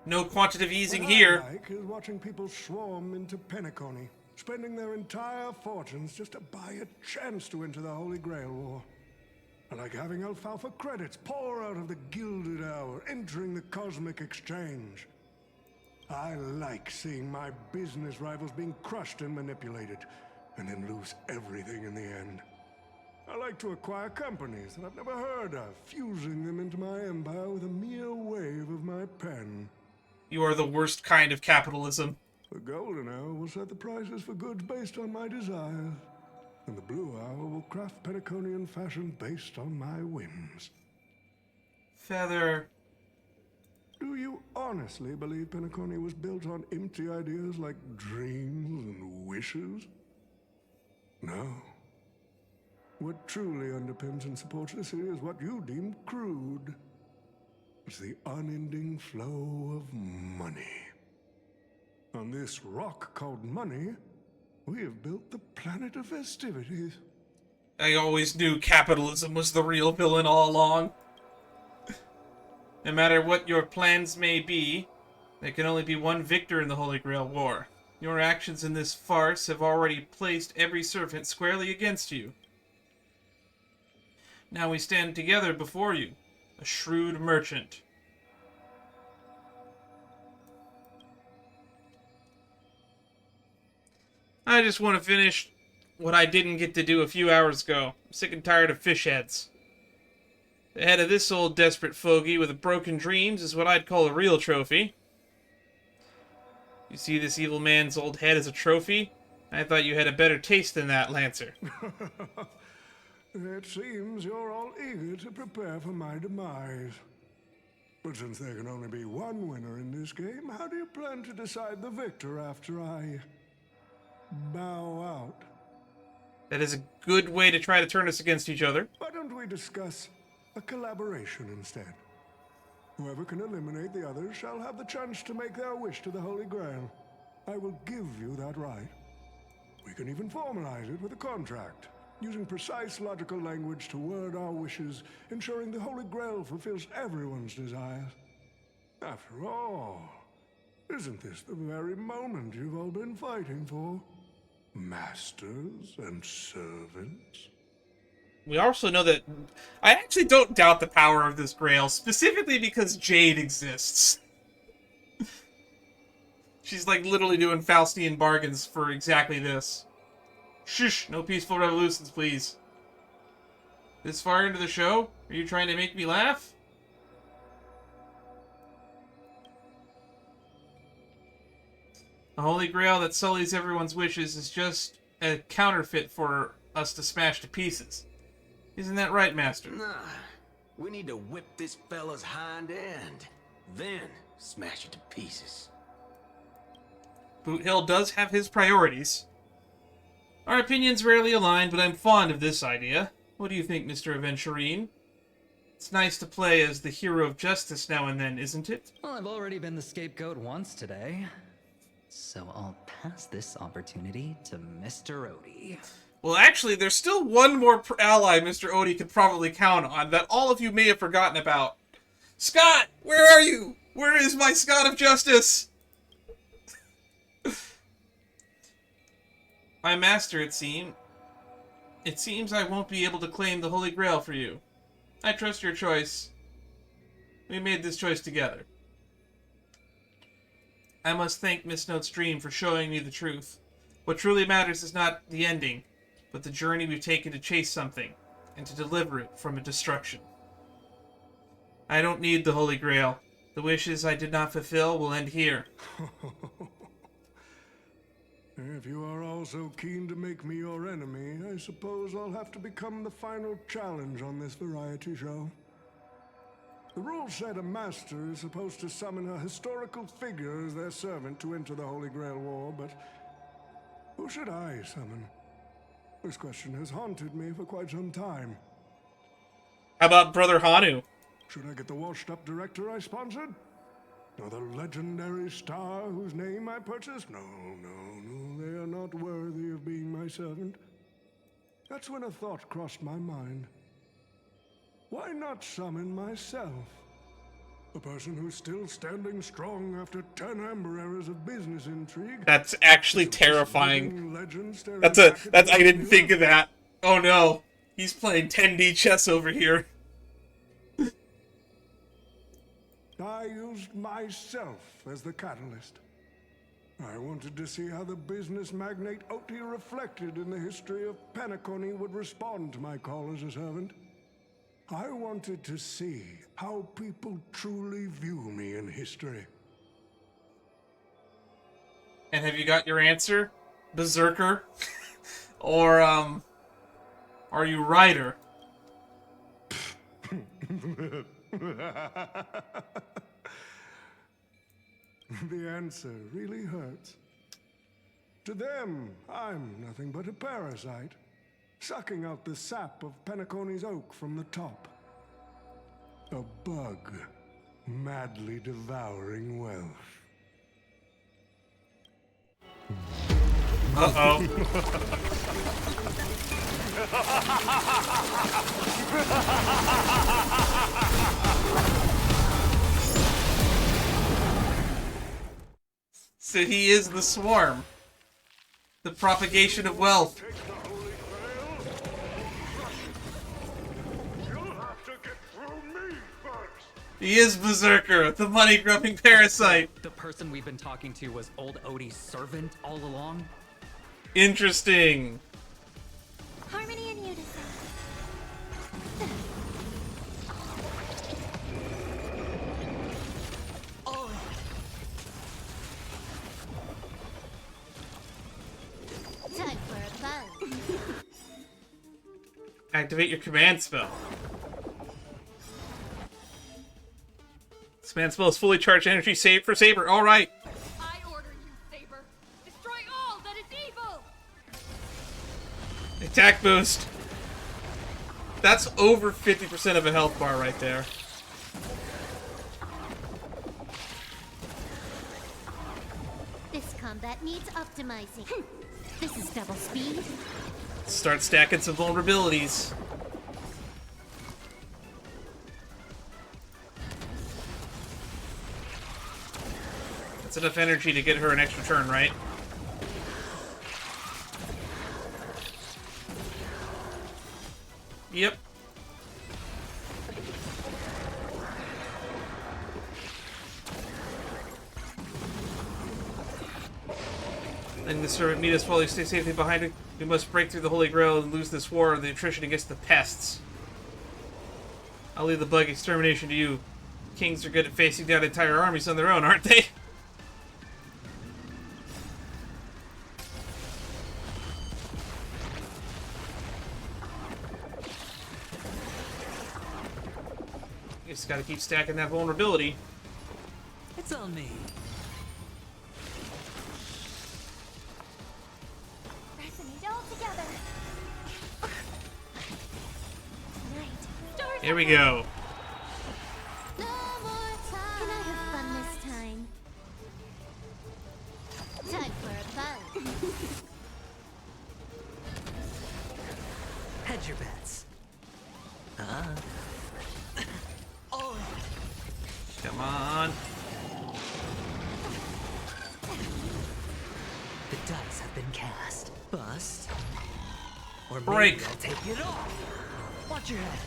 No quantitative easing here. What I like is watching people swarm into Penacony, spending their entire fortunes just to buy a chance to enter the Holy Grail War. I like having alfalfa credits pour out of the Gilded Hour, entering the Cosmic Exchange. I like seeing my business rivals being crushed and manipulated, and then lose everything in the end. I like to acquire companies that I've never heard of, fusing them into my empire with a mere wave of my pen. You are the worst kind of capitalism. The Golden Hour will set the prices for goods based on my desires, and the Blue Hour will craft Penaconian fashion based on my whims. Feather. Do you honestly believe Penacony was built on empty ideas like dreams and wishes? No. What truly underpins and supports the city is what you deem crude. It's the unending flow of money. On this rock called money, we have built the planet of festivities. I always knew capitalism was the real villain all along. No matter what your plans may be, there can only be one victor in the Holy Grail War. Your actions in this farce have already placed every servant squarely against you. Now we stand together before you, a shrewd merchant. I just want to finish what I didn't get to do a few hours ago. I'm sick and tired of fish heads. The head of this old desperate fogey with broken dreams is what I'd call a real trophy. You see this evil man's old head as a trophy? I thought you had a better taste than that, Lancer. It seems you're all eager to prepare for my demise. But since there can only be one winner in this game, how do you plan to decide the victor after I bow out? That is a good way to try to turn us against each other. Why don't we discuss a collaboration instead? Whoever can eliminate the others shall have the chance to make their wish to the Holy Grail. I will give you that right. We can even formalize it with a contract, using precise logical language to word our wishes, ensuring the Holy Grail fulfills everyone's desires. After all, isn't this the very moment you've all been fighting for? Masters and servants? We also know that... I actually don't doubt the power of this Grail, specifically because Jade exists. She's like literally doing Faustian bargains for exactly this. Shush, no peaceful revolutions, please. This far into the show, Are you trying to make me laugh? The Holy Grail that sullies everyone's wishes is just a counterfeit for us to smash to pieces. Isn't that right, Master? Nah, we need to whip this fella's hind end, then smash it to pieces. Boot Hill does have his priorities. Our opinions rarely align, but I'm fond of this idea. What do you think, Mr. Aventurine? It's nice to play as the hero of justice now and then, isn't it? Well, I've already been the scapegoat once today, so I'll pass this opportunity to Mr. Odie. Well, actually, there's still one more ally Mr. Odie could probably count on that all of you may have forgotten about. Skott! Where are you? Where is my Skott of justice? My master, it seems I won't be able to claim the Holy Grail for you. I trust your choice. We made this choice together. I must thank Miss Note's dream for showing me the truth. What truly matters is not the ending, but the journey we've taken to chase something, and to deliver it from a destruction. I don't need the Holy Grail. The wishes I did not fulfill will end here. If you are all so keen to make me your enemy, I suppose I'll have to become the final challenge on this variety show. The rules said a master is supposed to summon a historical figure as their servant to enter the Holy Grail War, but who should I summon? This question has haunted me for quite some time. How about Brother Hanu? Should I get the washed-up director I sponsored? Or the legendary star whose name I purchased? No, they are not worthy of being my servant. That's when a thought crossed my mind. Why not summon myself? A person who's still standing strong after 10 amber eras of business intrigue. That's actually terrifying. I didn't think of that. Oh no. He's playing 10D chess over here. I used myself as the catalyst. I wanted to see how the business magnate Oti reflected in the history of Penacony would respond to my call as a servant. I wanted to see how people truly view me in history. And have you got your answer? Berserker? Or, are you Rider? The answer really hurts. To them, I'm nothing but a parasite, sucking out the sap of Penacony's oak from the top. A bug, madly devouring wealth. Uh-oh. So he is the swarm. The propagation of wealth. He is Berserker, the money-grubbing parasite. The person we've been talking to was old Odie's servant all along? Interesting. Harmony and unison. Time for a buzz. Activate your command spell. This command spell is fully charged energy save for Saber. Alright. I order you, Saber. Destroy all that is evil. Attack boost. That's over 50% of a health bar right there. This combat needs optimizing. This is double speed. Start stacking some vulnerabilities. That's enough energy to get her an extra turn, right? Yep. Letting the servant meet us while you stay safely behind it. We must break through the Holy Grail and lose this war, the attrition against the pests. I'll leave the bug extermination to you. Kings are good at facing down entire armies on their own, aren't they? You just gotta keep stacking that vulnerability. It's on me. Resonate all together. Tonight, Here we go. No more time. Can I have fun this time? Time for a buzz. Hedge your bets. Oh. Come on. The dice have been cast. Bust. Or Break. maybe I'll take it off. Watch your head.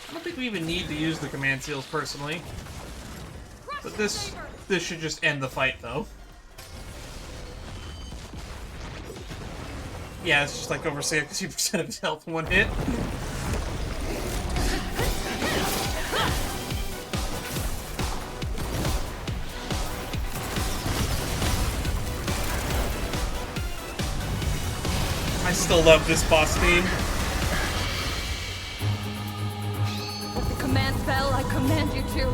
I don't think we even need to use the command seals personally. But this should just end the fight, though. Yeah, it's just like over 60% of his health in one hit. I still love this boss theme. With the command spell, I command you to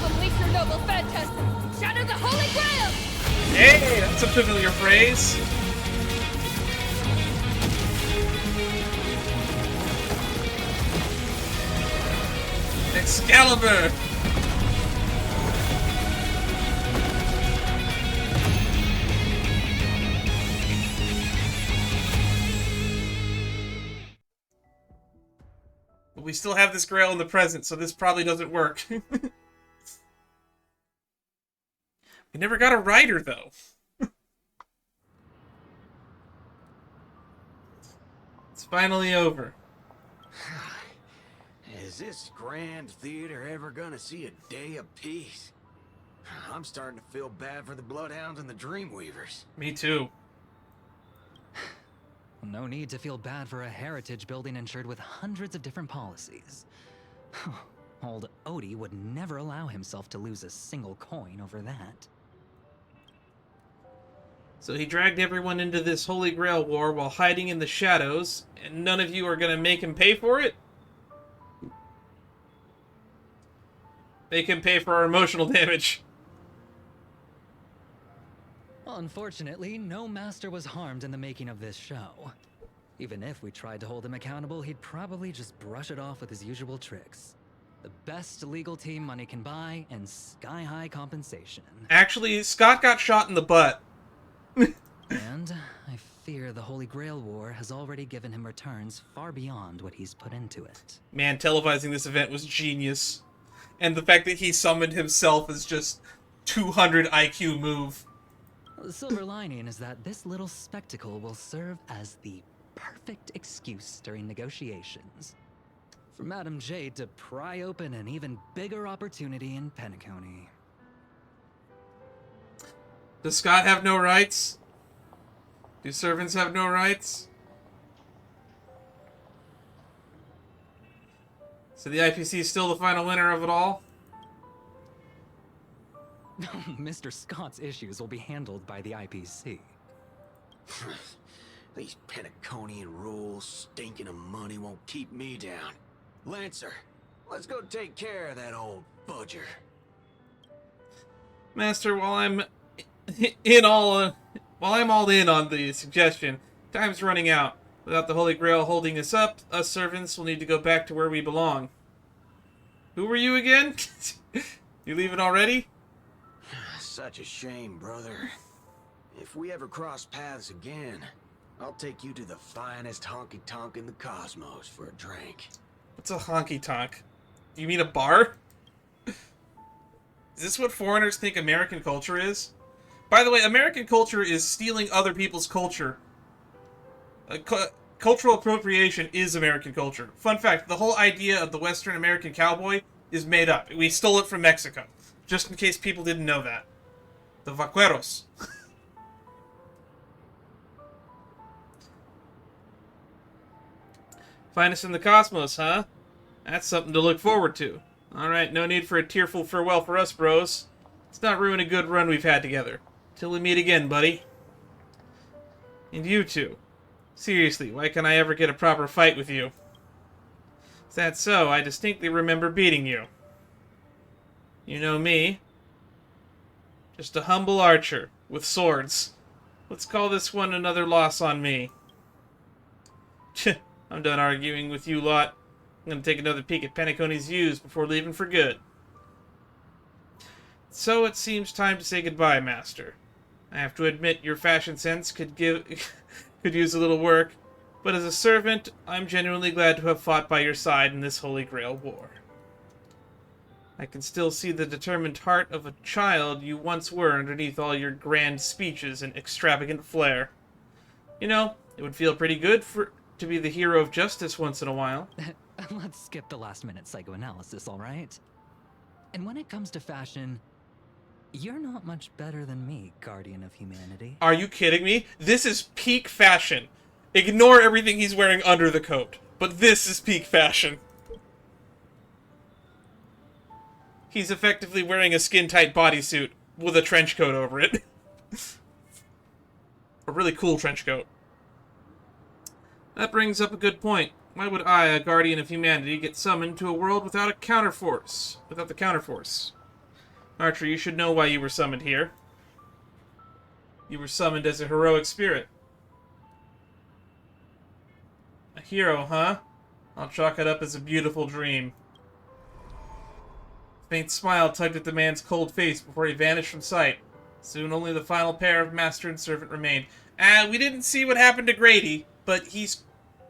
unleash your noble phantasm, shatter the Holy Grail! Hey, that's a familiar phrase. Excalibur! But we still have this Grail in the present, so this probably doesn't work. We never got a rider, though. It's finally over. Is this grand theater ever gonna see a day of peace? I'm starting to feel bad for the Bloodhounds and the Dreamweavers. Me too. No need to feel bad for a heritage building insured with hundreds of different policies. Old Odie would never allow himself to lose a single coin over that. So he dragged everyone into this Holy Grail war while hiding in the shadows, and none of you are gonna make him pay for it? Make him pay for our emotional damage. Unfortunately, no master was harmed in the making of this show. Even if we tried to hold him accountable, he'd probably just brush it off with his usual tricks. The best legal team money can buy, and sky-high compensation. Actually, Skott got shot in the butt. And I fear the Holy Grail War has already given him returns far beyond what he's put into it. Man, televising this event was genius. And the fact that he summoned himself is just 200 IQ move. The silver lining is that this little spectacle will serve as the perfect excuse during negotiations for Madame Jade to pry open an even bigger opportunity in Penacony. Does Skott have no rights? Do servants have no rights? So the IPC is still the final winner of it all? Mr. Scott's issues will be handled by the IPC. These Penaconian rules, stinking of money won't keep me down. Lancer, let's go take care of that old budger. Master, while I'm all in on the suggestion, time's running out. Without the Holy Grail holding us up, us servants will need to go back to where we belong. Who were you again? You leaving already? Such a shame, brother. If we ever cross paths again, I'll take you to the finest honky-tonk in the cosmos for a drink. What's a honky-tonk? Do you mean a bar? Is this what foreigners think American culture is? By the way, American culture is stealing other people's culture. Cultural appropriation is American culture. Fun fact, the whole idea of the Western American cowboy is made up. We stole it from Mexico. Just in case people didn't know that. The vaqueros. Finest in the cosmos, huh? That's something to look forward to. Alright, no need for a tearful farewell for us, bros. Let's not ruin a good run we've had together. Till we meet again, buddy. And you two. Seriously, why can't I ever get a proper fight with you? Is that so? I distinctly remember beating you. You know me. Just a humble archer with swords. Let's call this one another loss on me. I'm done arguing with you lot. I'm gonna take another peek at Penacony's views before leaving for good. So it seems time to say goodbye, Master. I have to admit your fashion sense could use a little work, but as a servant, I'm genuinely glad to have fought by your side in this Holy Grail war. I can still see the determined heart of a child you once were underneath all your grand speeches and extravagant flair. You know, it would feel pretty good to be the hero of justice once in a while. Let's skip the last-minute psychoanalysis, all right? And when it comes to fashion, you're not much better than me, Guardian of Humanity. Are you kidding me? This is peak fashion. Ignore everything he's wearing under the coat. But this is peak fashion. He's effectively wearing a skin-tight bodysuit with a trench coat over it. A really cool trench coat. That brings up a good point. Why would I, a guardian of humanity, get summoned to a world without a counterforce? Without the counterforce. Archer, you should know why you were summoned here. You were summoned as a heroic spirit. A hero, huh? I'll chalk it up as a beautiful dream. A faint smile tugged at the man's cold face before he vanished from sight. Soon only the final pair of master and servant remained. We didn't see what happened to Grady, but he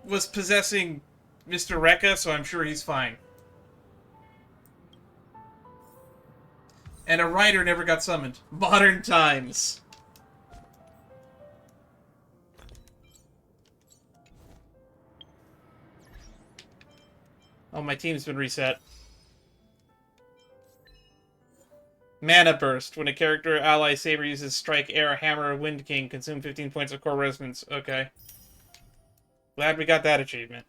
was possessing Mr. Rekka, so I'm sure he's fine. And a writer never got summoned. Modern times. Oh, my team's been reset. Mana Burst. When a character, ally, saber uses Strike, Air, Hammer, or Wind King, consume 15 points of core resonance. Okay. Glad we got that achievement.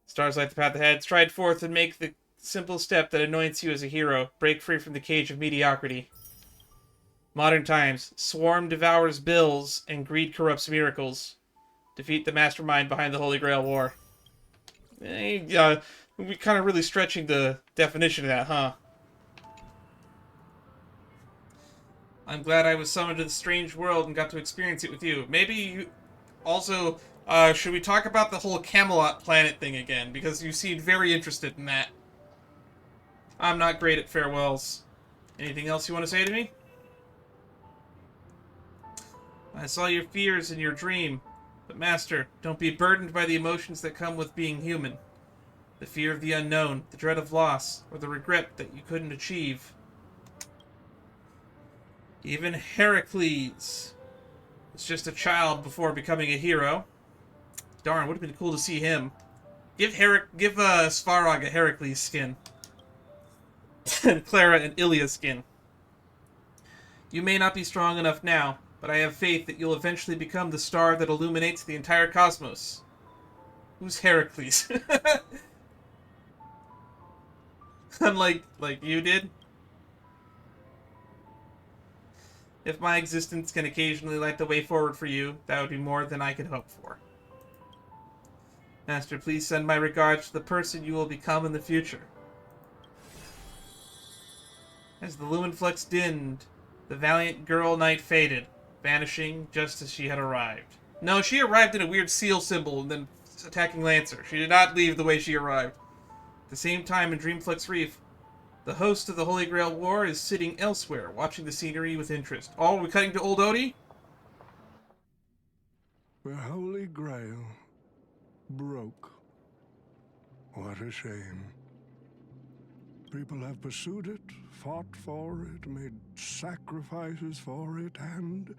Stars light the path ahead. Stride forth and make the simple step that anoints you as a hero. Break free from the cage of mediocrity. Modern times. Swarm devours bills, and greed corrupts miracles. Defeat the mastermind behind the Holy Grail War. We kind of really stretching the definition of that, huh? I'm glad I was summoned to the strange world and got to experience it with you. Maybe you also... should we talk about the whole Camelot planet thing again? Because you seemed very interested in that. I'm not great at farewells. Anything else you want to say to me? I saw your fears in your dream. But Master, don't be burdened by the emotions that come with being human. The fear of the unknown, the dread of loss, or the regret that you couldn't achieve. Even Heracles was just a child before becoming a hero. Darn, would have been cool to see him. Give Svarog a Heracles skin. And Clara an Ilya skin. You may not be strong enough now, but I have faith that you'll eventually become the star that illuminates the entire cosmos. Who's Heracles? Unlike you did? If my existence can occasionally light the way forward for you, that would be more than I could hope for. Master, please send my regards to the person you will become in the future. As the Lumenflux dimmed, the valiant girl knight faded, vanishing just as she had arrived. No, she arrived in a weird seal symbol and then attacking Lancer. She did not leave the way she arrived. At the same time in Dreamflux Reef, the host of the Holy Grail War is sitting elsewhere, watching the scenery with interest. Oh, are we cutting to Old Odie? The Holy Grail broke. What a shame. People have pursued it, fought for it, made sacrifices for it, and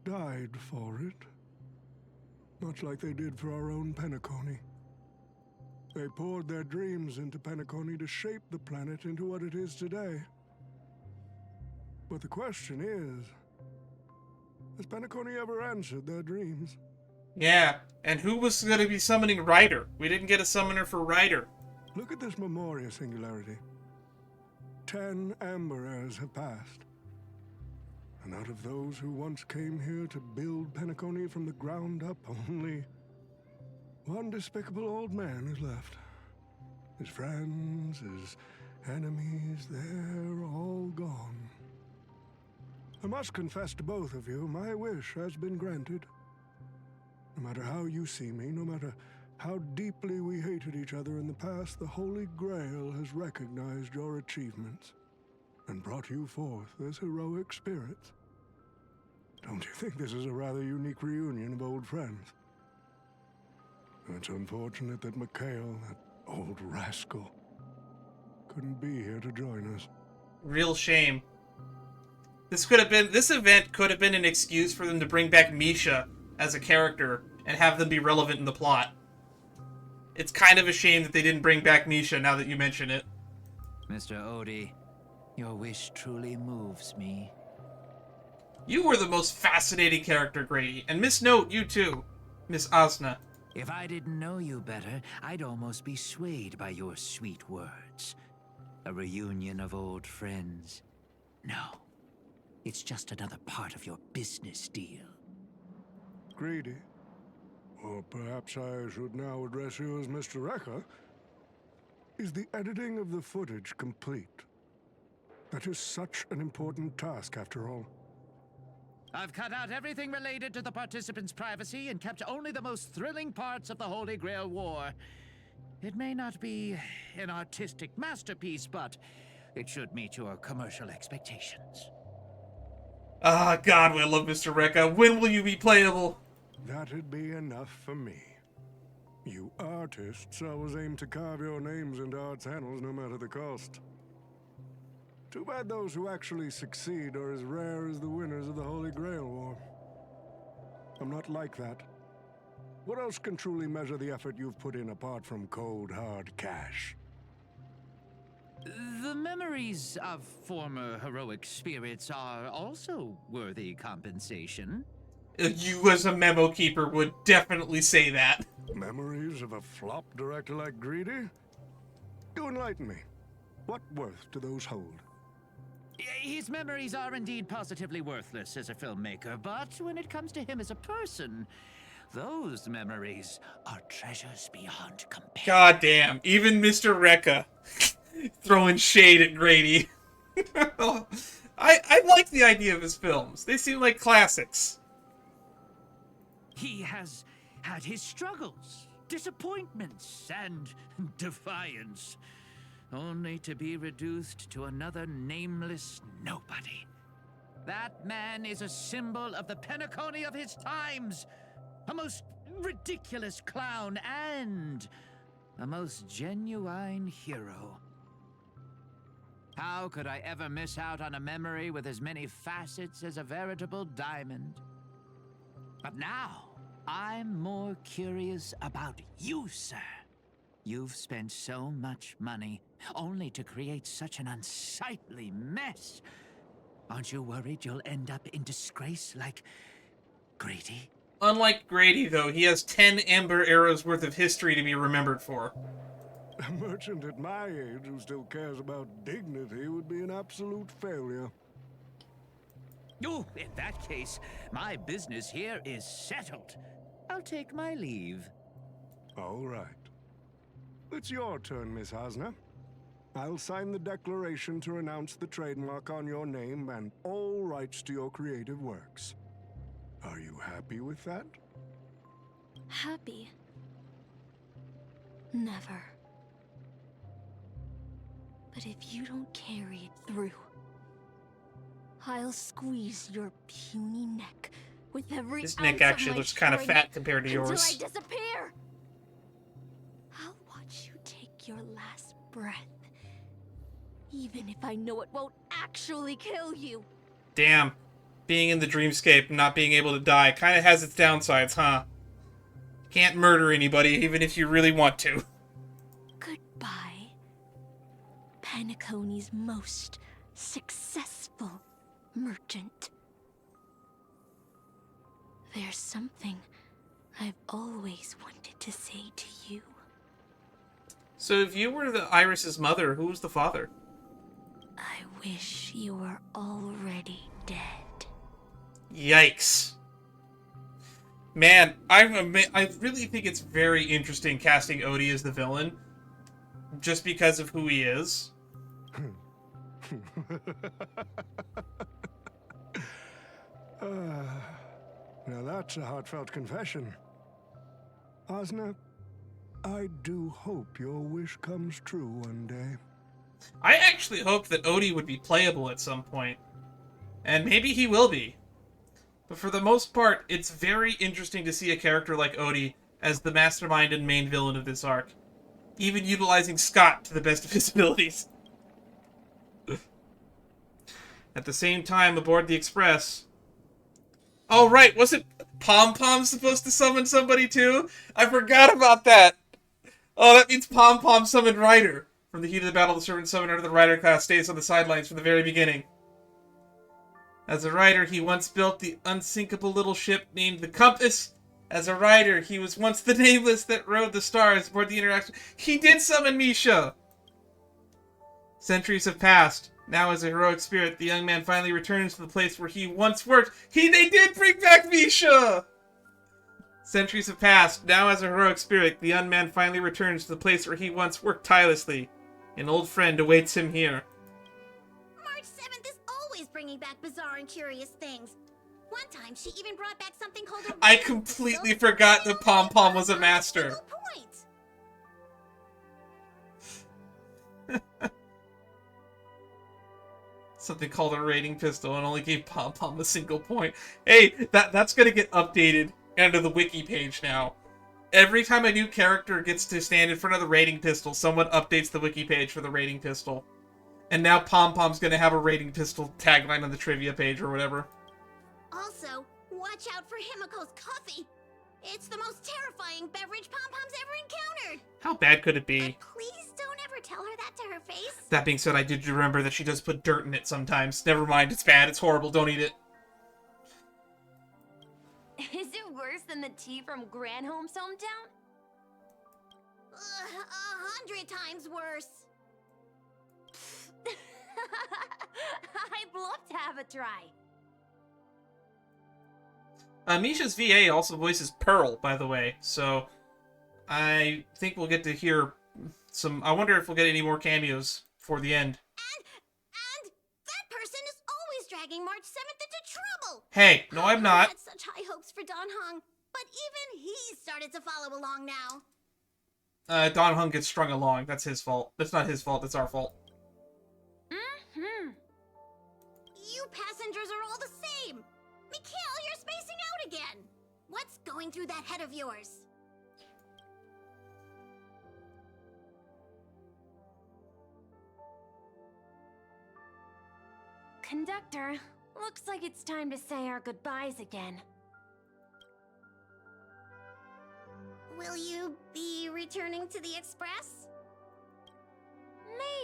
died for it. Much like they did for our own Penacony. They poured their dreams into Penacony to shape the planet into what it is today. But the question is, has Penacony ever answered their dreams? Yeah, and who was going to be summoning Ryder? We didn't get a summoner for Ryder. Look at this Memoria singularity. 10 Amber Heirs have passed. And out of those who once came here to build Penacony from the ground up, only one despicable old man is left. His friends, his enemies, they're all gone. I must confess to both of you, my wish has been granted. No matter how you see me, no matter how deeply we hated each other in the past, the Holy Grail has recognized your achievements and brought you forth as heroic spirits. Don't you think this is a rather unique reunion of old friends? It's unfortunate that Mikhail, that old rascal, couldn't be here to join us. Real shame. This event could have been an excuse for them to bring back Misha as a character and have them be relevant in the plot. It's kind of a shame that they didn't bring back Misha now that you mention it. Mr. Odie, your wish truly moves me. You were the most fascinating character, Grady. And Miss Note, you too. Miss Asna. If I didn't know you better, I'd almost be swayed by your sweet words. A reunion of old friends. No. It's just another part of your business deal. Grady, or perhaps I should now address you as Mr. Rekka, is the editing of the footage complete? That is such an important task, after all. I've cut out everything related to the participants' privacy and kept only the most thrilling parts of the Holy Grail War. It may not be an artistic masterpiece, but it should meet your commercial expectations. Ah, God, I love Mr. Rekka. When will you be playable? That'd be enough for me. You artists always aim to carve your names into art's annals no matter the cost. Too bad those who actually succeed are as rare as the winners of the Holy Grail War. I'm not like that. What else can truly measure the effort you've put in apart from cold, hard cash? The memories of former heroic spirits are also worthy compensation. You as a memo keeper would definitely say that. Memories of a flop director like Grady? Do enlighten me. What worth do those hold? His memories are indeed positively worthless as a filmmaker, but when it comes to him as a person, those memories are treasures beyond compare. God damn, even Mr. Rekka throwing shade at Grady. I like the idea of his films. They seem like classics. He has had his struggles, disappointments, and defiance, only to be reduced to another nameless nobody. That man is a symbol of the Penacony of his times, a most ridiculous clown and a most genuine hero. How could I ever miss out on a memory with as many facets as a veritable diamond? But now, I'm more curious about you, sir. You've spent so much money, only to create such an unsightly mess. Aren't you worried you'll end up in disgrace like Grady? Unlike Grady, though, he has 10 Amber Eras worth of history to be remembered for. A merchant at my age who still cares about dignity would be an absolute failure. Oh, in that case, my business here is settled. I'll take my leave. All right. It's your turn, Miss Asna. I'll sign the declaration to renounce the trademark on your name and all rights to your creative works. Are you happy with that? Happy? Never. But if you don't carry it through, I'll squeeze your puny neck with every His ounce neck of actually my looks kind of strength fat compared to yours. until I disappear. I'll watch you take your last breath, even if I know it won't actually kill you. Damn. Being in the dreamscape and not being able to die kind of has its downsides, huh? Can't murder anybody, even if you really want to. Goodbye, Penacony's most successful merchant. There's something I've always wanted to say to you. So if you were the Iris's mother, who was the father? I wish you were already dead. Yikes. Man, I really think it's very interesting casting Odie as the villain, just because of who he is. Now that's a heartfelt confession. Osna, I do hope your wish comes true one day. I actually hoped that Odie would be playable at some point. And maybe he will be. But for the most part, it's very interesting to see a character like Odie as the mastermind and main villain of this arc. Even utilizing Skott to the best of his abilities. At the same time, aboard the Express... Oh, right, wasn't Pom Pom supposed to summon somebody too? I forgot about that! Oh, that means Pom Pom summoned Ryder. From the heat of the battle, the servant summoned under the Ryder class stays on the sidelines from the very beginning. As a rider, he once built the unsinkable little ship named the Compass. As a rider, he was once the Nameless that rode the stars aboard the interaction. He did summon Misha! Centuries have passed. Now, as a heroic spirit, the young man finally returns to the place where he once worked. They did bring back Misha! Centuries have passed. Now, as a heroic spirit, the young man finally returns to the place where he once worked tirelessly. An old friend awaits him here. March 7th is always bringing back bizarre and curious things. One time, she even brought back something called a... I completely forgot that Pom Pom was a master. Something called a rating pistol and only gave Pom Pom a single point. Hey, that's gonna get updated under the wiki page now. Every time a new character gets to stand in front of the rating pistol, someone updates the wiki page for the rating pistol. And now Pom Pom's gonna have a rating pistol tagline on the trivia page or whatever. Also, watch out for Himiko's coffee. It's the most terrifying beverage Pom Pom's ever encountered. How bad could it be? But please don't ever tell her that to her face. That being said, I did remember that she does put dirt in it sometimes. Never mind, it's bad, it's horrible, don't eat it. Is it worse than the tea from Granholm's hometown? 100 times worse. I'd love to have a try. Misha's VA also voices Pearl, by the way, so I think we'll get to hear some... I wonder if we'll get any more cameos for the end. And that person is always dragging March 7th into trouble. Hey, no I'm not. I had such high hopes for Don Hung, but even he started to follow along now. Don Hung gets strung along. That's his fault. That's not his fault, that's our fault. You passengers are all the same. Mikhail, you're spacing out again. What's going through that head of yours? Conductor, looks like it's time to say our goodbyes again. Will you be returning to the Express?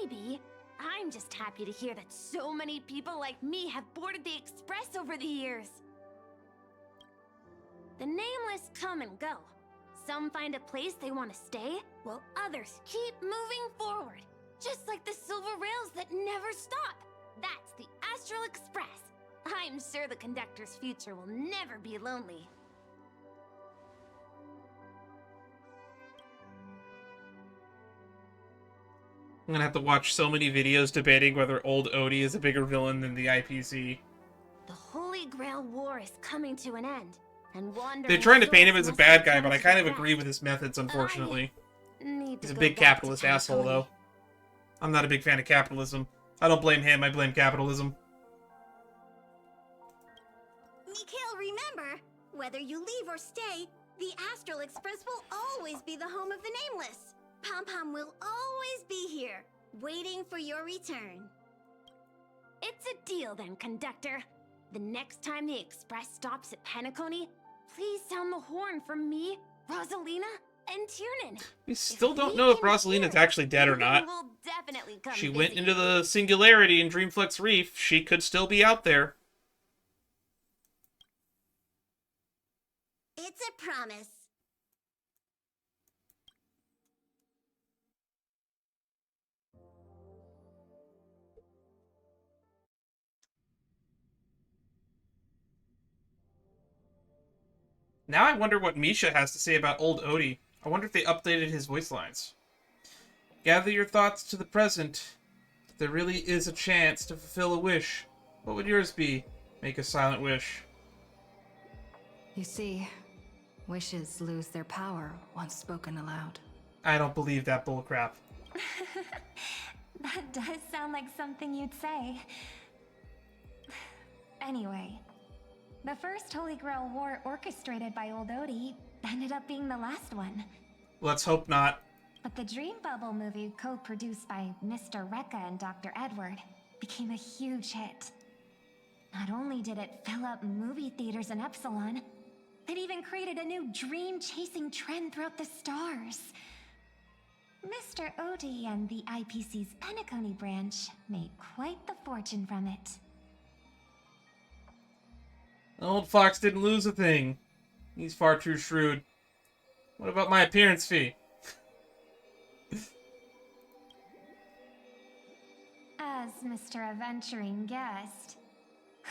Maybe. I'm just happy to hear that so many people like me have boarded the Express over the years. The Nameless come and go. Some find a place they want to stay, while others keep moving forward. Just like the silver rails that never stop. That's the Astral Express. I'm sure the conductor's future will never be lonely. I'm gonna have to watch so many videos debating whether old Odie is a bigger villain than the IPC. The Holy Grail War is coming to an end, and They're trying to paint him as a bad guy, but I kind of agree with his methods, unfortunately. He's a big capitalist asshole, though. I'm not a big fan of capitalism. I don't blame him, I blame capitalism. Mikhail, remember, whether you leave or stay, the Astral Express will always be the home of the Nameless. Pom Pom will always be here, waiting for your return. It's a deal then, conductor. The next time the Express stops at Penacony, please sound the horn for me, Rosalina, and Tiernan. We still don't know if Rosalina's actually dead or not. We'll definitely come She visit went into you. the Singularity in Dreamflex Reef. She could still be out there. It's a promise. Now I wonder what Misha has to say about old Odie. I wonder if they updated his voice lines. Gather your thoughts to the present. If there really is a chance to fulfill a wish, what would yours be? Make a silent wish. You see, wishes lose their power once spoken aloud. I don't believe that bullcrap. That does sound like something you'd say. Anyway, the first Holy Grail war orchestrated by old Odie ended up being the last one. Let's hope not. But the Dream Bubble movie, co-produced by Mr. Rekka and Dr. Edward, became a huge hit. Not only did it fill up movie theaters in Epsilon, it even created a new dream-chasing trend throughout the stars. Mr. Odie and the IPC's Penacony branch made quite the fortune from it. Old Fox didn't lose a thing. He's far too shrewd. What about my appearance fee? As Mr. Adventuring guest,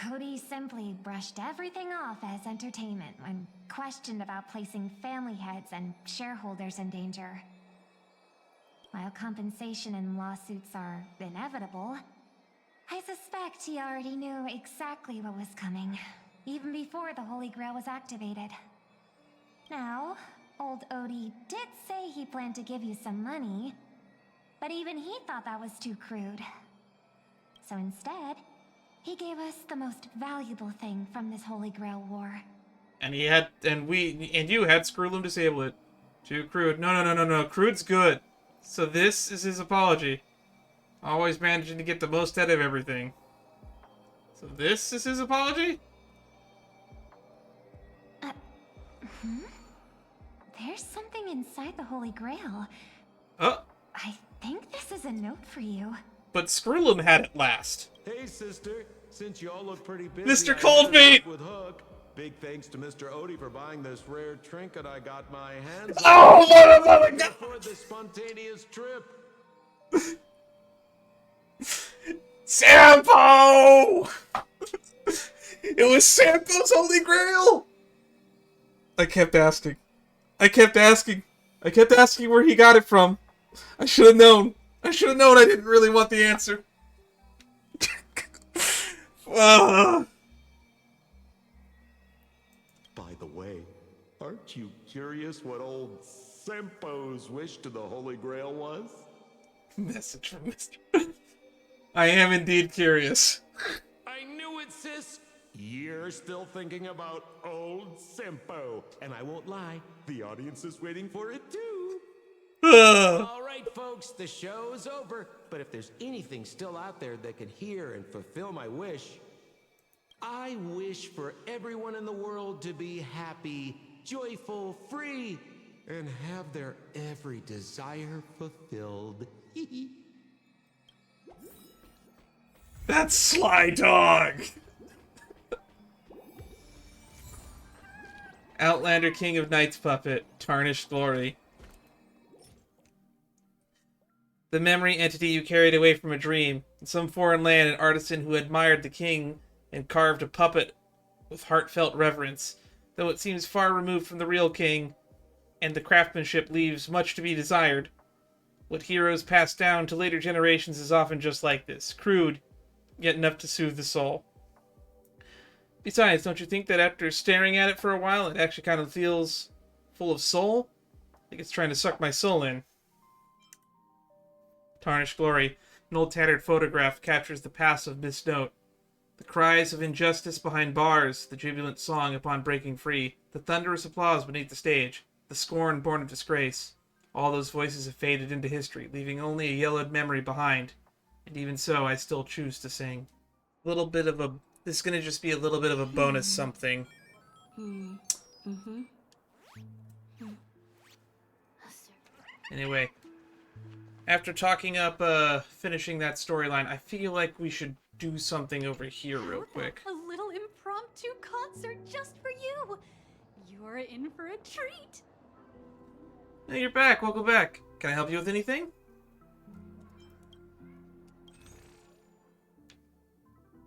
Odie simply brushed everything off as entertainment when questioned about placing family heads and shareholders in danger. While compensation and lawsuits are inevitable, I suspect he already knew exactly what was coming, even before the Holy Grail was activated. Now, old Odie did say he planned to give you some money, but even he thought that was too crude. So instead, he gave us the most valuable thing from this Holy Grail war. And you had Screwloom disable it. Too crude. No. Crude's good. So this is his apology. Always managing to get the most out of everything. So this is his apology? There's something inside the Holy Grail. Oh. I think this is a note for you. But Screwloom had it last. Hey, sister. Since you all look pretty busy, Mr. I Coldfeet! ended up with Hook. Big thanks to Mr. Odie for buying this rare trinket I got my hands on. Oh, my God! For this spontaneous trip. Sampo! It was Sampo's Holy Grail! I kept asking where he got it from. I should have known. I didn't really want the answer. By the way, aren't you curious what old Sampo's wish to the Holy Grail was? Message from Mr. I am indeed curious. I knew it, sis. You're still thinking about old Sampo. And I won't lie, the audience is waiting for it too. All right, folks, the show's over. But if there's anything still out there that can hear and fulfill my wish, I wish for everyone in the world to be happy, joyful, free, and have their every desire fulfilled. That's Sly Dog! Outlander King of Knights puppet, Tarnished Glory. The memory entity you carried away from a dream. In some foreign land, an artisan who admired the king and carved a puppet with heartfelt reverence. Though it seems far removed from the real king, and the craftsmanship leaves much to be desired, what heroes pass down to later generations is often just like this. Crude, yet enough to soothe the soul. Besides, don't you think that after staring at it for a while, it actually kind of feels full of soul? I think it's trying to suck my soul in. Tarnished Glory. An old tattered photograph captures the passive misnote. The cries of injustice behind bars, the jubilant song upon breaking free, the thunderous applause beneath the stage, the scorn born of disgrace. All those voices have faded into history, leaving only a yellowed memory behind. And even so, I still choose to sing. This is going to just be a little bit of a bonus something. Anyway, after talking up, finishing that storyline, I feel like we should do something over here real quick. A little impromptu concert just for you. You're in for a treat. Hey, you're back. Welcome back. Can I help you with anything?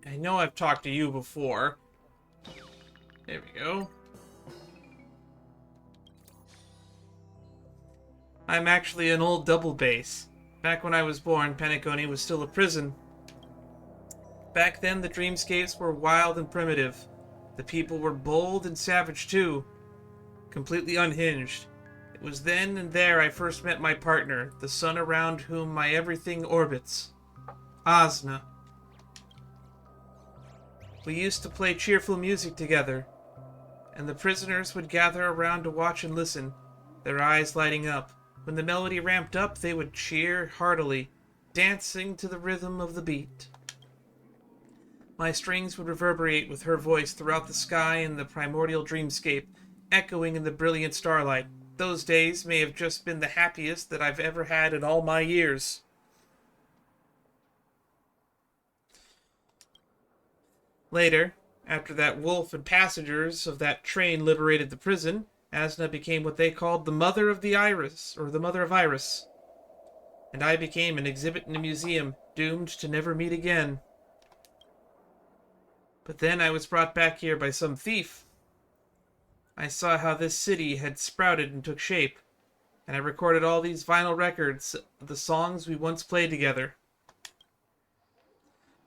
I know I've talked to you before. There we go. I'm actually an old double bass. Back when I was born, Penacony was still a prison. Back then, the dreamscapes were wild and primitive. The people were bold and savage too. Completely unhinged. It was then and there I first met my partner, the sun around whom my everything orbits. Asna. We used to play cheerful music together, and the prisoners would gather around to watch and listen, their eyes lighting up. When the melody ramped up, they would cheer heartily, dancing to the rhythm of the beat. My strings would reverberate with her voice throughout the sky and the primordial dreamscape, echoing in the brilliant starlight. Those days may have just been the happiest that I've ever had in all my years. Later, after that wolf and passengers of that train liberated the prison, Asna became what they called the Mother of the Iris, or the Mother of Iris. And I became an exhibit in a museum, doomed to never meet again. But then I was brought back here by some thief. I saw how this city had sprouted and took shape, and I recorded all these vinyl records of the songs we once played together.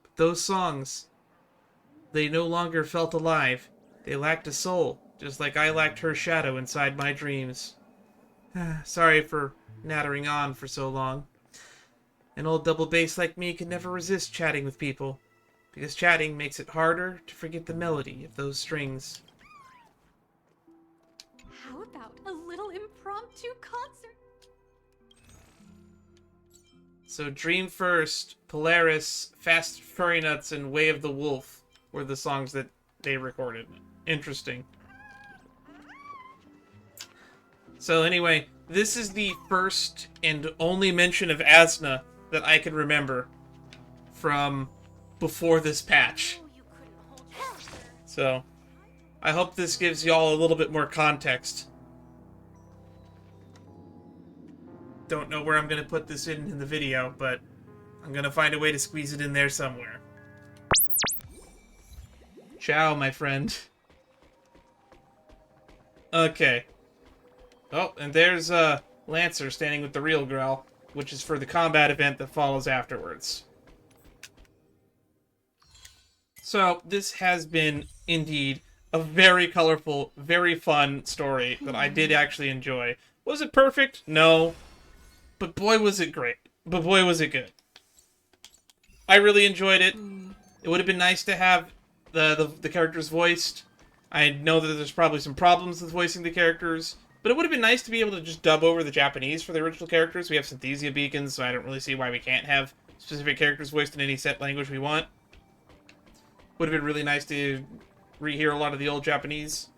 But those songs, they no longer felt alive. They lacked a soul, just like I lacked her shadow inside my dreams. Sorry for nattering on for so long. An old double bass like me can never resist chatting with people, because chatting makes it harder to forget the melody of those strings. How about a little impromptu concert? So Dream First, Polaris, Fast Furry Nuts, and Way of the Wolf were the songs that they recorded. Interesting. So anyway, this is the first and only mention of Asna that I can remember from before this patch. So, I hope this gives y'all a little bit more context. Don't know where I'm going to put this in the video, but I'm going to find a way to squeeze it in there somewhere. Ciao, my friend. Okay. Oh, and there's Lancer standing with the real Grail, which is for the combat event that follows afterwards. So, this has been, indeed, a very colorful, very fun story that I did actually enjoy. Was it perfect? No. But boy, was it great. But boy, was it good. I really enjoyed it. It would have been nice to have the characters voiced. I know that there's probably some problems with voicing the characters, but it would have been nice to be able to just dub over the Japanese for the original characters. We have Synthesia beacons, so I don't really see why we can't have specific characters voiced in any set language we want. Would have been really nice to rehear a lot of the old Japanese.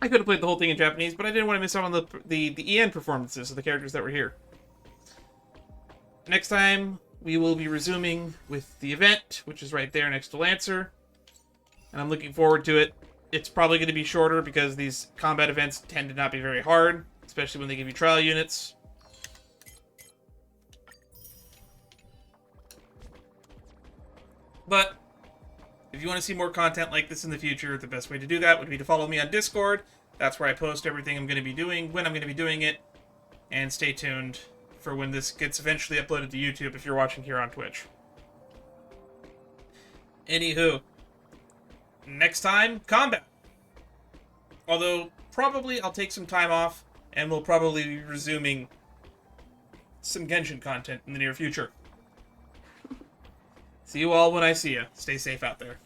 I could have played the whole thing in Japanese, but I didn't want to miss out on the EN performances of the characters that were here. Next time, we will be resuming with the event, which is right there next to Lancer. And I'm looking forward to it. It's probably going to be shorter because these combat events tend to not be very hard, especially when they give you trial units. But if you want to see more content like this in the future, the best way to do that would be to follow me on Discord. That's where I post everything I'm going to be doing, when I'm going to be doing it. And stay tuned for when this gets eventually uploaded to YouTube if you're watching here on Twitch. Anywho, next time, combat. Although, probably I'll take some time off, and we'll probably be resuming some Genshin content in the near future. See you all when I see you. Stay safe out there.